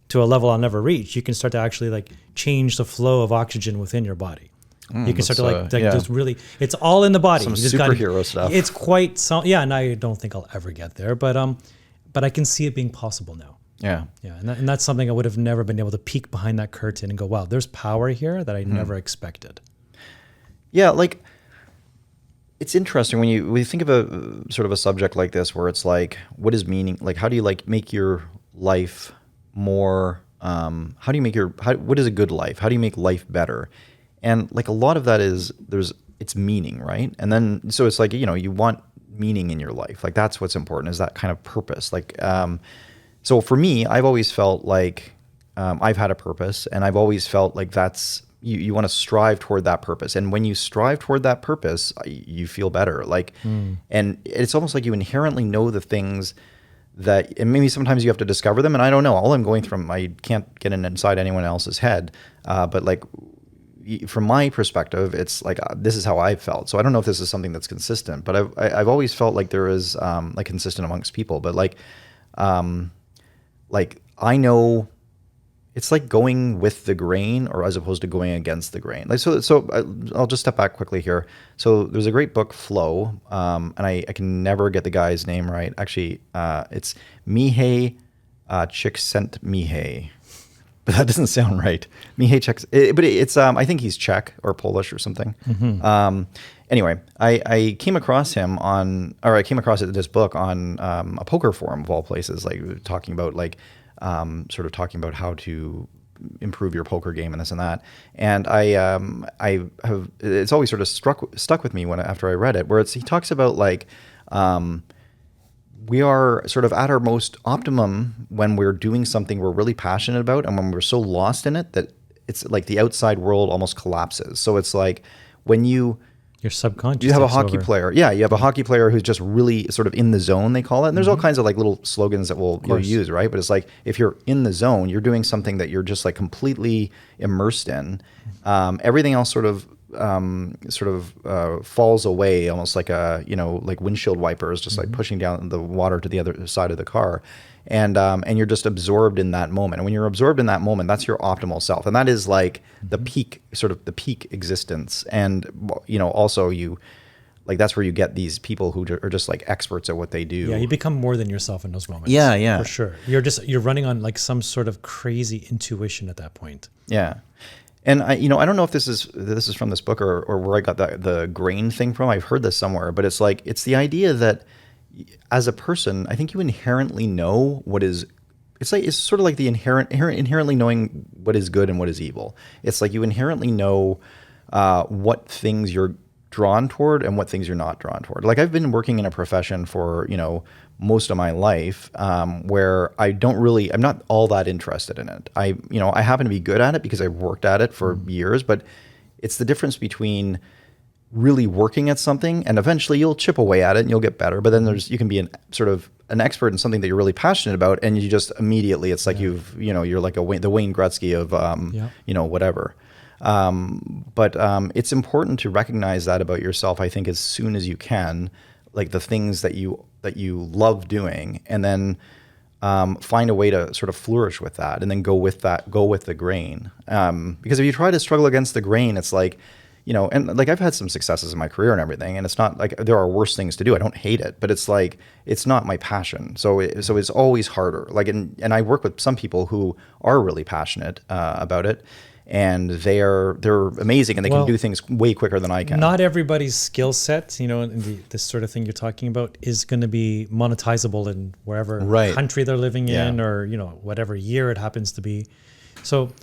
to a level I'll never reach, you can start to actually like change the flow of oxygen within your body. You can start to just really, it's all in the body. Some You just superhero stuff. It's quite, and I don't think I'll ever get there, but I can see it being possible now. Yeah. Yeah, and that's something I would have never been able to peek behind that curtain and go, wow, there's power here that I never expected. Yeah, like, it's interesting when you think of a sort of a subject like this, where it's like, what is meaning? Like, how do you like make your life more? How do you make what is a good life? How do you make life better? And like, a lot of that is it's meaning, right? And then so it's like, you know, you want meaning in your life. Like, that's what's important, is that kind of purpose. Like, so for me, I've always felt like I've had a purpose, and I've always felt like that's, you want to strive toward that purpose. And when you strive toward that purpose, you feel better. Like, and it's almost like you inherently know the things that, and maybe sometimes you have to discover them. And I don't know, all I'm going through, I can't get inside anyone else's head. But like, from my perspective, it's like, this is how I've felt. So I don't know if this is something that's consistent, but I've always felt like there is like consistent amongst people, but like I know it's like going with the grain, or as opposed to going against the grain. Like, so I'll just step back quickly here. So there's a great book, Flow, and I can never get the guy's name right. Actually, it's Mihaly Csikszentmihalyi. but that doesn't sound right. But it's I think he's Czech or Polish or something. Anyway, I came across this book on a poker forum of all places, like talking about talking about how to improve your poker game and this and that. And it's always sort of stuck with me after I read it, where he talks about like we are sort of at our most optimum when we're doing something we're really passionate about, and when we're so lost in it that it's like the outside world almost collapses. So it's like when your subconscious. You have a hockey player. Yeah, you have a hockey player who's just really sort of in the zone, they call it. And there's all kinds of like little slogans that you'll use, right? But it's like if you're in the zone, you're doing something that you're just like completely immersed in. Everything else sort of falls away, almost like like windshield wipers, just like pushing down the water to the other side of the car. And you're just absorbed in that moment. And when you're absorbed in that moment, that's your optimal self. And that is like the peak existence. And, also that's where you get these people who are just like experts at what they do. Yeah, you become more than yourself in those moments. Yeah. For sure. You're running on like some sort of crazy intuition at that point. Yeah. And I don't know if this is from this book or where I got the grain thing from. I've heard this somewhere, but it's the idea that as a person, I think you inherently know what is. It's sort of like the inherently knowing what is good and what is evil. It's like you inherently know what things you're drawn toward and what things you're not drawn toward. Like I've been working in a profession for most of my life where I'm not all that interested in it. I happen to be good at it because I've worked at it for years, but it's the difference between really working at something, and eventually you'll chip away at it and you'll get better. But then you can be an expert in something that you're really passionate about, and you just immediately, it's like you're like the Wayne Gretzky of whatever. But it's important to recognize that about yourself, I think, as soon as you can, like the things that you love doing, and then find a way to sort of flourish with that, and then go with the grain. Because if you try to struggle against the grain, it's like, and like I've had some successes in my career and everything, and it's not like there are worse things to do. I don't hate it, but it's like it's not my passion. So it's always harder. Like and I work with some people who are really passionate about it, and they're amazing, and they can do things way quicker than I can. Not everybody's skill set, this sort of thing you're talking about, is going to be monetizable in wherever country they're living in, or whatever year it happens to be. So.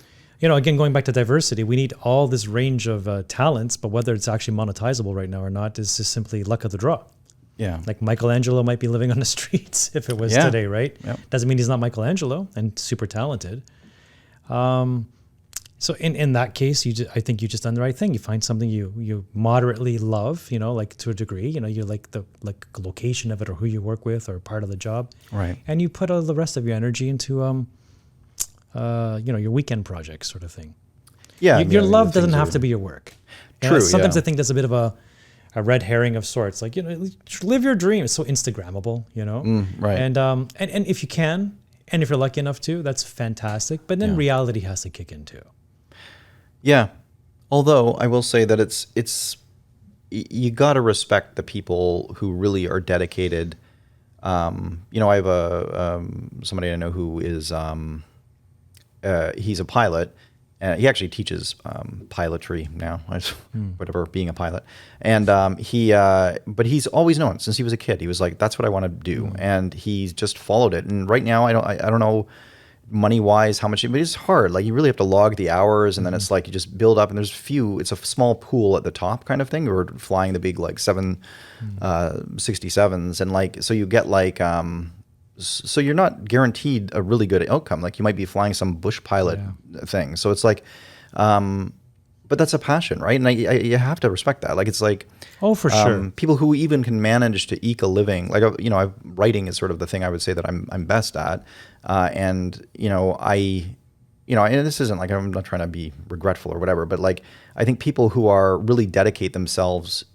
Again, going back to diversity, we need all this range of talents, but whether it's actually monetizable right now or not is just simply luck of the draw. Yeah. Like Michelangelo might be living on the streets if it was today, right? Yep. Doesn't mean he's not Michelangelo and super talented. So in that case, I think you just done the right thing. You find something you moderately love, like to a degree, you like the location of it or who you work with or part of the job. Right. And you put all the rest of your energy into your weekend projects sort of thing. Yeah. Your love doesn't have to be your work. True. Sometimes I think that's a bit of a red herring of sorts. Like, live your dream. It's so Instagrammable, right. And if you can, and if you're lucky enough to, that's fantastic. But then reality has to kick in too. Yeah. Although I will say that it's you got to respect the people who really are dedicated. I have somebody I know who is, he's a pilot. He actually teaches pilotry now, whatever, being a pilot. And but he's always known since he was a kid. He was like, that's what I want to do, and he's just followed it. And right now, I don't know money wise how much, but it's hard. Like you really have to log the hours, and then it's like you just build up. And there's it's a small pool at the top kind of thing. We're flying the big like 767s, and like so you get like. So you're not guaranteed a really good outcome. Like you might be flying some bush pilot thing. So it's like, but that's a passion, right? And you have to respect that. Like it's like, oh, for sure. People who even can manage to eke a living, like writing is sort of the thing I would say that I'm best at, and and this isn't like I'm not trying to be regretful or whatever, but like I think people who are really dedicate themselves.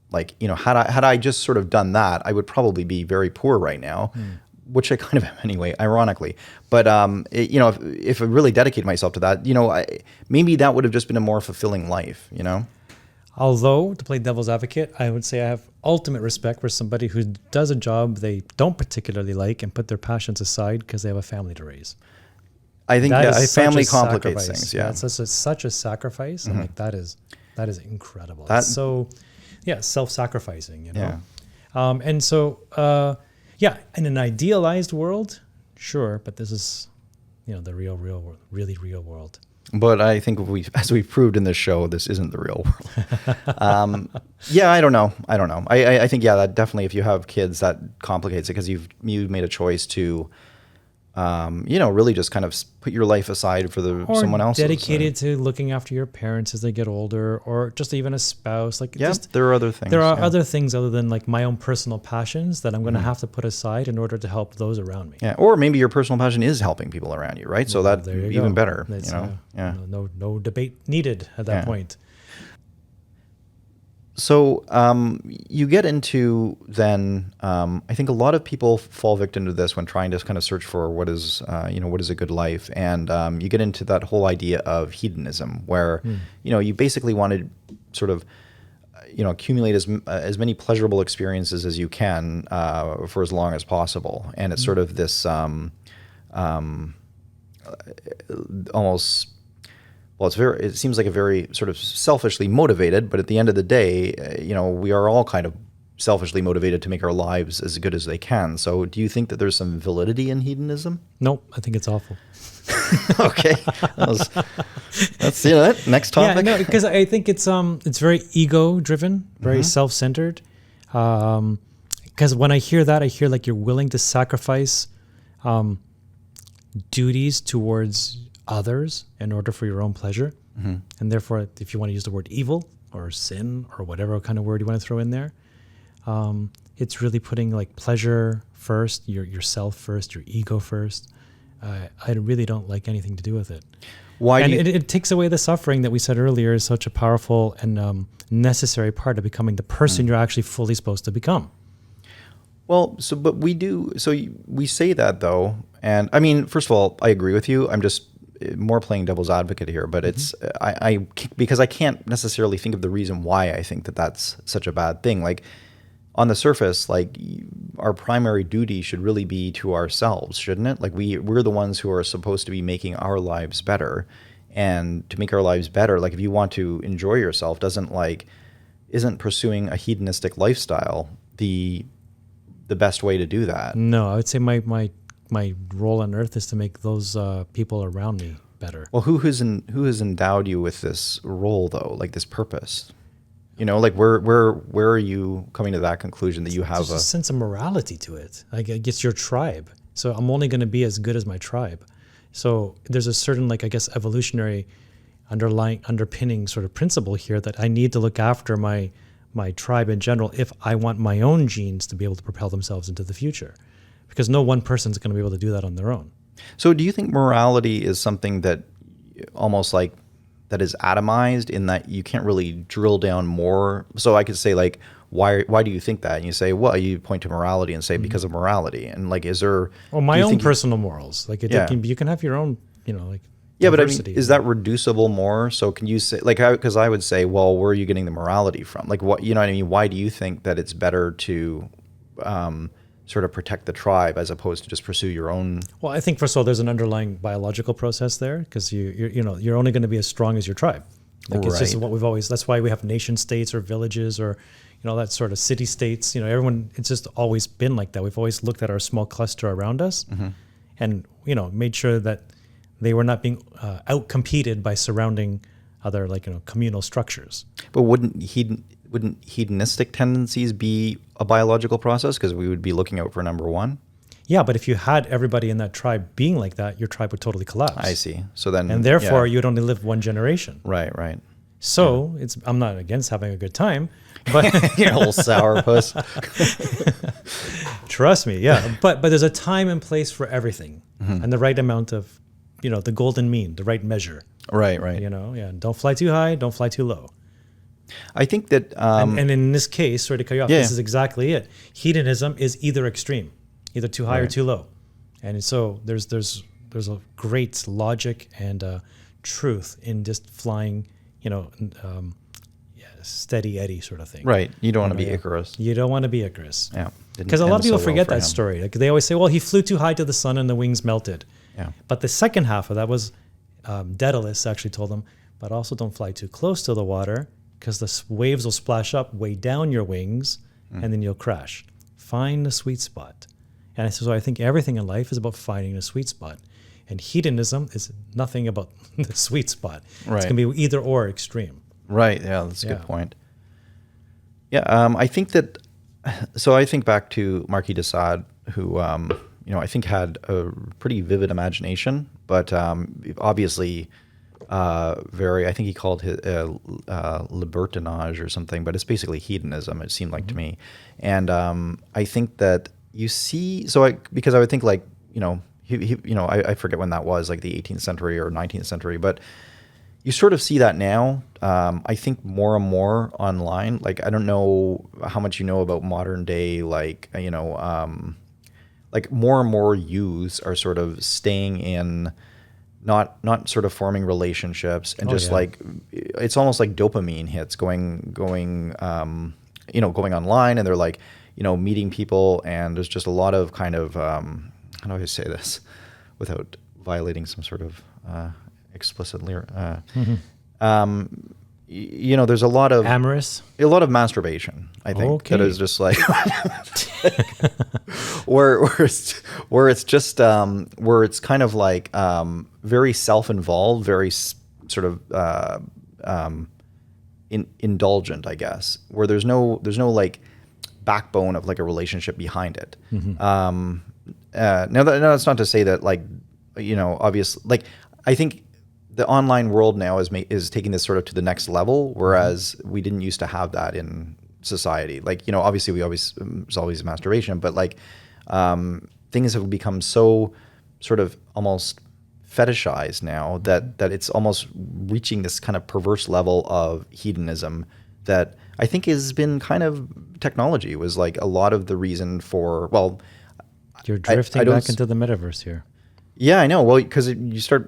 Like had I just sort of done that, I would probably be very poor right now. Which I kind of am anyway, ironically. But if I really dedicated myself to that, maybe that would have just been a more fulfilling life, Although, to play devil's advocate, I would say I have ultimate respect for somebody who does a job they don't particularly like and put their passions aside because they have a family to raise. I think that is such family a complicates sacrifice. things. Yeah. It's such a sacrifice, and like that is incredible. That- It's so, yeah, self-sacrificing. You know, Yeah. and so yeah, in an idealized world, sure, but this is, you know, the real world, really real world. But I think as we've proved in this show, this isn't the real world. Yeah, I don't know. I think, yeah, that definitely, if you have kids, that complicates it, because you've made a choice to, really just kind of put your life aside for Or someone else's. dedicated to looking after your parents as they get older, or just even a spouse. Like, Yeah, just, there are other things. there are yeah. other things other than like my own personal passions that I'm going to have to put aside in order to help those around me. Yeah, or maybe your personal passion is helping people around you, right? So Well, that's there you even go. better. It's, Yeah. no debate needed at that Yeah. point. So you get into then. I think a lot of people fall victim to this when trying to kind of search for what is a good life, and you get into that whole idea of hedonism, where you basically want to sort of accumulate as many pleasurable experiences as you can for as long as possible, and it's sort of this almost. Well, it seems like a very sort of selfishly motivated, but at the end of the day, we are all kind of selfishly motivated to make our lives as good as they can. So do you think that there's some validity in hedonism? Nope, I think it's awful. Okay. Let's see that. Next topic. Yeah, no, because I think it's very ego driven, very self-centered. Because when I hear that, I hear like you're willing to sacrifice duties towards others in order for your own pleasure. And therefore, if you want to use the word evil or sin or whatever kind of word you want to throw in there, it's really putting like pleasure first, yourself first, your ego first. I really don't like anything to do with it. Why? And it takes away the suffering that we said earlier is such a powerful and necessary part of becoming the person you're actually fully supposed to become. Well, but we do. So we say that though, and I mean, first of all, I agree with you. I'm just more playing devil's advocate here, but it's because I can't necessarily think of the reason why I think that that's such a bad thing. Like on the surface, like our primary duty should really be to ourselves, shouldn't it? Like we're the ones who are supposed to be making our lives better, and to make our lives better, like if you want to enjoy yourself, isn't pursuing a hedonistic lifestyle the best way to do that? No, I would say my role on earth is to make those people around me better. Well, who has endowed you with this role though, like this purpose? Like where are you coming to that conclusion that you have There's a sense of morality to it. Like it's your tribe, so I'm only going to be as good as my tribe. So there's a certain evolutionary underpinning sort of principle here that I need to look after my tribe in general if I want my own genes to be able to propel themselves into the future. Because no one person's going to be able to do that on their own. So do you think morality is something that almost like that is atomized in that you can't really drill down more? So I could say like, why do you think that? And you say, well, you point to morality and say because of morality. And like, is there... Well, my own personal morals. Like you can have your own, yeah, but I mean, diversity. is that reducible more? So can you say, like, because I would say, well, where are you getting the morality from? Like, what, what I mean? Why do you think that it's better to sort of protect the tribe as opposed to just pursue your own? Well, I think first of all, there's an underlying biological process there because you're only going to be as strong as your tribe. Like it's just what we've always. That's why we have nation states or villages or that sort of city states. Everyone. It's just always been like that. We've always looked at our small cluster around us, and made sure that they were not being out-competed by surrounding other communal structures. But wouldn't hedonistic tendencies be a biological process because we would be looking out for number one? Yeah, but if you had everybody in that tribe being like that, your tribe would totally collapse. I see. So then, and therefore, you'd only live one generation. Right. So I'm not against having a good time, but you old sourpuss. Trust me, yeah. But there's a time and place for everything, and the right amount of, the golden mean, the right measure. Right. Don't fly too high, don't fly too low. I think that, and in this case, sorry to cut you off, this is exactly it. Hedonism is either extreme, either too high or too low, and so there's a great logic and truth in just flying, steady Eddie sort of thing. Right. You don't want to be Icarus. You don't want to be Icarus. Yeah. Because a lot of people forget that story. Like they always say, well, he flew too high to the sun and the wings melted. Yeah. But the second half of that was Daedalus actually told them, but also don't fly too close to the water because the waves will splash up, weigh down your wings, and then you'll crash. Find the sweet spot. And so I think everything in life is about finding a sweet spot. And hedonism is nothing about the sweet spot. Right. It's going to be either or extreme. Right. Yeah, that's a good point. Yeah, I think that. So I think back to Marquis de Sade, who I think had a pretty vivid imagination, but obviously very. I think he called it libertinage or something, but it's basically hedonism. It seemed like to me, and I think that you see. Because I would think like I forget when that was, like the 18th century or 19th century, but you sort of see that now. I think more and more online. Like I don't know how much you know about modern day, like more and more youths are sort of staying in, not sort of forming relationships, and like it's almost like dopamine hits going online, and they're like meeting people, and there's just a lot of kind of how do I say this without violating some sort of explicit lyric. There's a lot of amorous, a lot of masturbation. I think that is just like where it's just where it's kind of like very self-involved, very sort of indulgent, I guess. Where there's no like backbone of like a relationship behind it. Now that's not to say that like obviously, like I think the online world now is taking this sort of to the next level, whereas we didn't used to have that in society. Like obviously there's always masturbation, but like things have become so sort of almost fetishized now that it's almost reaching this kind of perverse level of hedonism that I think has been kind of technology was like a lot of the reason for. Well, you're drifting back into the metaverse here. Yeah, I know. Well, because you start,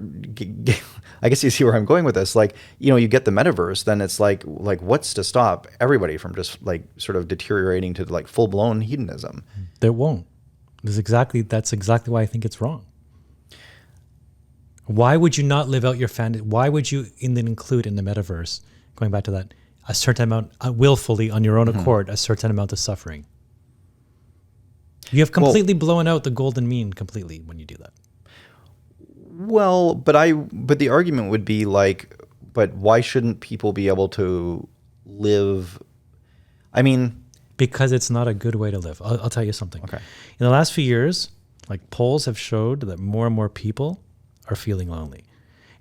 I guess you see where I'm going with this. Like, you get the metaverse, then it's like what's to stop everybody from just like sort of deteriorating to like full blown hedonism? There won't. That's exactly why I think it's wrong. Why would you not live out your fantasy? Why would you include in the metaverse, going back to that, a certain amount, willfully on your own accord, a certain amount of suffering? You have completely blown out the golden mean completely when you do that. Well, but the argument would be like, but why shouldn't people be able to live? I mean, because it's not a good way to live. I'll tell you something. Okay. In the last few years, like polls have showed that more and more people are feeling lonely.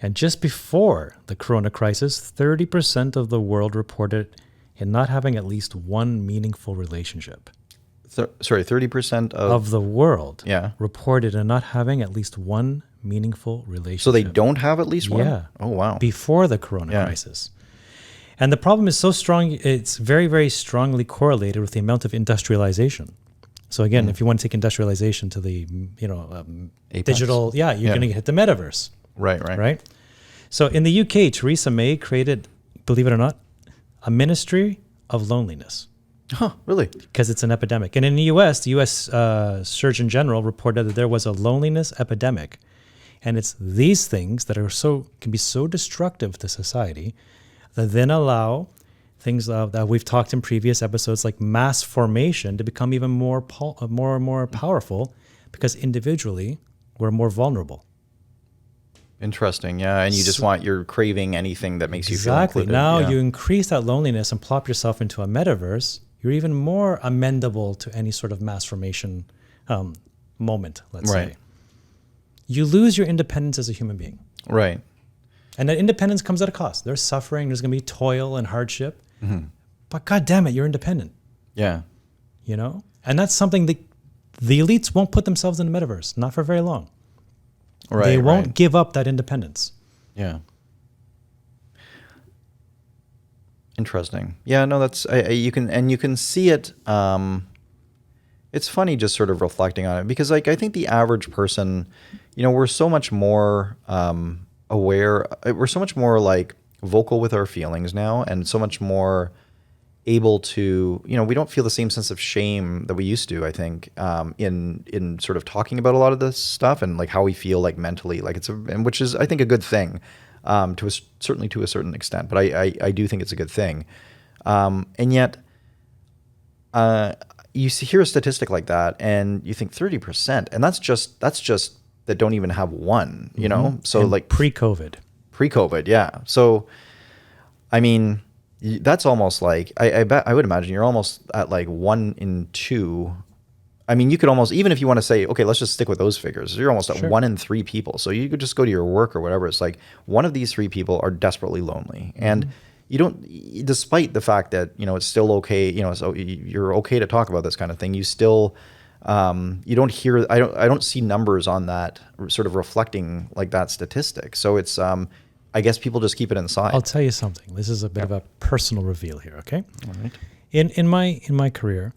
And just before the corona crisis, 30% of the world reported in not having at least one meaningful relationship. 30% of the world Yeah. reported in not having at least one meaningful relationship. So they don't have at least one? Yeah. Oh, wow. Before the corona crisis. And the problem is so strong, it's very, very strongly correlated with the amount of industrialization. So again, if you want to take industrialization to the, digital, you're going to hit the metaverse. Right. So in the UK, Theresa May created, believe it or not, a ministry of loneliness. Huh, really? Because it's an epidemic. And in the US, the US Surgeon General reported that there was a loneliness epidemic. And it's these things that can be so destructive to society that then allow things that we've talked in previous episodes, like mass formation, to become even more and more powerful, because individually we're more vulnerable. Interesting, yeah. And you're craving anything that makes you feel included. Exactly. Now you increase that loneliness and plop yourself into a metaverse, you're even more amendable to any sort of mass formation moment, let's say. You lose your independence as a human being. Right. And that independence comes at a cost. There's suffering, there's going to be toil and hardship. But God damn it, you're independent. Yeah. And that's something that the elites won't put themselves in the metaverse, not for very long. They won't give up that independence. Yeah. Interesting. Yeah, no, that's you can see it. It's funny just sort of reflecting on it, because like I think the average person, we're so much more aware. We're so much more like vocal with our feelings now, and so much more able to, we don't feel the same sense of shame that we used to, I think, in sort of talking about a lot of this stuff and like how we feel like mentally, like and which is, I think, a good thing, certainly to a certain extent, but I do think it's a good thing. And yet, you hear a statistic like that and you think 30%, and that's just that don't even have one, So and like pre-COVID. Yeah. So, I mean, that's almost like, I would imagine you're almost at like 1 in 2. I mean, you could almost, even if you want to say, okay, let's just stick with those figures, you're almost at 1 in 3 people. So you could just go to your work or whatever. It's like one of these 3 people are desperately lonely. And you don't, despite the fact that, it's still okay, so you're okay to talk about this kind of thing, you still, you don't hear, I don't see numbers on that sort of reflecting like that statistic. So it's, I guess people just keep it inside. I'll tell you something. This is a bit of a personal reveal here, okay? All right. In my career,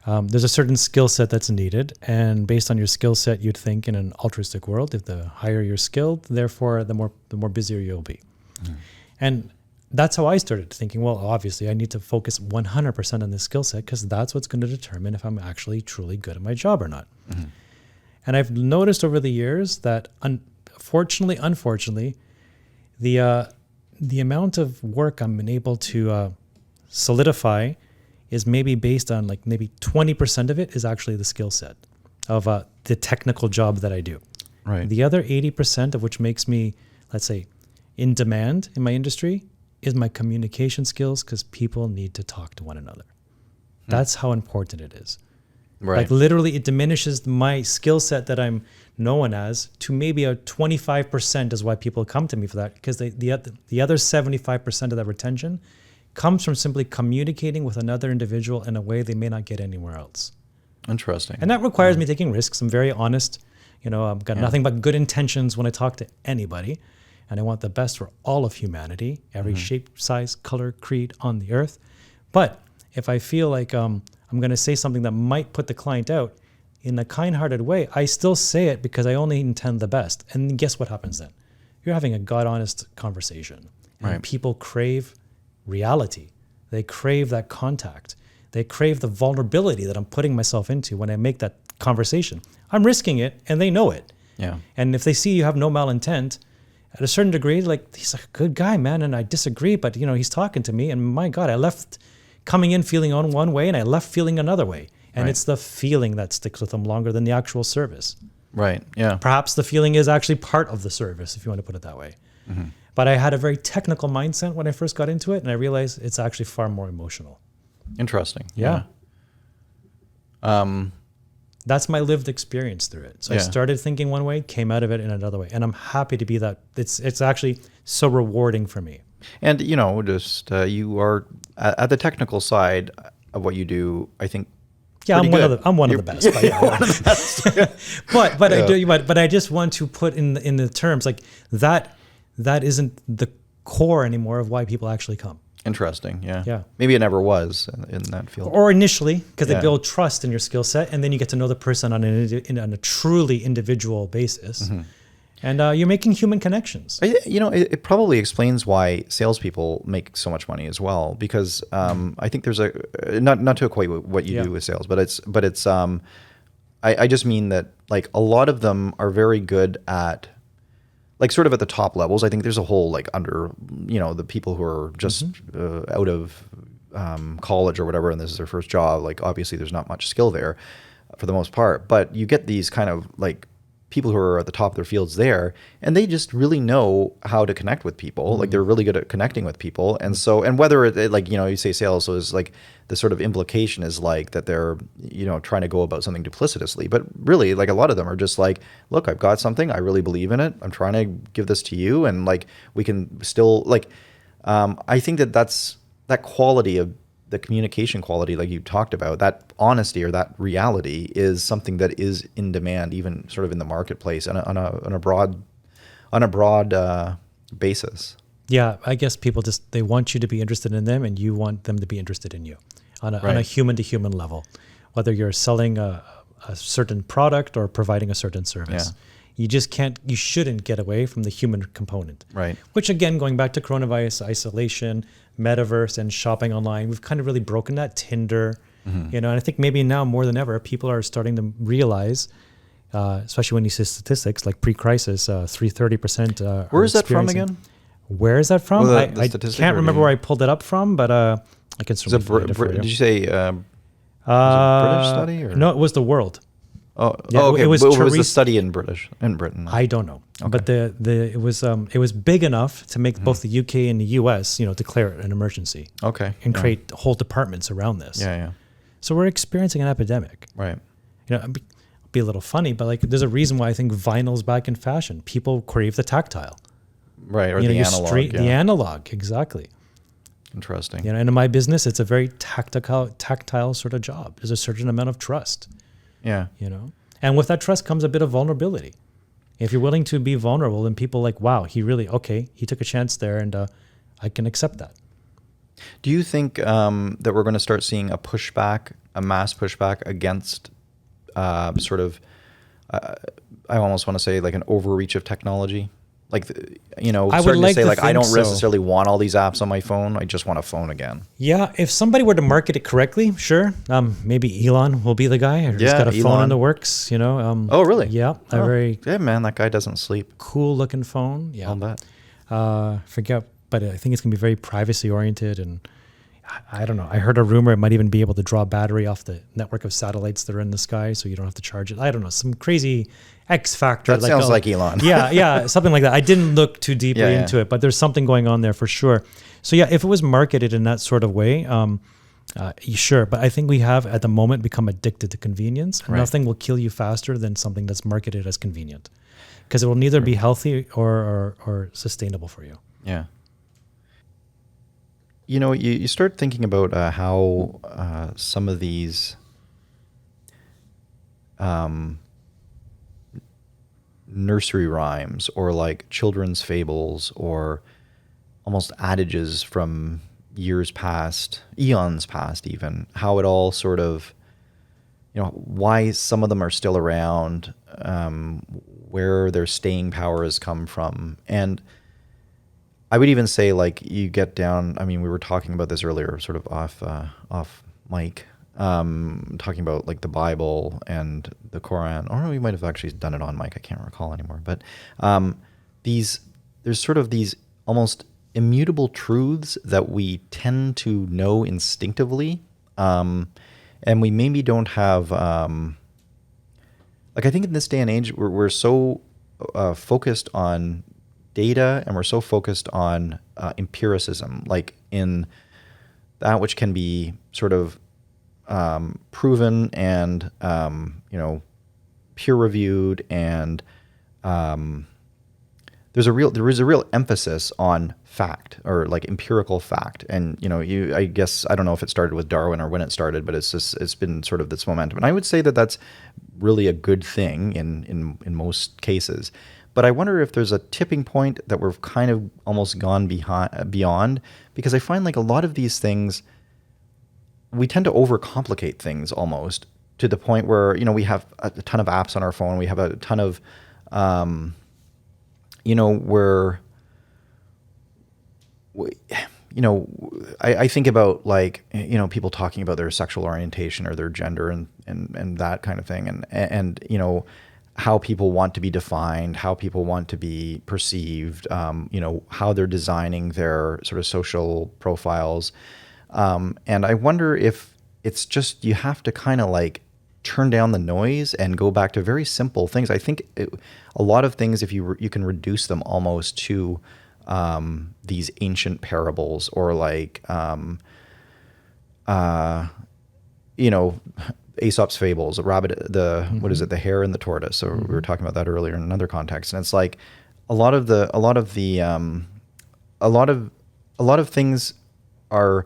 there's a certain skill set that's needed, and based on your skill set, you'd think in an altruistic world, if the higher you're skilled, therefore the more busier you'll be. And that's how I started thinking, well, obviously I need to focus 100% on this skill set because that's what's going to determine if I'm actually truly good at my job or not. And I've noticed over the years that unfortunately, the amount of work I'm been able to solidify is maybe based on like maybe 20% of it is actually the skill set of the technical job that I do. Right. The other 80% of which makes me, let's say, in demand in my industry is my communication skills because people need to talk to one another. That's how important it is. Right. Like literally it diminishes my skill set that I'm known as to maybe a 25% is why people come to me for that, because the other 75% of that retention comes from simply communicating with another individual in a way they may not get anywhere else. Interesting. And that requires me taking risks. I'm very honest. I've got nothing but good intentions when I talk to anybody, and I want the best for all of humanity, every shape, size, color, creed on the earth. But if I feel like I'm going to say something that might put the client out in a kind-hearted way, I still say it because I only intend the best. And guess what happens then? You're having a God-honest conversation. And people crave reality. They crave that contact. They crave the vulnerability that I'm putting myself into when I make that conversation. I'm risking it, and they know it. Yeah. And if they see you have no malintent, at a certain degree, like, he's a good guy, man, and I disagree, but, he's talking to me, and my God, I left coming in feeling on one way, and I left feeling another way. And it's the feeling that sticks with them longer than the actual service. Right, yeah. Perhaps the feeling is actually part of the service, if you want to put it that way. But I had a very technical mindset when I first got into it, and I realized it's actually far more emotional. Interesting. Yeah. That's my lived experience through it. So I started thinking one way, came out of it in another way. And I'm happy to be that. It's actually so rewarding for me. And, you are at the technical side of what you do, I think. Yeah, I'm one of the best. But, one of the best. but I just want to put in the terms like that isn't the core anymore of why people actually come. Interesting. Yeah. Yeah. Maybe it never was in that field. Or initially, because they build trust in your skill set, and then you get to know the person on a truly individual basis, and you're making human connections. It probably explains why salespeople make so much money as well, because I think there's not to equate what you do with sales, but it's I just mean that like a lot of them are very good at, like, sort of at the top levels. I think there's a whole like under, the people who are just out of college or whatever, and this is their first job. Like, obviously there's not much skill there for the most part, but you get these kind of like people who are at the top of their fields there, and they just really know how to connect with people. Like, they're really good at connecting with people. And so, and whether it like, you say sales, so is like the sort of implication is like that they're, trying to go about something duplicitously, but really like a lot of them are just like, look, I've got something, I really believe in it, I'm trying to give this to you. And like, we can still like, I think that's that quality of the communication quality, like you talked about, that honesty or that reality is something that is in demand, even sort of in the marketplace on a broad basis. Yeah, I guess people they want you to be interested in them, and you want them to be interested in you on a human to human level, whether you're selling a certain product or providing a certain service. You just can't, you shouldn't get away from the human component. Right. Which again, going back to coronavirus, isolation, metaverse, and shopping online, we've kind of really broken that. Tinder, and I think maybe now more than ever, people are starting to realize, especially when you see statistics like pre-crisis, 30%. Where is that from again? Where is that from? Well, I can't remember where I pulled it up from, but I can certainly find it for you. Did you say was it a British study? Or? No, it was the world. Oh, Yeah, okay. it was What was the study in Britain? I don't know, but it was big enough to make both the UK and the US, declare it an emergency. Okay. And create whole departments around this. Yeah. So we're experiencing an epidemic. Right. It'll be a little funny, but like there's a reason why I think vinyl's back in fashion. People crave the tactile. Right, or the analog. The analog, exactly. Interesting. And in my business, it's a very tactile sort of job. There's a certain amount of trust. Yeah. And with that trust comes a bit of vulnerability. If you're willing to be vulnerable, then people like, wow, he took a chance there, and I can accept that. Do you think that we're going to start seeing a mass pushback against sort of, I almost want to say like an overreach of technology? Like, starting to say like, I don't necessarily want all these apps on my phone. I just want a phone again. Yeah. If somebody were to market it correctly, sure. Maybe Elon will be the guy. He's got a phone in the works, Oh, really? Yeah. A very man, that guy doesn't sleep. cool looking phone. Yeah. I'll bet. Forget, but I think it's going to be very privacy oriented, and I don't know. I heard a rumor it might even be able to draw battery off the network of satellites that are in the sky, so you don't have to charge it. I don't know, some crazy X factor. That sounds like Elon. yeah, something like that. I didn't look too deeply into it, but there's something going on there for sure. So yeah, if it was marketed in that sort of way, sure. But I think we have at the moment become addicted to convenience. Right. Nothing will kill you faster than something that's marketed as convenient, because it will neither be healthy or sustainable for you. Yeah. You start thinking about how some of these nursery rhymes or like children's fables or almost adages from years past, eons past even, how it all sort of, why some of them are still around, where their staying power has come from. And I would even say, like, you get down, we were talking about this earlier, sort of off mic, talking about like the Bible and the Quran, or we might have actually done it on mic, I can't recall anymore. But there's sort of these almost immutable truths that we tend to know instinctively, and we maybe don't have, I think in this day and age, we're so focused on data, and we're so focused on empiricism, like in that which can be sort of proven and peer reviewed, and there is a real emphasis on fact, or like empirical fact. And I guess I don't know if it started with Darwin or when it started, but it's been sort of this momentum, and I would say that that's really a good thing in most cases. But I wonder if there's a tipping point that we've kind of almost gone beyond, because I find like a lot of these things, we tend to overcomplicate things almost to the point where, we have a ton of apps on our phone. We have a ton of, I think about like, people talking about their sexual orientation or their gender and that kind of thing. And how people want to be defined, how people want to be perceived, how they're designing their sort of social profiles. And I wonder if it's just, you have to kind of like turn down the noise and go back to very simple things. I think a lot of things, if you can reduce them almost to these ancient parables, or like, Aesop's fables, the rabbit, what is it, the hare and the tortoise. So we were talking about that earlier in another context, and it's like a lot of things are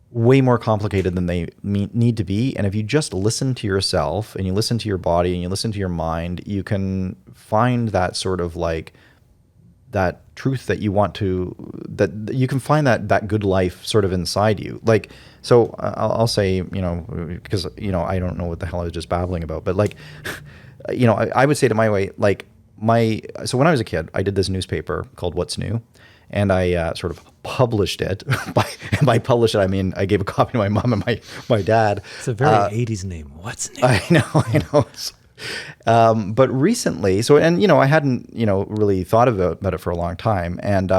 way more complicated than they need to be. And if you just listen to yourself, and you listen to your body, and you listen to your mind, you can find that sort of like that truth that you want to, that you can find that good life sort of inside you. Like, so I'll say, because, I don't know what the hell I was just babbling about, but like, I would say to my way, like, So when I was a kid, I did this newspaper called What's New, and I sort of published it. By published it, I mean I gave a copy to my mom and my dad. It's a very 80s name. What's new? I know. But recently, I hadn't, really thought about it for a long time. And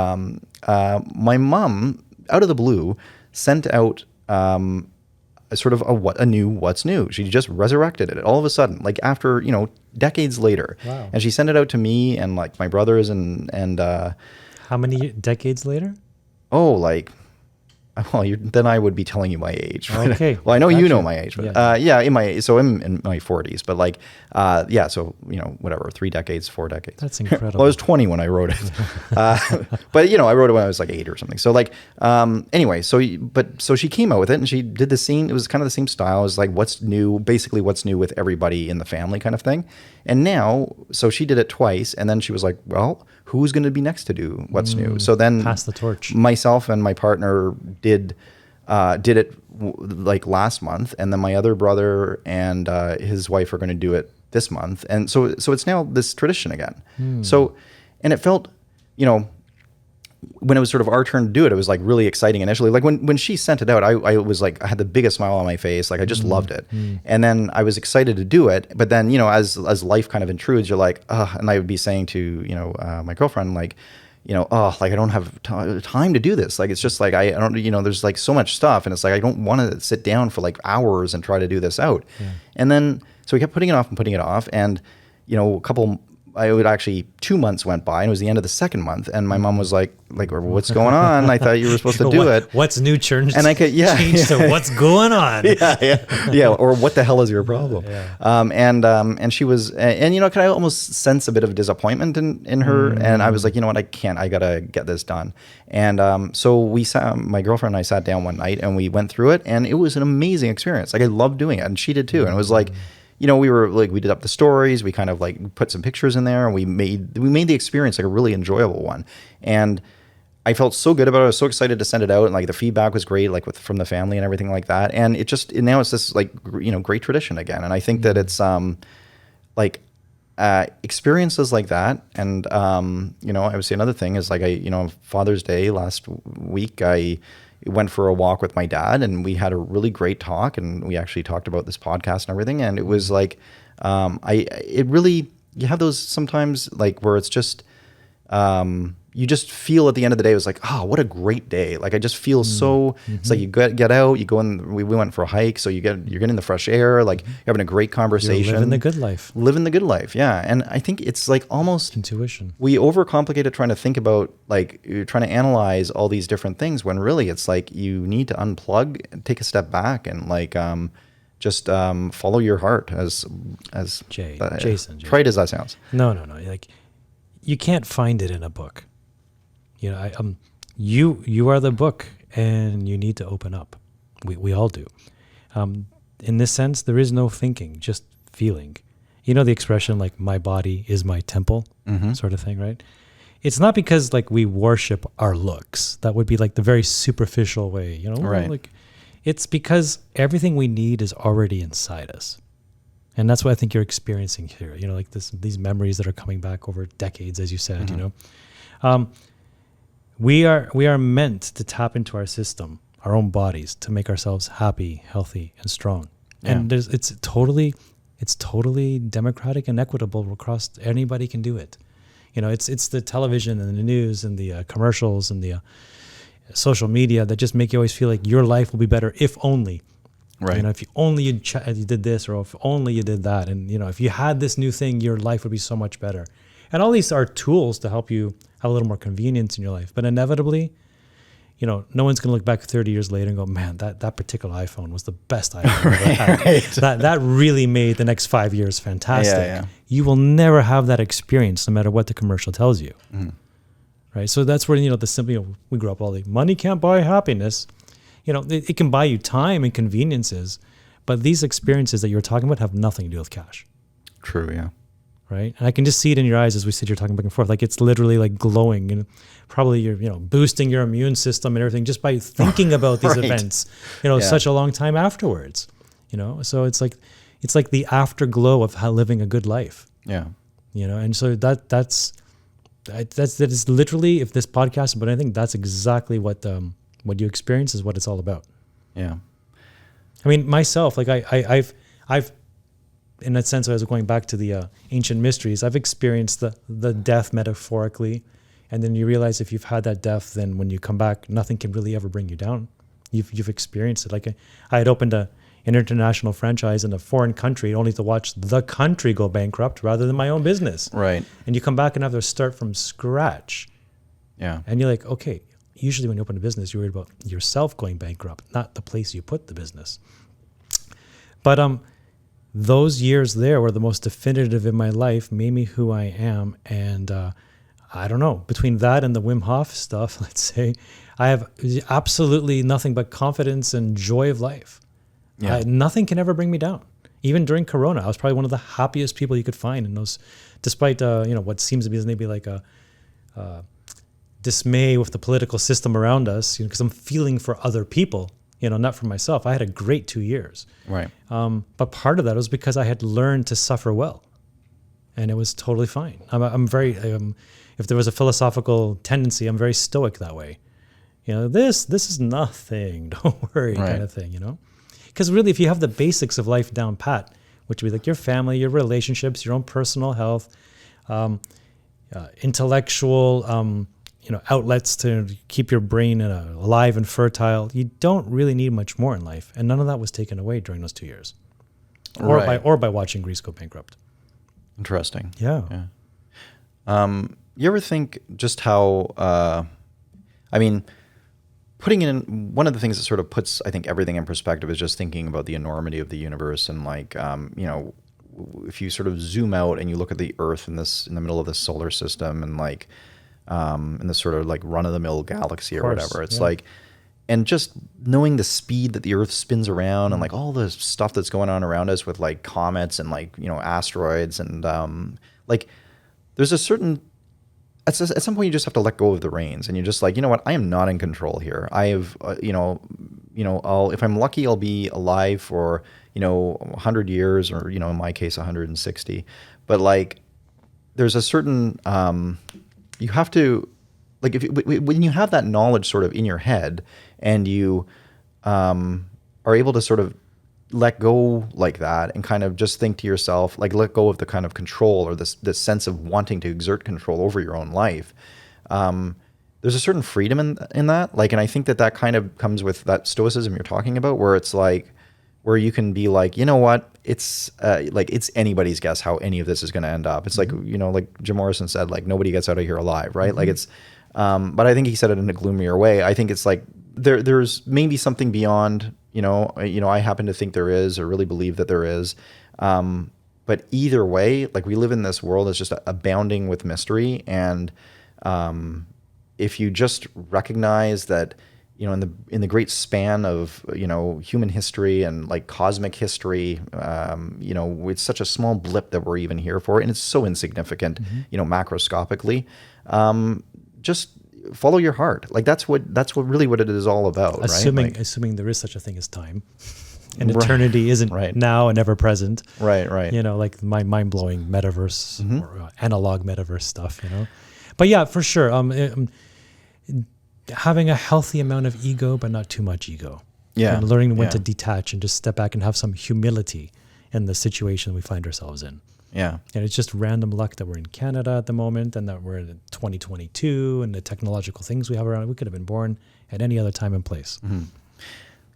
my mom, out of the blue, sent out a new What's New. She just resurrected it all of a sudden, like after, decades later. Wow. And she sent it out to me and like my brothers and How many decades later? Then I would be telling you my age. Okay. Well, I know Gotcha. you know my age, but Yeah. I'm in my 40s, but whatever, 3 decades, 4 decades. That's incredible. Well, I was 20 when I wrote it. But I wrote it when I was like 8 or something. So anyway, so she came out with it and she did the scene. It was kind of the same style. It was like what's new with everybody in the family kind of thing. And now, so she did it twice and then she was like, well, who's going to be next to do what's new? So then pass the torch. Myself and my partner did it like last month, and then my other brother and his wife are going to do it this month, and so it's now this tradition again. So, and it felt, when it was sort of our turn to do it, it was like really exciting initially. Like when she sent it out, I was like, I had the biggest smile on my face. Like I just loved it. And then I was excited to do it. But then, as life kind of intrudes, you're like, and I would be saying to, my girlfriend, like, I don't have time to do this. Like, it's just like, I don't, there's like so much stuff. And it's like, I don't want to sit down for like hours and try to do this out. Yeah. And then, so we kept putting it off. And, I would actually 2 months went by and it was the end of the second month. And my mom was like, what's going on? I thought you were supposed to do it. What's new changed? And I could, changed to what's going on? Yeah. Or what the hell is your problem? Yeah. And she was, could I almost sense a bit of disappointment in her? And I was like, I gotta get this done. And so my girlfriend and I sat down one night and we went through it and it was an amazing experience. Like I loved doing it and she did too. And it was like, we did up the stories, we kind of like put some pictures in there and we made the experience like a really enjoyable one. And I felt so good about it. I was so excited to send it out and like the feedback was great, like from the family and everything like that. And now it's this like, great tradition again. And I think that it's experiences like that. And, I would say another thing is like Father's Day last week, I went for a walk with my dad and we had a really great talk and we actually talked about this podcast and everything. And it was like, you have those sometimes like where it's just, you just feel at the end of the day, it was like, oh, what a great day. Like, I just feel so, it's like you get out, you go in, we went for a hike. So you're getting the fresh air, like you're having a great conversation. You're living the good life. Living the good life. Yeah. And I think it's like almost intuition. We overcomplicate it trying to think about, like, you're trying to analyze all these different things when really it's like you need to unplug and take a step back and like, just follow your heart as Jason. trite as that sounds. No. Like, you can't find it in a book. You are the book, and you need to open up. We all do. In this sense, there is no thinking, just feeling. The expression like "my body is my temple," sort of thing, right? It's not because like we worship our looks. That would be like the very superficial way, Right. Like, it's because everything we need is already inside us. And that's what I think you're experiencing here. Like these memories that are coming back over decades, as you said, We are meant to tap into our system, our own bodies, to make ourselves happy, healthy, and strong. Yeah. And it's totally democratic and equitable across. Anybody can do it. It's the television and the news and the commercials and the social media that just make you always feel like your life will be better if only. Right. If you only you did this, or if only you did that, and if you had this new thing, your life would be so much better. And all these are tools to help you have a little more convenience in your life. But inevitably, no one's going to look back 30 years later and go, man, that particular iPhone was the best iPhone I've ever had. Right. That really made the next 5 years fantastic. Yeah. You will never have that experience no matter what the commercial tells you. Right? So that's where, the simple, we grew up all the money can't buy happiness. It can buy you time and conveniences, but these experiences that you're talking about have nothing to do with cash. True, yeah. Right? And I can just see it in your eyes as we sit here talking back and forth. Like, it's literally like glowing, and probably you're, boosting your immune system and everything just by thinking about these events, such a long time afterwards, so it's like the afterglow of how living a good life. Yeah. And so that is literally, if this podcast, but I think that's exactly what you experience is what it's all about. Yeah. I mean, myself, like I've in that sense, I was going back to the ancient mysteries. I've experienced the death metaphorically, and then you realize if you've had that death, then when you come back, nothing can really ever bring you down. You've experienced it. Like I had opened an international franchise in a foreign country only to watch the country go bankrupt rather than my own business. Right. And you come back and have to start from scratch. Yeah. And you're like, okay. Usually when you open a business, you're worried about yourself going bankrupt, not the place you put the business. But those years there were the most definitive in my life, made me who I am. And I don't know, between that and the Wim Hof stuff, let's say, I have absolutely nothing but confidence and joy of life. Yeah. Nothing can ever bring me down. Even during Corona, I was probably one of the happiest people you could find in those, despite what seems to be maybe like a dismay with the political system around us, because I'm feeling for other people, not for myself. I had a great 2 years. Right. But part of that was because I had learned to suffer well, and it was totally fine. I'm very, if there was a philosophical tendency, I'm very stoic that way. This is nothing. Don't worry, right. kind of thing. Because really, if you have the basics of life down pat, which would be like your family, your relationships, your own personal health, intellectual, outlets to keep your brain alive and fertile, you don't really need much more in life. And none of that was taken away during those 2 years, or by watching Greece go bankrupt. Interesting. Yeah. You ever think just how, putting in one of the things that sort of puts, I think, everything in perspective is just thinking about the enormity of the universe. And like, if you sort of zoom out and you look at the Earth in the middle of this solar system, and like, in this sort of like run-of-the-mill galaxy or whatever, it's like, and just knowing the speed that the Earth spins around, and like all the stuff that's going on around us with like comets and like, asteroids, and like there's a certain, at some point you just have to let go of the reins, and you're just like, what, I am not in control here. I have, if I'm lucky, I'll be alive for, 100 years, or, in my case, 160. But like, there's a certain, you have to, like, when you have that knowledge sort of in your head, and you are able to sort of let go like that, and kind of just think to yourself, like, let go of the kind of control, or this sense of wanting to exert control over your own life. There's a certain freedom in that. Like, and I think that kind of comes with that stoicism you're talking about, where it's like, where you can be like, what, it's like, it's anybody's guess how any of this is going to end up. It's like, like Jim Morrison said, like, nobody gets out of here alive, right? Like, it's, but I think he said it in a gloomier way. I think it's like, there's maybe something beyond, I happen to think there is, or really believe that there is. But either way, like, we live in this world that's just abounding with mystery. And if you just recognize that, in the great span of, human history and like cosmic history, it's such a small blip that we're even here for, and it's so insignificant, macroscopically. Just follow your heart. Like, that's what really what it is all about. Assuming there is such a thing as time, and eternity isn't now and ever present. Right. Like my mind blowing metaverse or analog metaverse stuff. But yeah, for sure. Having a healthy amount of ego, but not too much ego. Yeah. And learning when to detach and just step back and have some humility in the situation we find ourselves in. Yeah. And it's just random luck that we're in Canada at the moment, and that we're in 2022, and the technological things we have around. We could have been born at any other time and place. Mm-hmm.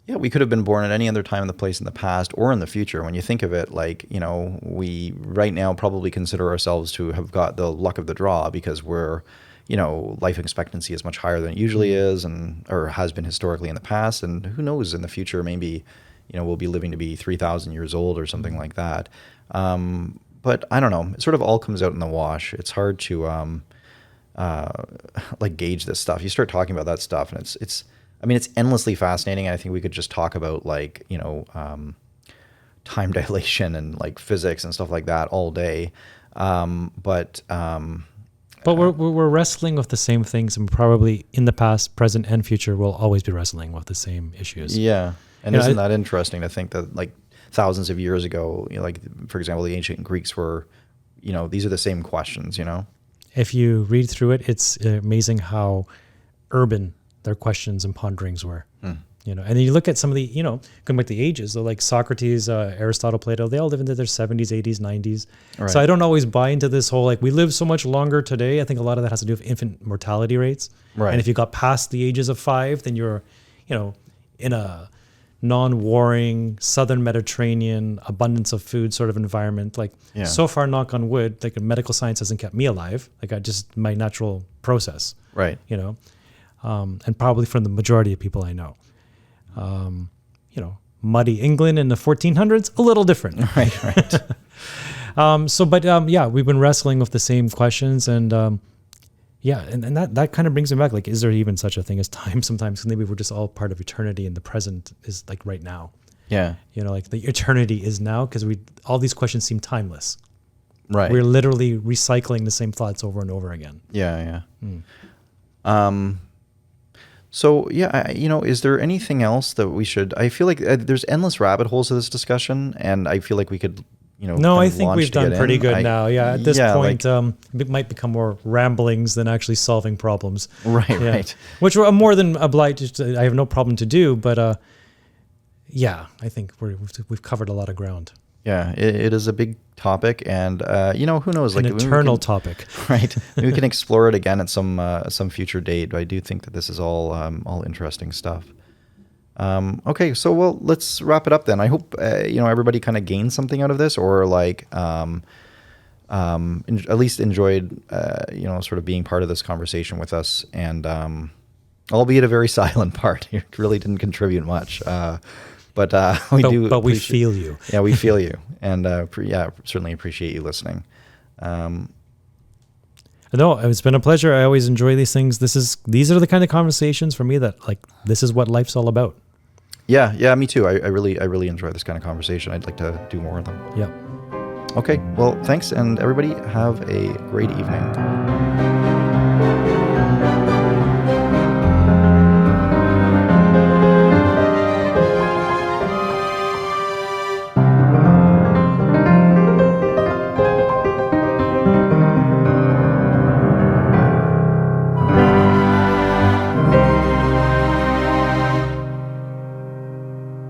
Yeah, we could have been born at any other time in the place in the past or in the future. When you think of it, like, we right now probably consider ourselves to have got the luck of the draw, because we're, life expectancy is much higher than it usually is, or has been historically in the past. And who knows, in the future, maybe, we'll be living to be 3,000 years old or something like that. But I don't know. It sort of all comes out in the wash. It's hard to like gauge this stuff. You start talking about that stuff, and it's endlessly fascinating. I think we could just talk about like, time dilation and like physics and stuff like that all day. But we're wrestling with the same things, and probably in the past, present, and future, we'll always be wrestling with the same issues. Yeah. And isn't that interesting to think that, like, thousands of years ago, like, for example, the ancient Greeks were, these are the same questions, If you read through it, it's amazing how urban their questions and ponderings were. And then you look at some of the, going back to the ages, though, like Socrates, Aristotle, Plato, they all live into their 70s, 80s, 90s. Right. So I don't always buy into this whole, like, we live so much longer today. I think a lot of that has to do with infant mortality rates. Right. And if you got past the ages of 5, then you're, in a non-warring, southern Mediterranean, abundance of food sort of environment. Like, so far, knock on wood, like, medical science hasn't kept me alive. Like, my natural process. Right. And probably from the majority of people I know. Muddy England in the 1400s, a little different. Right. We've been wrestling with the same questions, and and that kind of brings me back. Like, is there even such a thing as time sometimes? 'Cause maybe we're just all part of eternity, and the present is like right now. Yeah. Like the eternity is now, because all these questions seem timeless. Right. We're literally recycling the same thoughts over and over again. Yeah. So is there anything else that we should? I feel like there's endless rabbit holes to this discussion, and I feel like we could, No, I think we've done pretty good now. Yeah, at this point, it might become more ramblings than actually solving problems. Right. Which we're more than obliged to. I have no problem to do, but I think we've covered a lot of ground. Yeah, it is a big topic, and who knows? An eternal topic, right? Maybe we can explore it again at some future date. But I do think that this is all interesting stuff. Okay, so let's wrap it up then. I hope everybody kind of gained something out of this, or like at least enjoyed sort of being part of this conversation with us, and albeit a very silent part. You really didn't contribute much. But we feel you. Yeah, we feel you, and certainly appreciate you listening. No, it's been a pleasure. I always enjoy these things. These are the kind of conversations for me that, like, this is what life's all about. Yeah, me too. I really enjoy this kind of conversation. I'd like to do more of them. Yeah. Okay, well, thanks, and everybody have a great evening.